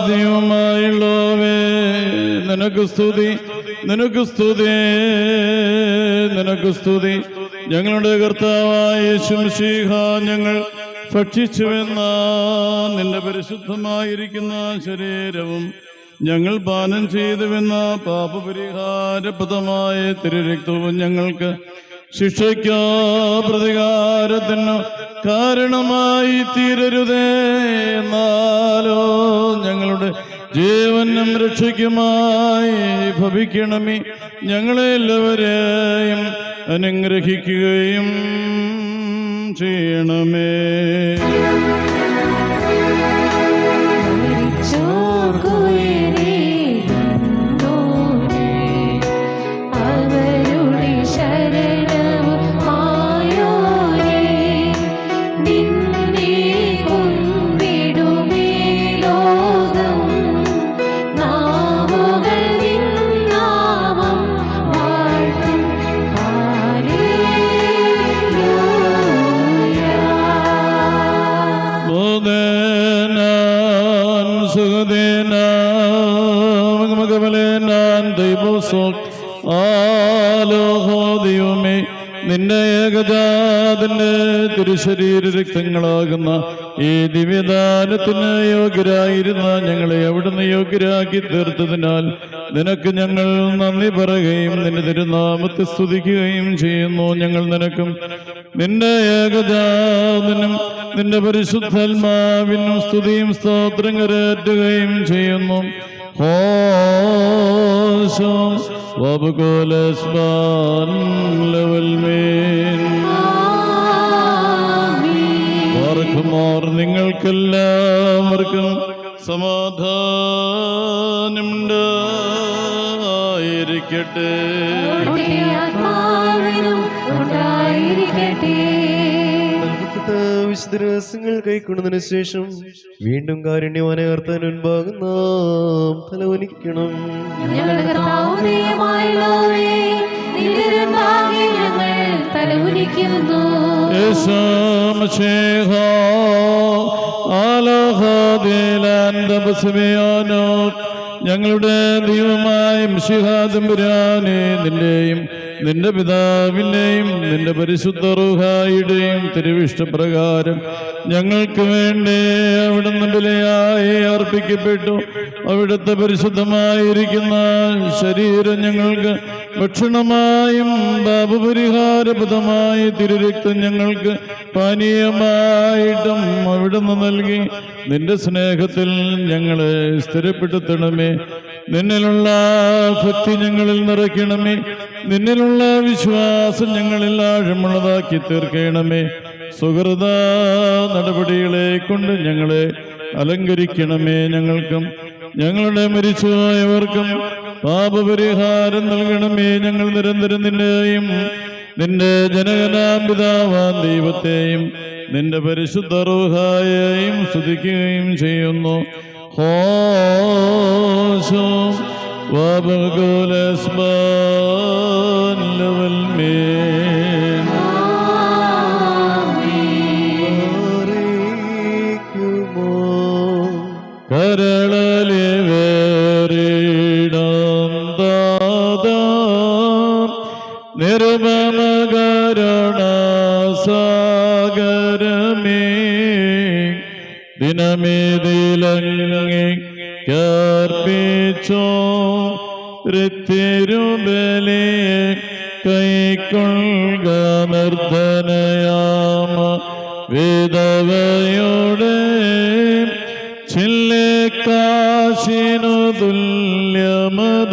ദൈവമായുള്ളവേ, നിനക്ക് സ്തുതി, നിനക്ക് സ്തുതി, നിനക്ക് സ്തുതി. ഞങ്ങളുടെ കർത്താവായ യേശുമിശിഹ, ഞങ്ങൾ ഭക്ഷിച്ചുവെന്ന നിന്റെ പരിശുദ്ധമായിരിക്കുന്ന ശരീരവും ഞങ്ങൾ പാനം ചെയ്തുവെന്ന പാപപരിഹാരപ്രദമായ തിരുരക്തവും ഞങ്ങൾക്ക് ശിക്ഷയ്ക്കോ പ്രതികാരത്തിനോ കാരണമായി തീരരുതേ. എന്നാലോ ഞങ്ങളുടെ ജീവനും രക്ഷയ്ക്കുമായി ഭവിക്കണമേ. ഞങ്ങളെല്ലാവരെയും അനുഗ്രഹിക്കുകയും ചെയ്യണമേ. ദൈവമേ, നിന്റെ ഏകജാതന്റെ തിരുശരീര രക്തങ്ങളാകുന്ന ഈ ദിവ്യദാനത്തിന് യോഗ്യരായിരുന്ന ഞങ്ങളെ അവിടുന്ന് യോഗ്യരാക്കി തീർത്തതിനാൽ നിനക്ക് ഞങ്ങൾ നന്ദി പറയുകയും നിന്റെ തിരുനാമത്തെ സ്തുതിക്കുകയും ചെയ്യുന്നു. ഞങ്ങൾ നിനക്കും നിന്റെ ഏകജാതനും നിന്റെ പരിശുദ്ധാത്മാവിനും സ്തുതിയും സ്തോത്രം കരേറ്റുകയും ചെയ്യുന്നു. നിങ്ങൾക്കെല്ലാവർക്കും സമാധാനമുണ്ടായിരിക്കട്ടെ. വിശുദ്ധ രഹസ്യങ്ങൾ കൈക്കൊണ്ടതിനു ശേഷം വീണ്ടും കാരുണ്യവാനെ കർത്താൻ മുൻപാകെ നാം തലവനിക്കണം. ഞങ്ങളുടെ ദൈവമായ മിശിഹാതമ്പുരാനെ, നിന്റെയും നിന്റെ പിതാവിൻ്റെയും നിന്റെ പരിശുദ്ധ റൂഹായുടെയും തിരുവിഷ്ടപ്രകാരം ഞങ്ങൾക്ക് വേണ്ടി അവിടുന്ന് ബലിയായി അർപ്പിക്കപ്പെട്ടു. അവിടുത്തെ പരിശുദ്ധമായിരിക്കുന്ന ശരീരം ഞങ്ങൾക്ക് ഭക്ഷണമായും പാപപരിഹാരപദമായി തിരുരക്തം ഞങ്ങൾക്ക് പാനീയമായിട്ടും അവിടുന്ന് നൽകി. നിന്റെ സ്നേഹത്തിൽ ഞങ്ങളെ സ്ഥിരപ്പെടുത്തണമേ. നിന്നിലുള്ള ഭക്തി ഞങ്ങളിൽ നിറയ്ക്കണമേ. നിന്നിലുള്ള വിശ്വാസം ഞങ്ങളിൽ ആഴമുള്ളതാക്കി തീർക്കണമേ. സുഹൃത നടപടികളെ കൊണ്ട് ഞങ്ങളെ അലങ്കരിക്കണമേ. ഞങ്ങൾക്കും ഞങ്ങളുടെ മരിച്ചുപോയവർക്കും പാപപരിഹാരം നൽകണമേ. ഞങ്ങൾ നിരന്തരം നിന്റെയും നിന്റെ ജനകനാം പിതാവാൻ ദൈവത്തെയും നിന്റെ പരിശുദ്ധ റൂഹായെയും സ്തുതിക്കുകയും ചെയ്യുന്നു. ഹോശോ വബകുലസ്ബാൻ ലവൽ മേൻ കരളലെ വേറിടം ദാദാ നിർമ്മമകരുണാസാഗരമേ ദിനമേതിലങ്ങേ കർപ്പിച്ചോ ഋത്തിരുബലേ കൈക്കൊള്ളുക നിർധനയാമ വിധവയുടെ ചില്ലേക്കാശിനു തുല്യമതായി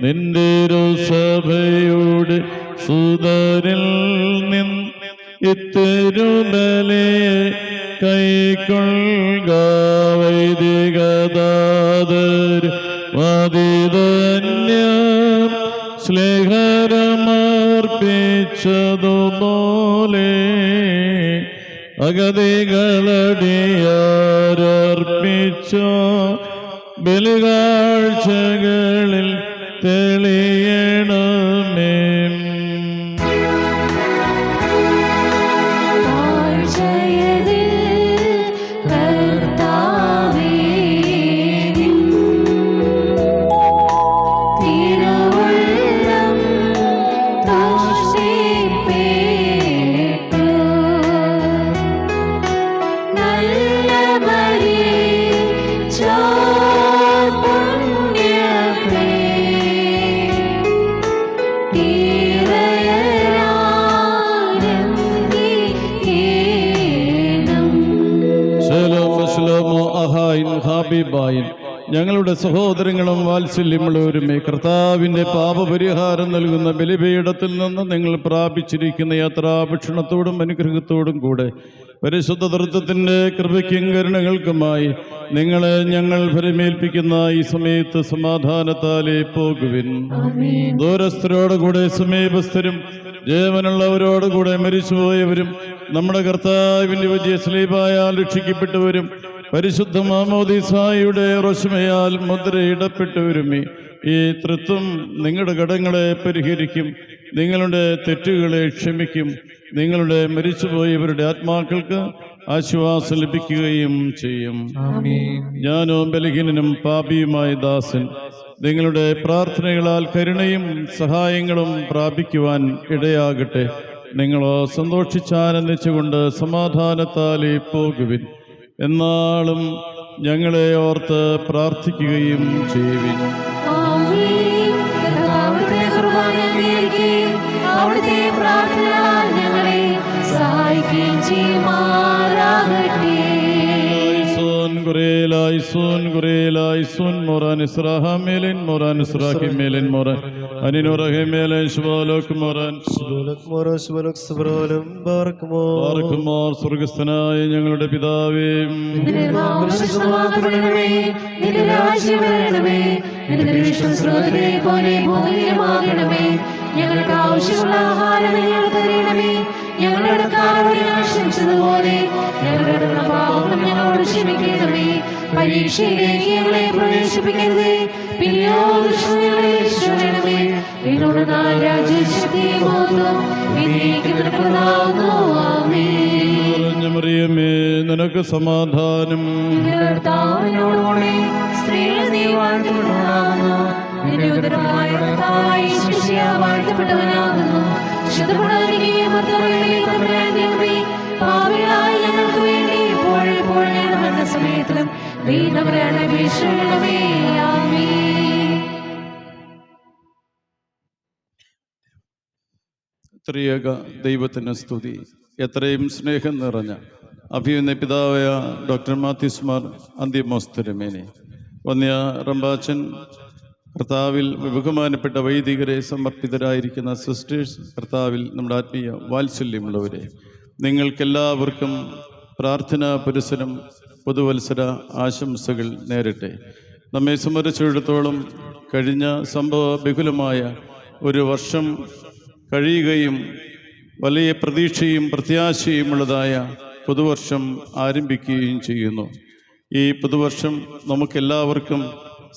നിന്റെ സഭയുടെ സുതരിൽ നിന്ന് ഇത്തിരുബലേ കൈക്കൊള്ളുക വൈദികദാതർ മതിധന്യം സ്ലേഹരമർപ്പിച്ചതുപോലെ അഗതികളടിയാരർപ്പിച്ച ബലികാഴ്ചകളിൽ തെളിയണമേ. ഞങ്ങളുടെ സഹോദരങ്ങളും വാത്സല്യമുള്ളവരുമേ, കർത്താവിൻ്റെ പാപപരിഹാരം നൽകുന്ന ബലിപീഠത്തിൽ നിന്ന് നിങ്ങൾ പ്രാപിച്ചിരിക്കുന്ന യാത്രാഭക്ഷണത്തോടും അനുഗ്രഹത്തോടും കൂടെ പരിശുദ്ധ തൃത്വത്തിൻ്റെ കൃപയ്ക്കും കരുണകൾക്കുമായി നിങ്ങളെ ഞങ്ങൾ ഫലമേൽപ്പിക്കുന്ന ഈ സമയത്ത് സമാധാനത്താലേ പോകുവിൻ. ദൂരസ്ഥരോടുകൂടെ സമീപസ്ഥരും ജീവനുള്ളവരോടുകൂടെ മരിച്ചുപോയവരും നമ്മുടെ കർത്താവിൻ്റെ വലിയ സ്ലീബായാൽ രക്ഷിക്കപ്പെട്ടവരും പരിശുദ്ധ മാമോദീസായുടെ റോഷ്മയാൽ മുദ്രയിടപ്പെട്ടവരുമേ, ഈ തൃത്വം നിങ്ങളുടെ കടങ്ങളെ പരിഹരിക്കും, നിങ്ങളുടെ തെറ്റുകളെ ക്ഷമിക്കും, നിങ്ങളുടെ മരിച്ചുപോയവരുടെ ആത്മാക്കൾക്ക് ആശ്വാസം ലഭിക്കുകയും ചെയ്യും. ഞാനോ ബലഹീനനും പാപിയുമായ ദാസൻ നിങ്ങളുടെ പ്രാർത്ഥനകളാൽ കരുണയും സഹായങ്ങളും പ്രാപിക്കുവാൻ ഇടയാകട്ടെ. നിങ്ങളോ സന്തോഷിച്ചാനന്ദിച്ചുകൊണ്ട് സമാധാനത്താലേ പോകുവിൻ. എന്നാളും ഞങ്ങളെ ഓർത്ത് പ്രാർത്ഥിക്കുകയും ചെയ്യുവിൻ. അവിടുത്തെ പ്രാർത്ഥനകളാൽ ഞങ്ങളെ സഹായിക്കുകയും ചെയ്യുമാറാകട്ടെ. Gurelaison, Gurelaison, Moran Israhamelin, Moran Israhimelin, Moran Aninorahimelin, Shvalok, Moran Shvalok, Moran, Shvalok, Svalom, Barkmor, Barkmor, Surgastana, Younger Depidavi, ഞങ്ങൾക്ക് ആവശ്യമുള്ള ആഹാരം ഞങ്ങൾക്ക് തരണമേ. ഞങ്ങളുടെ കാരുണ്യം ക്ഷമിച്ചതുപോലെ ഞങ്ങളുടെ പാപം ഞങ്ങളോട് ക്ഷമിക്കണമേ. പരീക്ഷയിലേക്ക് ഞങ്ങളെ പ്രവേശിപ്പിക്കരുതേ, പിന്നെയോ ദുഷ്ടങ്ങളെ രക്ഷിക്കണമേ. എന്നോട് രാജ്യശക്തിയും മഹത്വം എന്നേക്കും നിനക്കുള്ളതാകുന്നു. ആമേൻ. മറിയമേ, നിനക്ക് സമാധാനം. കർത്താവിനോടുകൂടി സ്ത്രീകൾ നീ വാഴ്ത്തപ്പെട്ടവനാകുന്നു. നിന്റെ ഉദരമായ കർത്താവായ യേശുമിശിഹാ വാഴ്ത്തപ്പെട്ടവനാകുന്നു. ശുദ്ധപ്പെടുകയും പാപികളായ ഞങ്ങൾക്ക് വേണ്ടി ഇപ്പോഴും ഞങ്ങളുടെ മരണസമയത്തിലും ദൈവമേ അപേക്ഷിക്കണമേ. ആമേൻ. ത്രിയേക ദൈവത്തിന് സ്തുതി. എത്രയും സ്നേഹം നിറഞ്ഞ അഭിയുന്ന പിതാവായ ഡോക്ടർ മാത്യൂസ് മാർ അന്തിമോസ് തിരുമേനി, വന്യ റമ്പാച്ചൻ, കർത്താവിൽ ബഹുമാനപ്പെട്ട വൈദികരെ, സമർപ്പിതരായിരിക്കുന്ന സിസ്റ്റേഴ്സ്, കർത്താവിൽ നമ്മുടെ ആത്മീയ വാത്സല്യമുള്ളവരെ, നിങ്ങൾക്കെല്ലാവർക്കും പ്രാർത്ഥനാ പുരസ്സരം പുതുവത്സര ആശംസകൾ നേരട്ടെ. നമ്മെ സംബന്ധിച്ചിടത്തോളം കഴിഞ്ഞ സംഭവ ബഹുലമായ ഒരു വർഷം കഴിയുകയും വലിയ പ്രതീക്ഷയും പ്രത്യാശയുമുള്ളതായ പുതുവർഷം ആരംഭിക്കുകയും ചെയ്യുന്നു. ഈ പുതുവർഷം നമുക്കെല്ലാവർക്കും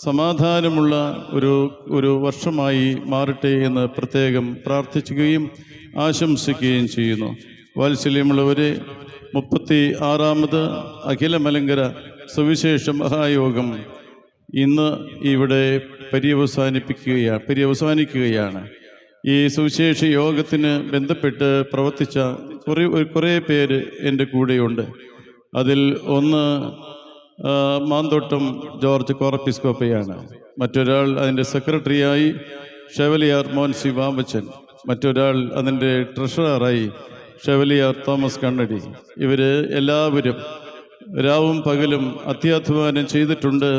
സമാധാനമുള്ള ഒരു വർഷമായി മാറട്ടെ എന്ന് പ്രത്യേകം പ്രാർത്ഥിക്കുകയും ആശംസിക്കുകയും ചെയ്യുന്നു. വാത്സല്യമുള്ളവരെ, 36ാമത് അഖില മലങ്കര സുവിശേഷ മഹായോഗം ഇന്ന് ഇവിടെ പര്യവസാനിക്കുകയാണ്. ഈ സുവിശേഷ യോഗത്തിന് ബന്ധപ്പെട്ട് പ്രവർത്തിച്ച കുറേ പേര് എൻ്റെ കൂടെയുണ്ട്. അതിൽ ഒന്ന് മാന്തോട്ടം ജോർജ് കോറപ്പിസ്കോപ്പയാണ്. മറ്റൊരാൾ അതിൻ്റെ സെക്രട്ടറിയായി ഷെവലിയാർ മോൻസി വാമ്പച്ചൻ, മറ്റൊരാൾ അതിൻ്റെ ട്രഷററായി ഷെവലിയാർ തോമസ് കണ്ണടി. ഇവർ എല്ലാവരും രാവും പകലും അത്യാധ്വാനം ചെയ്തിട്ടുണ്ട്.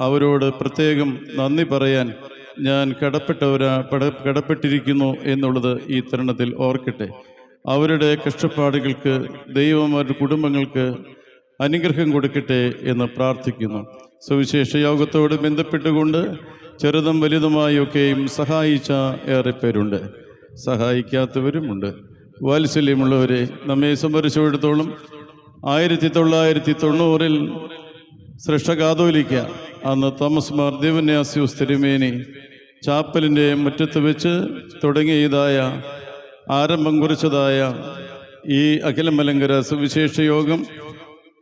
അവരോട് പ്രത്യേകം നന്ദി പറയാൻ ഞാൻ കടപ്പെട്ടിരിക്കുന്നു എന്നുള്ളത് ഈ തരുണത്തിൽ ഓർക്കട്ടെ. അവരുടെ കഷ്ടപ്പാടുകൾക്ക് ദൈവം അവരുടെ കുടുംബങ്ങൾക്ക് അനുഗ്രഹം കൊടുക്കട്ടെ എന്ന് പ്രാർത്ഥിക്കുന്നു. സുവിശേഷ യോഗത്തോട് ബന്ധപ്പെട്ടുകൊണ്ട് ചെറുതും വലുതുമായൊക്കെയും സഹായിച്ച ഏറെ പേരുണ്ട്, സഹായിക്കാത്തവരുമുണ്ട്. വാത്സല്യമുള്ളവരെ, നമ്മെ സംബന്ധിച്ചിടത്തോളം 1990 ശ്രേഷ്ഠ കാതോലിക്ക, അന്ന് തോമസ് മാർ ദിവന്യാസ്യൂസ് തിരുമേനി ചാപ്പലിൻ്റെ മുറ്റത്ത് വെച്ച് തുടങ്ങിയതായ ആരംഭം കുറിച്ചതായ ഈ അഖില മലങ്കര സുവിശേഷ യോഗം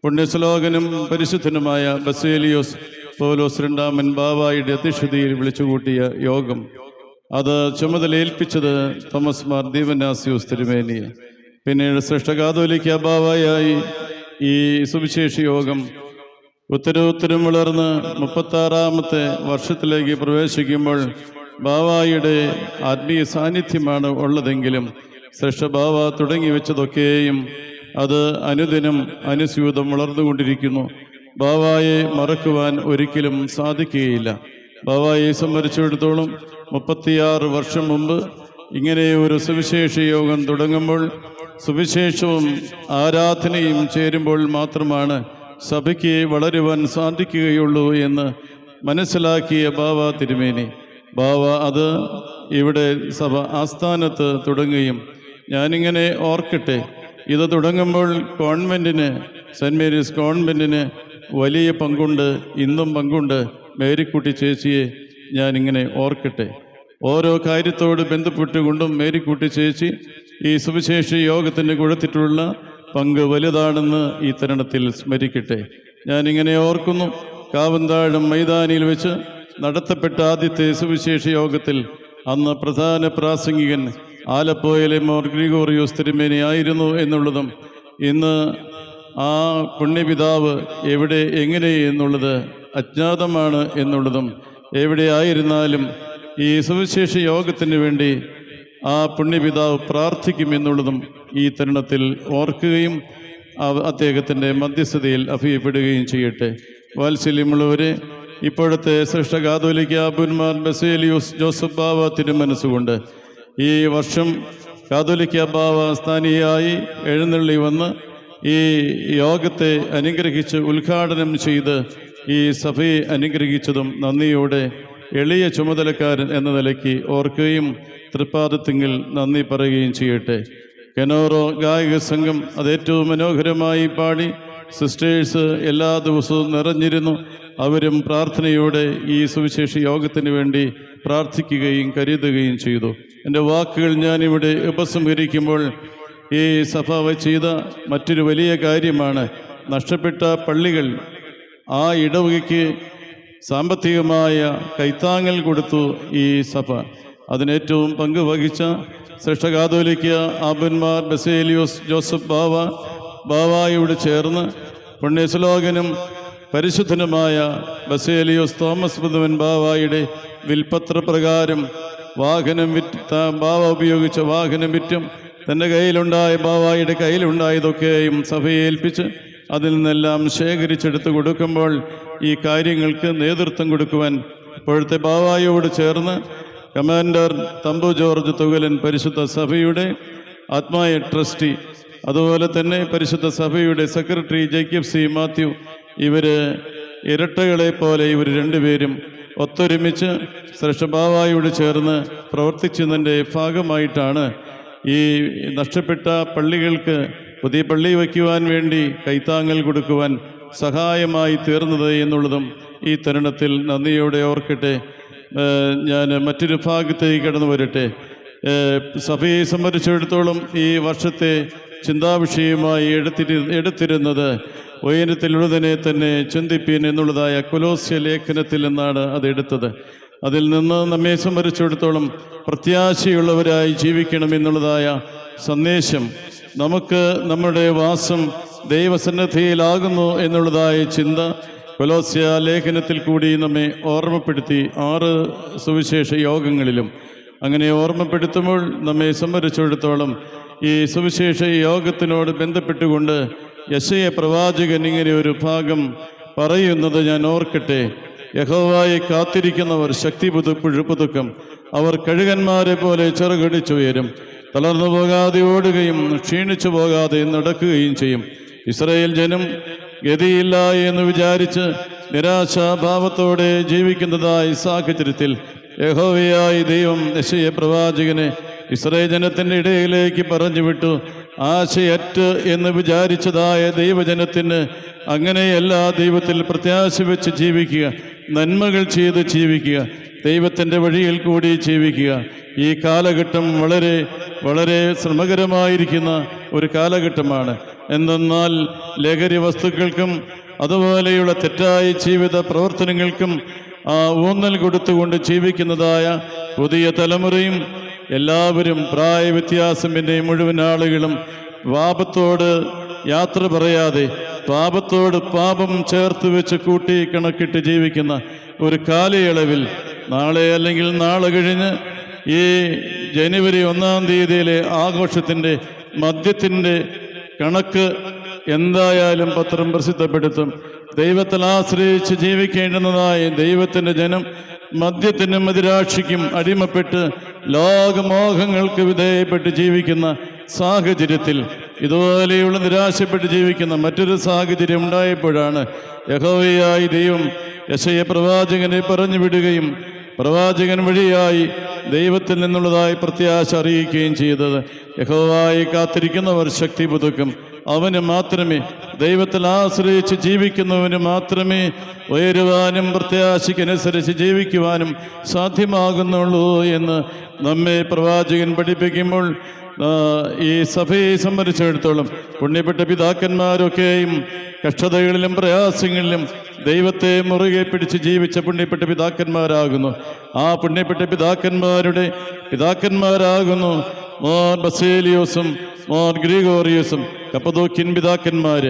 പുണ്യശ്ലോകനും പരിശുദ്ധനുമായ ബസേലിയോസ് പൗലോസ് രണ്ടാമൻ ബാവായുടെ അധ്യക്ഷതയിൽ വിളിച്ചുകൂട്ടിയ യോഗം, അത് ചുമതലയേൽപ്പിച്ചത് തോമസ് മാർ ദിവന്യാസ്യൂസ് തിരുമേനിയെ. പിന്നീട് ശ്രേഷ്ഠ കാതോലിക്ക ബാവായായി ഈ സുവിശേഷ യോഗം ഉത്തരോത്തരം വളർന്ന് 36ാമത്തെ വർഷത്തിലേക്ക് പ്രവേശിക്കുമ്പോൾ ബാവായുടെ ആത്മീയ സാന്നിധ്യമാണ് ഉള്ളതെങ്കിലും ശ്രേഷ്ഠ ബാവ തുടങ്ങി വെച്ചതൊക്കെയും അത് അനുദിനം അനുസ്യൂതം വളർന്നുകൊണ്ടിരിക്കുന്നു. ബാവായെ മറക്കുവാൻ ഒരിക്കലും സാധിക്കുകയില്ല. ബാവായെ സംബന്ധിച്ചിടത്തോളം 36 വർഷം മുമ്പ് ഇങ്ങനെ ഒരു സുവിശേഷ യോഗം തുടങ്ങുമ്പോൾ സുവിശേഷവും ആരാധനയും ചേരുമ്പോൾ മാത്രമാണ് സഭയ്ക്ക് വളരുവാൻ സാധിക്കുകയുള്ളൂ എന്ന് മനസ്സിലാക്കിയ ബാവ തിരുമേനി, ബാവ അത് ഇവിടെ സഭ ആസ്ഥാനത്ത് തുടങ്ങുകയും, ഞാനിങ്ങനെ ഓർക്കട്ടെ, ഇത് തുടങ്ങുമ്പോൾ കോൺവെൻറ്റിന്, സെൻറ്റ് മേരീസ് കോൺവെൻറ്റിന് വലിയ പങ്കുണ്ട്, ഇന്നും പങ്കുണ്ട്. മേരിക്കുട്ടി ചേച്ചിയെ ഞാനിങ്ങനെ ഓർക്കട്ടെ. ഓരോ കാര്യത്തോട് ബന്ധപ്പെട്ടുകൊണ്ടും മേരിക്കുട്ടി ചേച്ചി ഈ സുവിശേഷ യോഗത്തിന് കൊടുത്തിട്ടുള്ള പങ്ക് വലുതാണെന്ന് ഈ തരുണത്തിൽ സ്മരിക്കട്ടെ. ഞാനിങ്ങനെ ഓർക്കുന്നു, കാവന്താഴം മൈതാനിയിൽ വെച്ച് നടത്തപ്പെട്ട ആദ്യത്തെ സുവിശേഷ യോഗത്തിൽ അന്ന് പ്രധാന പ്രാസംഗികൻ ആലപ്പുഴയിലെ മോർ ഗ്രിഗോറിയോസ് തിരുമേനി ആയിരുന്നു എന്നുള്ളതും, ഇന്ന് ആ പുണ്യപിതാവ് എവിടെ എങ്ങനെ എന്നുള്ളത് അജ്ഞാതമാണ് എന്നുള്ളതും, എവിടെയായിരുന്നാലും ഈ സുവിശേഷ യോഗത്തിന് വേണ്ടി ആ പുണ്യപിതാവ് പ്രാർത്ഥിക്കുമെന്നുള്ളതും ഈ തരുണത്തിൽ ഓർക്കുകയും അദ്ദേഹത്തിൻ്റെ മധ്യസ്ഥതയിൽ അഭിയപ്പെടുകയും ചെയ്യട്ടെ. വാത്സല്യമുള്ളവരെ, ഇപ്പോഴത്തെ ശ്രേഷ്ഠ കാതോലിക്ക അബുന്മാർ ബസേലിയോസ് ജോസഫ് ബാവ തിരുമനസ്സുകൊണ്ട് ഈ വർഷം കാതോലിക്ക ബാവ സ്ഥാനിയായി എഴുന്നള്ളി വന്ന് ഈ യോഗത്തെ അനുഗ്രഹിച്ച് ഉദ്ഘാടനം ചെയ്ത് ഈ സഭയെ അനുഗ്രഹിച്ചതും നന്ദിയോടെ എളിയ ചുമതലക്കാരൻ എന്ന നിലയ്ക്ക് ഓർക്കുകയും തൃപ്പാദത്തിങ്കിൽ നന്ദി പറയുകയും ചെയ്യട്ടെ. കെനോറോ ഗായക സംഘം അത് ഏറ്റവും മനോഹരമായി പാടി. സിസ്റ്റേഴ്സ് എല്ലാ ദിവസവും നിറഞ്ഞിരുന്നു. അവരും പ്രാർത്ഥനയോടെ ഈ സുവിശേഷ യോഗത്തിന് വേണ്ടി പ്രാർത്ഥിക്കുകയും കരുതുകയും ചെയ്തു. എൻ്റെ വാക്കുകൾ ഞാനിവിടെ ഉപസംഹരിക്കുമ്പോൾ ഈ സഭ ചെയ്ത മറ്റൊരു വലിയ കാര്യമാണ് നഷ്ടപ്പെട്ട പള്ളികൾ ആ ഇടവകയ്ക്ക് സാമ്പത്തികമായ കൈത്താങ്ങൽ കൊടുത്തു ഈ സഭ. അതിനേറ്റവും പങ്ക് വഹിച്ച ശ്രേഷ്ഠ കാതോലിക്ക ആബന്മാർ ബസേലിയോസ് ജോസഫ് ബാവായോട് ചേർന്ന് പുണ്യശ്ലോകനും പരിശുദ്ധനുമായ ബസേലിയോസ് തോമസ് ബുദ്ധവൻ ബാവായുടെ വിൽപത്രപ്രകാരം ബാവ ഉപയോഗിച്ച വാഹനം വിറ്റും തൻ്റെ കയ്യിലുണ്ടായ ബാവായുടെ കയ്യിലുണ്ടായതൊക്കെയും സഭയെ ഏൽപ്പിച്ച് അതിൽ നിന്നെല്ലാം ശേഖരിച്ചെടുത്ത് കൊടുക്കുമ്പോൾ ഈ കാര്യങ്ങൾക്ക് നേതൃത്വം കൊടുക്കുവാൻ ഇപ്പോഴത്തെ ബാവായോട് ചേർന്ന് കമാൻഡർ തമ്പു ജോർജ് തുകലൻ പരിശുദ്ധ സഭയുടെ ആത്മായ ട്രസ്റ്റി, അതുപോലെ തന്നെ പരിശുദ്ധ സഭയുടെ സെക്രട്ടറി ജേക്കബ് സി മാത്യു, ഇവർ ഇരട്ടകളെ പോലെ ഇവർ രണ്ടുപേരും ഒത്തൊരുമിച്ച് ശ്രേഷ്ഠ ബാവായോട് ചേർന്ന് പ്രവർത്തിച്ചതിൻ്റെ ഭാഗമായിട്ടാണ് ഈ നഷ്ടപ്പെട്ട പള്ളികൾക്ക് പുതിയ പള്ളി വയ്ക്കുവാൻ വേണ്ടി കൈത്താങ്ങൽ കൊടുക്കുവാൻ സഹായമായി തീർന്നത് എന്നുള്ളതും ഈ തരുണത്തിൽ നന്ദിയോടെ ഓർക്കട്ടെ. ഞാൻ മറ്റൊരു ഭാഗത്തേക്ക് കടന്നു വരട്ടെ. സഭയെ സംബന്ധിച്ചിടത്തോളം ഈ വർഷത്തെ ചിന്താവിഷയമായി എടുത്തിരുന്നത് ഉയരത്തിലുള്ളതിനെ തന്നെ ചിന്തിപ്പീൻ എന്നുള്ളതായ കൊലോസ്യ ലേഖനത്തിൽ നിന്നാണ് അത് എടുത്തത്. അതിൽ നിന്ന് നമ്മെ സംബന്ധിച്ചിടത്തോളം പ്രത്യാശയുള്ളവരായി ജീവിക്കണമെന്നുള്ളതായ സന്ദേശം, നമുക്ക് നമ്മുടെ വാസം ദൈവസന്നിധിയിലാകുന്നു എന്നുള്ളതായ ചിന്ത കൊലോസ്യ ലേഖനത്തിൽ കൂടി നമ്മെ ഓർമ്മപ്പെടുത്തി 6 സുവിശേഷ യോഗങ്ങളിലും. അങ്ങനെ ഓർമ്മപ്പെടുത്തുമ്പോൾ നമ്മെ സംബന്ധിച്ചിടത്തോളം ഈ സുവിശേഷ യോഗത്തിനോട് ബന്ധപ്പെട്ടുകൊണ്ട് യെശയ്യാ പ്രവാചകൻ ഇങ്ങനെ ഒരു ഭാഗം പറയുന്നത് ഞാൻ ഓർക്കട്ടെ. യഹോവയെ കാത്തിരിക്കുന്നവർ ശക്തി പുതുക്കും, അവർ കഴുകന്മാരെ പോലെ ചിറകടിച്ചുയരും, തളർന്നു പോകാതെ ഓടുകയും ക്ഷീണിച്ചു പോകാതെ നടക്കുകയും ചെയ്യും. ഇസ്രായേൽ ജനം ഗതിയില്ല എന്ന് വിചാരിച്ച് നിരാശാഭാവത്തോടെ ജീവിക്കുന്നതായ സാഹചര്യത്തിൽ യഹോവയായ ദൈവം യെശയ്യാ പ്രവാചകനെ ഇസ്രായേൽ ജനത്തിൻ്റെ ഇടയിലേക്ക് പറഞ്ഞു വിട്ടു. ആശയറ്റ് എന്ന് വിചാരിച്ചതായ ദൈവജനത്തിന് അങ്ങനെയല്ല, ദൈവത്തിൽ പ്രത്യാശ വെച്ച് ജീവിക്കുക, നന്മകൾ ചെയ്ത് ജീവിക്കുക, ദൈവത്തിൻ്റെ വഴിയിൽ കൂടി ജീവിക്കുക. ഈ കാലഘട്ടം വളരെ വളരെ ശ്രമകരമായിരിക്കുന്ന ഒരു കാലഘട്ടമാണ്. എന്തെന്നാൽ ലഹരി വസ്തുക്കൾക്കും അതുപോലെയുള്ള തെറ്റായ ജീവിത പ്രവർത്തനങ്ങൾക്കും ഊന്നൽ കൊടുത്തുകൊണ്ട് ജീവിക്കുന്നതായ പുതിയ തലമുറയും എല്ലാവരും പ്രായവ്യത്യാസമിൻ്റെ മുഴുവൻ ആളുകളും പാപത്തോട് യാത്ര പറയാതെ പാപത്തോട് പാപം ചേർത്ത് വെച്ച് കൂട്ടി കണക്കിട്ട് ജീവിക്കുന്ന ഒരു കാലയളവിൽ നാളെ അല്ലെങ്കിൽ നാളെ കഴിഞ്ഞ് ഈ ജനുവരി 1-ാം തീയതിയിലെ ആഘോഷത്തിൻ്റെ മദ്യത്തിൻ്റെ കണക്ക് എന്തായാലും പത്രം പ്രസിദ്ധപ്പെടുത്തും. ദൈവത്തിൽ ആശ്രയിച്ച് ജീവിക്കേണ്ടുന്നതായ ദൈവത്തിൻ്റെ ജനം മദ്യത്തിനും മദിരാക്ഷിക്കും അടിമപ്പെട്ട് ലോകമോഹങ്ങൾക്ക് വിധേയപ്പെട്ട് ജീവിക്കുന്ന സാഹചര്യത്തിൽ, ഇതുപോലെയുള്ള നിരാശപ്പെട്ട് ജീവിക്കുന്ന മറ്റൊരു സാഹചര്യം ഉണ്ടായപ്പോഴാണ് യഹോവയായ ദൈവം യെശയ്യാ പ്രവാചകനെ പറഞ്ഞു വിടുകയും പ്രവാചകൻ വഴിയായി ദൈവത്തിൽ നിന്നുള്ളതായി പ്രത്യാശ അറിയിക്കുകയും ചെയ്തത്. യഹോവയെ കാത്തിരിക്കുന്നവർ ശക്തി പുതുക്കും, അവന് മാത്രമേ, ദൈവത്തിൽ ആശ്രയിച്ച് ജീവിക്കുന്നവന് മാത്രമേ ഉയരുവാനും പ്രത്യാശയ്ക്കനുസരിച്ച് ജീവിക്കുവാനും സാധ്യമാകുന്നുള്ളൂ എന്ന് നമ്മെ പ്രവാചകൻ പഠിപ്പിക്കുമ്പോൾ ഈ സഭയെ സംബന്ധിച്ചിടത്തോളം പുണ്യപ്പെട്ട പിതാക്കന്മാരൊക്കെയും കഷ്ടതകളിലും പ്രയാസങ്ങളിലും ദൈവത്തെ മുറുകെ പിടിച്ച് ജീവിച്ച പുണ്യപ്പെട്ട പിതാക്കന്മാരാകുന്നു. ആ പുണ്യപ്പെട്ട പിതാക്കന്മാരാകുന്നു മോർ ബസേലിയോസും മോർ ഗ്രിഗോറിയോസും കപ്പദോക്യൻ പിതാക്കന്മാർ.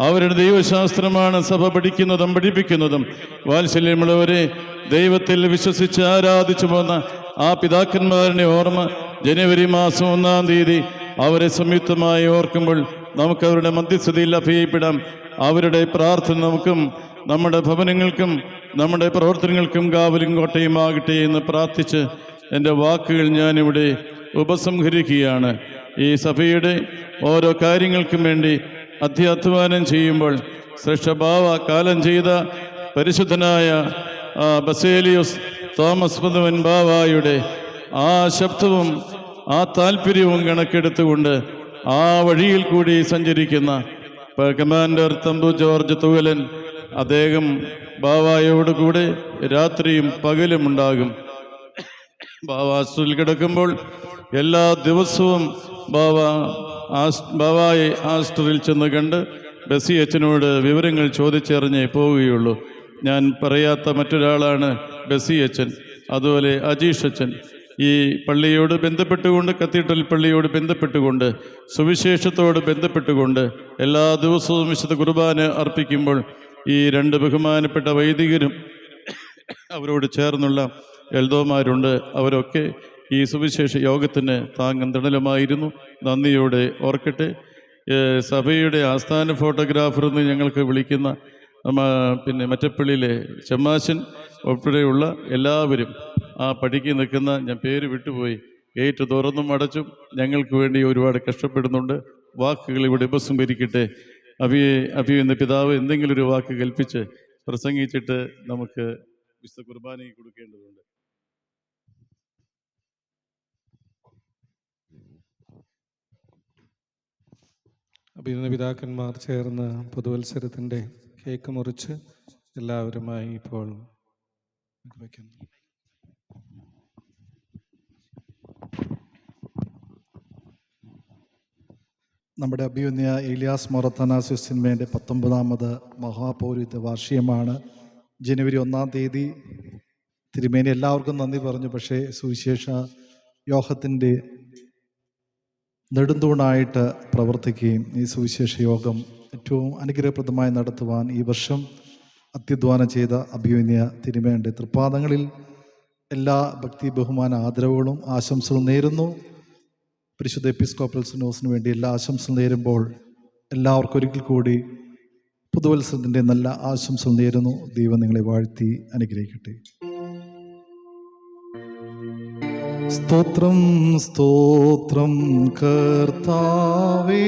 അവരുടെ ദൈവശാസ്ത്രമാണ് സഭ പഠിപ്പിക്കുന്നതും. വാത്സല്യമുള്ളവരെ, ദൈവത്തിൽ വിശ്വസിച്ച് ആരാധിച്ചു പോന്ന ആ പിതാക്കന്മാരുടെ ഓർമ്മ ജനുവരി മാസം 1-ാം തീയതി അവരെ സംയുക്തമായി ഓർക്കുമ്പോൾ നമുക്കവരുടെ മധ്യസ്ഥതയിൽ അഭയപ്പെടാം. അവരുടെ പ്രാർത്ഥന നമുക്കും നമ്മുടെ ഭവനങ്ങൾക്കും നമ്മുടെ പ്രവർത്തനങ്ങൾക്കും കാവലും കോട്ടയുമാകട്ടെ എന്ന് പ്രാർത്ഥിച്ച് എൻ്റെ വാക്കുകൾ ഞാനിവിടെ ഉപസംഹരിക്കുകയാണ്. ഈ സഭയുടെ ഓരോ കാര്യങ്ങൾക്കും വേണ്ടി അധ്യാധ്വാനം ചെയ്യുമ്പോൾ ശ്രേഷ്ഠഭാവ കാലം ചെയ്ത പരിശുദ്ധനായ ബസേലിയോസ് തോമസ് പുതുവൻ ബാവായുടെ ആ ശബ്ദവും ആ താല്പര്യവും കണക്കെടുത്തുകൊണ്ട് ആ വഴിയിൽ കൂടി സഞ്ചരിക്കുന്ന കമാൻഡർ തമ്പു ജോർജ് തുകലൻ, അദ്ദേഹം ബാവായോടുകൂടെ രാത്രിയും പകലും ഉണ്ടാകും. ബാവ ആശുപത്രിയിൽ കിടക്കുമ്പോൾ എല്ലാ ദിവസവും ബാവ ബാവായെ ആസ്റ്ററിൽ ചെന്ന് കണ്ട് ബസ്സി അച്ഛനോട് വിവരങ്ങൾ ചോദിച്ചറിഞ്ഞേ പോവുകയുള്ളൂ. ഞാൻ പറയാത്ത മറ്റൊരാളാണ് ബസ്സി അച്ഛൻ, അതുപോലെ അജീഷ് അച്ഛൻ. ഈ പള്ളിയോട് ബന്ധപ്പെട്ടുകൊണ്ട്, കത്തീഡ്രൽ പള്ളിയോട് ബന്ധപ്പെട്ടുകൊണ്ട്, സുവിശേഷത്തോട് ബന്ധപ്പെട്ടുകൊണ്ട് എല്ലാ ദിവസവും വിശുദ്ധ കുർബാന അർപ്പിക്കുമ്പോൾ ഈ രണ്ട് ബഹുമാനപ്പെട്ട വൈദികരും അവരോട് ചേർന്നുള്ള എൽദോമാരുണ്ട്. അവരൊക്കെ ഈ സുവിശേഷ യോഗത്തിന് താങ്ങും തണലുമായിരുന്നു. നന്ദിയോടെ ഓർക്കട്ടെ. സഭയുടെ ആസ്ഥാന ഫോട്ടോഗ്രാഫർ എന്ന് ഞങ്ങൾക്ക് വിളിക്കുന്ന പിന്നെ മറ്റപ്പള്ളിയിലെ ചെമ്മാശൻ ഉൾപ്പെടെയുള്ള എല്ലാവരും ആ പടിക്ക് നിൽക്കുന്ന, ഞാൻ പേര് വിട്ടുപോയി, ഗേറ്റ് തുറന്നും അടച്ചും ഞങ്ങൾക്ക് വേണ്ടി ഒരുപാട് കഷ്ടപ്പെടുന്നുണ്ട്. വാക്കുകൾ ഇവിടെ ഉപസംഹരിക്കട്ടെ. അഭി എന്ന പിതാവ് എന്തെങ്കിലും ഒരു വാക്ക് കൽപ്പിച്ച് പ്രസംഗിച്ചിട്ട് നമുക്ക് വിശുദ്ധ കുർബാനയ്ക്ക് കൊടുക്കേണ്ടതുണ്ട്. അഭിനന്ദ പിതാക്കന്മാർ ചേർന്ന് പുതുവത്സരത്തിൻ്റെ കേക്ക് മുറിച്ച് എല്ലാവരുമായി ഇപ്പോൾ വയ്ക്കുന്നു. നമ്മുടെ അഭിമന്യ ഏലിയാസ് മോർ അത്തനാസ്യോസിന്മേൻ്റെ 19ാമത് മഹാപൗരോഹിത്യ വാർഷികമാണ്. ജനുവരി 1-ാം തീയതി തിരുമേനി എല്ലാവർക്കും നന്ദി പറഞ്ഞു. പക്ഷേ സുവിശേഷ യോഗത്തിൻ്റെ നെടുന്തൂണായിട്ട് പ്രവർത്തിക്കുകയും ഈ സുവിശേഷ യോഗം ഏറ്റവും അനുഗ്രഹപ്രദമായി നടത്തുവാൻ ഈ വർഷം അത്യധ്വാനം ചെയ്ത അഭിമന്യ തിരുമേനിയുടെ തൃപ്പാദങ്ങളിൽ എല്ലാ ഭക്തി ബഹുമാന ആദരവുകളും ആശംസകളും നേരുന്നു. പരിശുദ്ധ എപ്പിസ്കോപ്പൽ സിനോസിന് വേണ്ടി എല്ലാ ആശംസകളും നേരുമ്പോൾ എല്ലാവർക്കും ഒരിക്കൽ കൂടി പുതുവത്സരത്തിൻ്റെ നല്ല ആശംസകൾ നേരുന്നു. ദൈവം നിങ്ങളെ വാഴ്ത്തി അനുഗ്രഹിക്കട്ടെ. സ്തോത്രം സ്തോത്രം കർത്താവേ,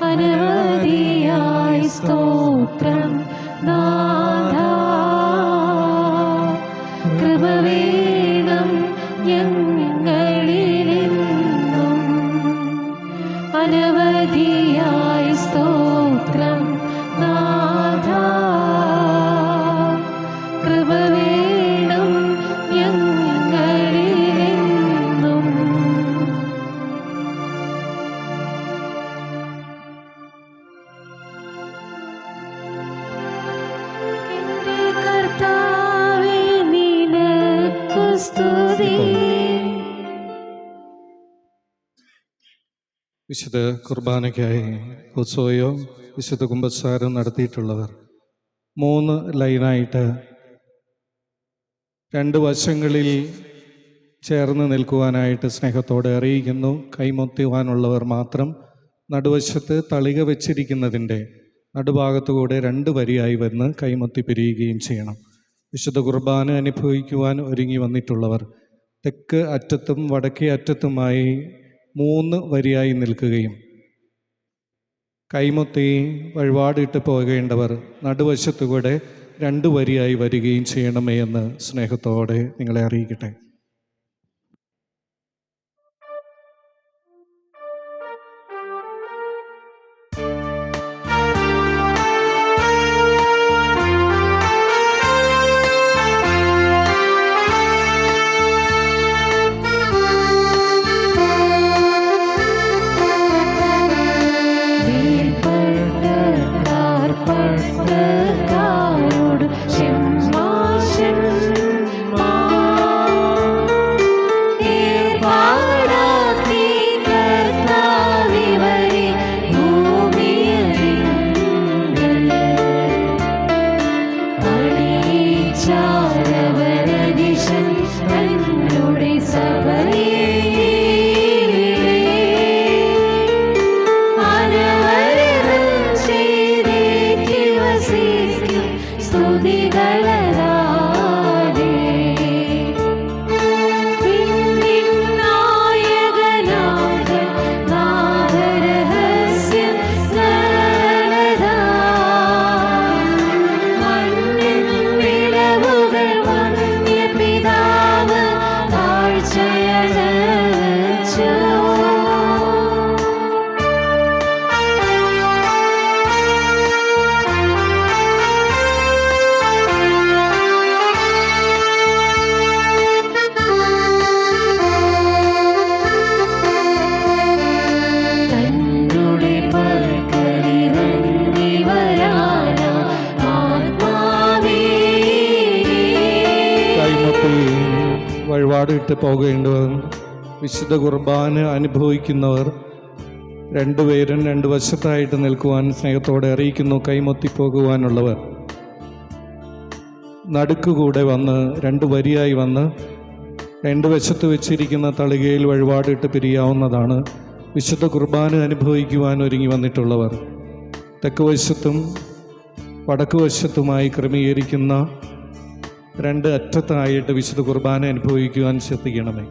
അനവധിയായി സ്തോത്രം നാഥാ, കൃപ വേണം ഞങ്ങളിലെന്നും. അനവധിയായി സ്തോത്രം നാഥാ, കൃപ വേണം ഞങ്ങളിലെന്നും. കർത്താവേ നിനക്കു സ്തുതി. വിശുദ്ധ കുർബാനയ്ക്കായി ഉത്സവയോ വിശുദ്ധ കുമ്പസാരം നടത്തിയിട്ടുള്ളവർ 3 ലൈനായിട്ട് 2 വശങ്ങളിൽ ചേർന്ന് നിൽക്കുവാനായിട്ട് സ്നേഹത്തോടെ അറിയിക്കുന്നു. കൈമൊത്തുവാനുള്ളവർ മാത്രം നടുവശത്ത് തളിക വെച്ചിരിക്കുന്നതിൻ്റെ നടുഭാഗത്തുകൂടെ 2 വരിയായി വന്ന് കൈമൊത്തി പിരിയുകയും ചെയ്യണം. വിശുദ്ധ കുർബാന അനുഭവിക്കുവാൻ ഒരുങ്ങി വന്നിട്ടുള്ളവർ തെക്ക് അറ്റത്തും വടക്കേ അറ്റത്തുമായി 3 വരിയായി നിൽക്കുകയും കൈമൊത്തി വഴിപാടിട്ട് പോകേണ്ടവർ നടുവശത്തുകൂടെ 2 വരിയായി വരികയും ചെയ്യണമേ എന്ന് സ്നേഹത്തോടെ നിങ്ങളെ അറിയിക്കട്ടെ. പട്ടക്കാരോട് ചെമ്മാശന്മാർ വഴിപാടായിട്ട് പോകേണ്ടവർ. വിശുദ്ധ കുർബാന അനുഭവിക്കുന്നവർ രണ്ടുപേരും രണ്ട് വശത്തായിട്ട് നിൽക്കുവാൻ സ്നേഹത്തോടെ അറിയിക്കുന്നു. കൈമൊത്തിപ്പോകുവാനുള്ളവർ നടുക്കുകൂടെ വന്ന് രണ്ട് വരിയായി വന്ന് രണ്ട് വശത്ത് വെച്ചിരിക്കുന്ന തളികയിൽ വഴിപാടിട്ട് പിരിയാവുന്നതാണ്. വിശുദ്ധ കുർബാന അനുഭവിക്കുവാൻ ഒരുങ്ങി വന്നിട്ടുള്ളവർ തെക്ക് വശത്തും വടക്ക് വശത്തുമായി ക്രമീകരിക്കുന്ന രണ്ട് അറ്റത്തായിട്ട് വിശുദ്ധ കുർബാന അനുഭവിക്കുവാൻ ശ്രദ്ധിക്കണമേ.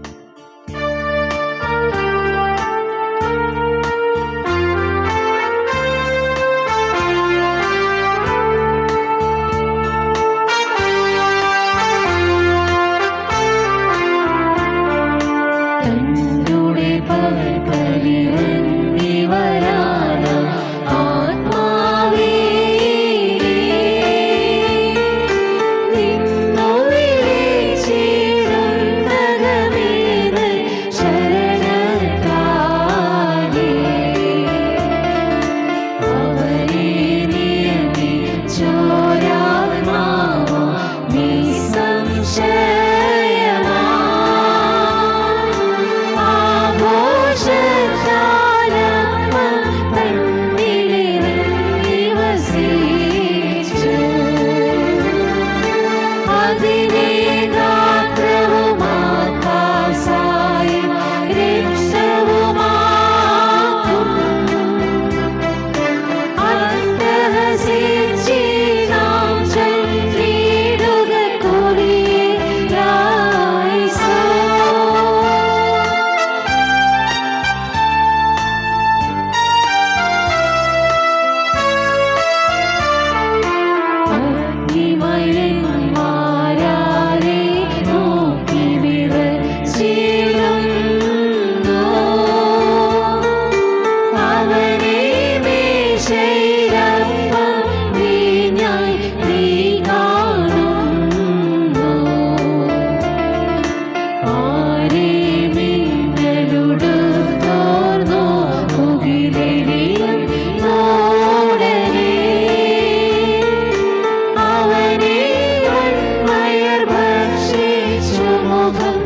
അവനെ വന്മയർ ഭക്ഷിച്ചു മുഖം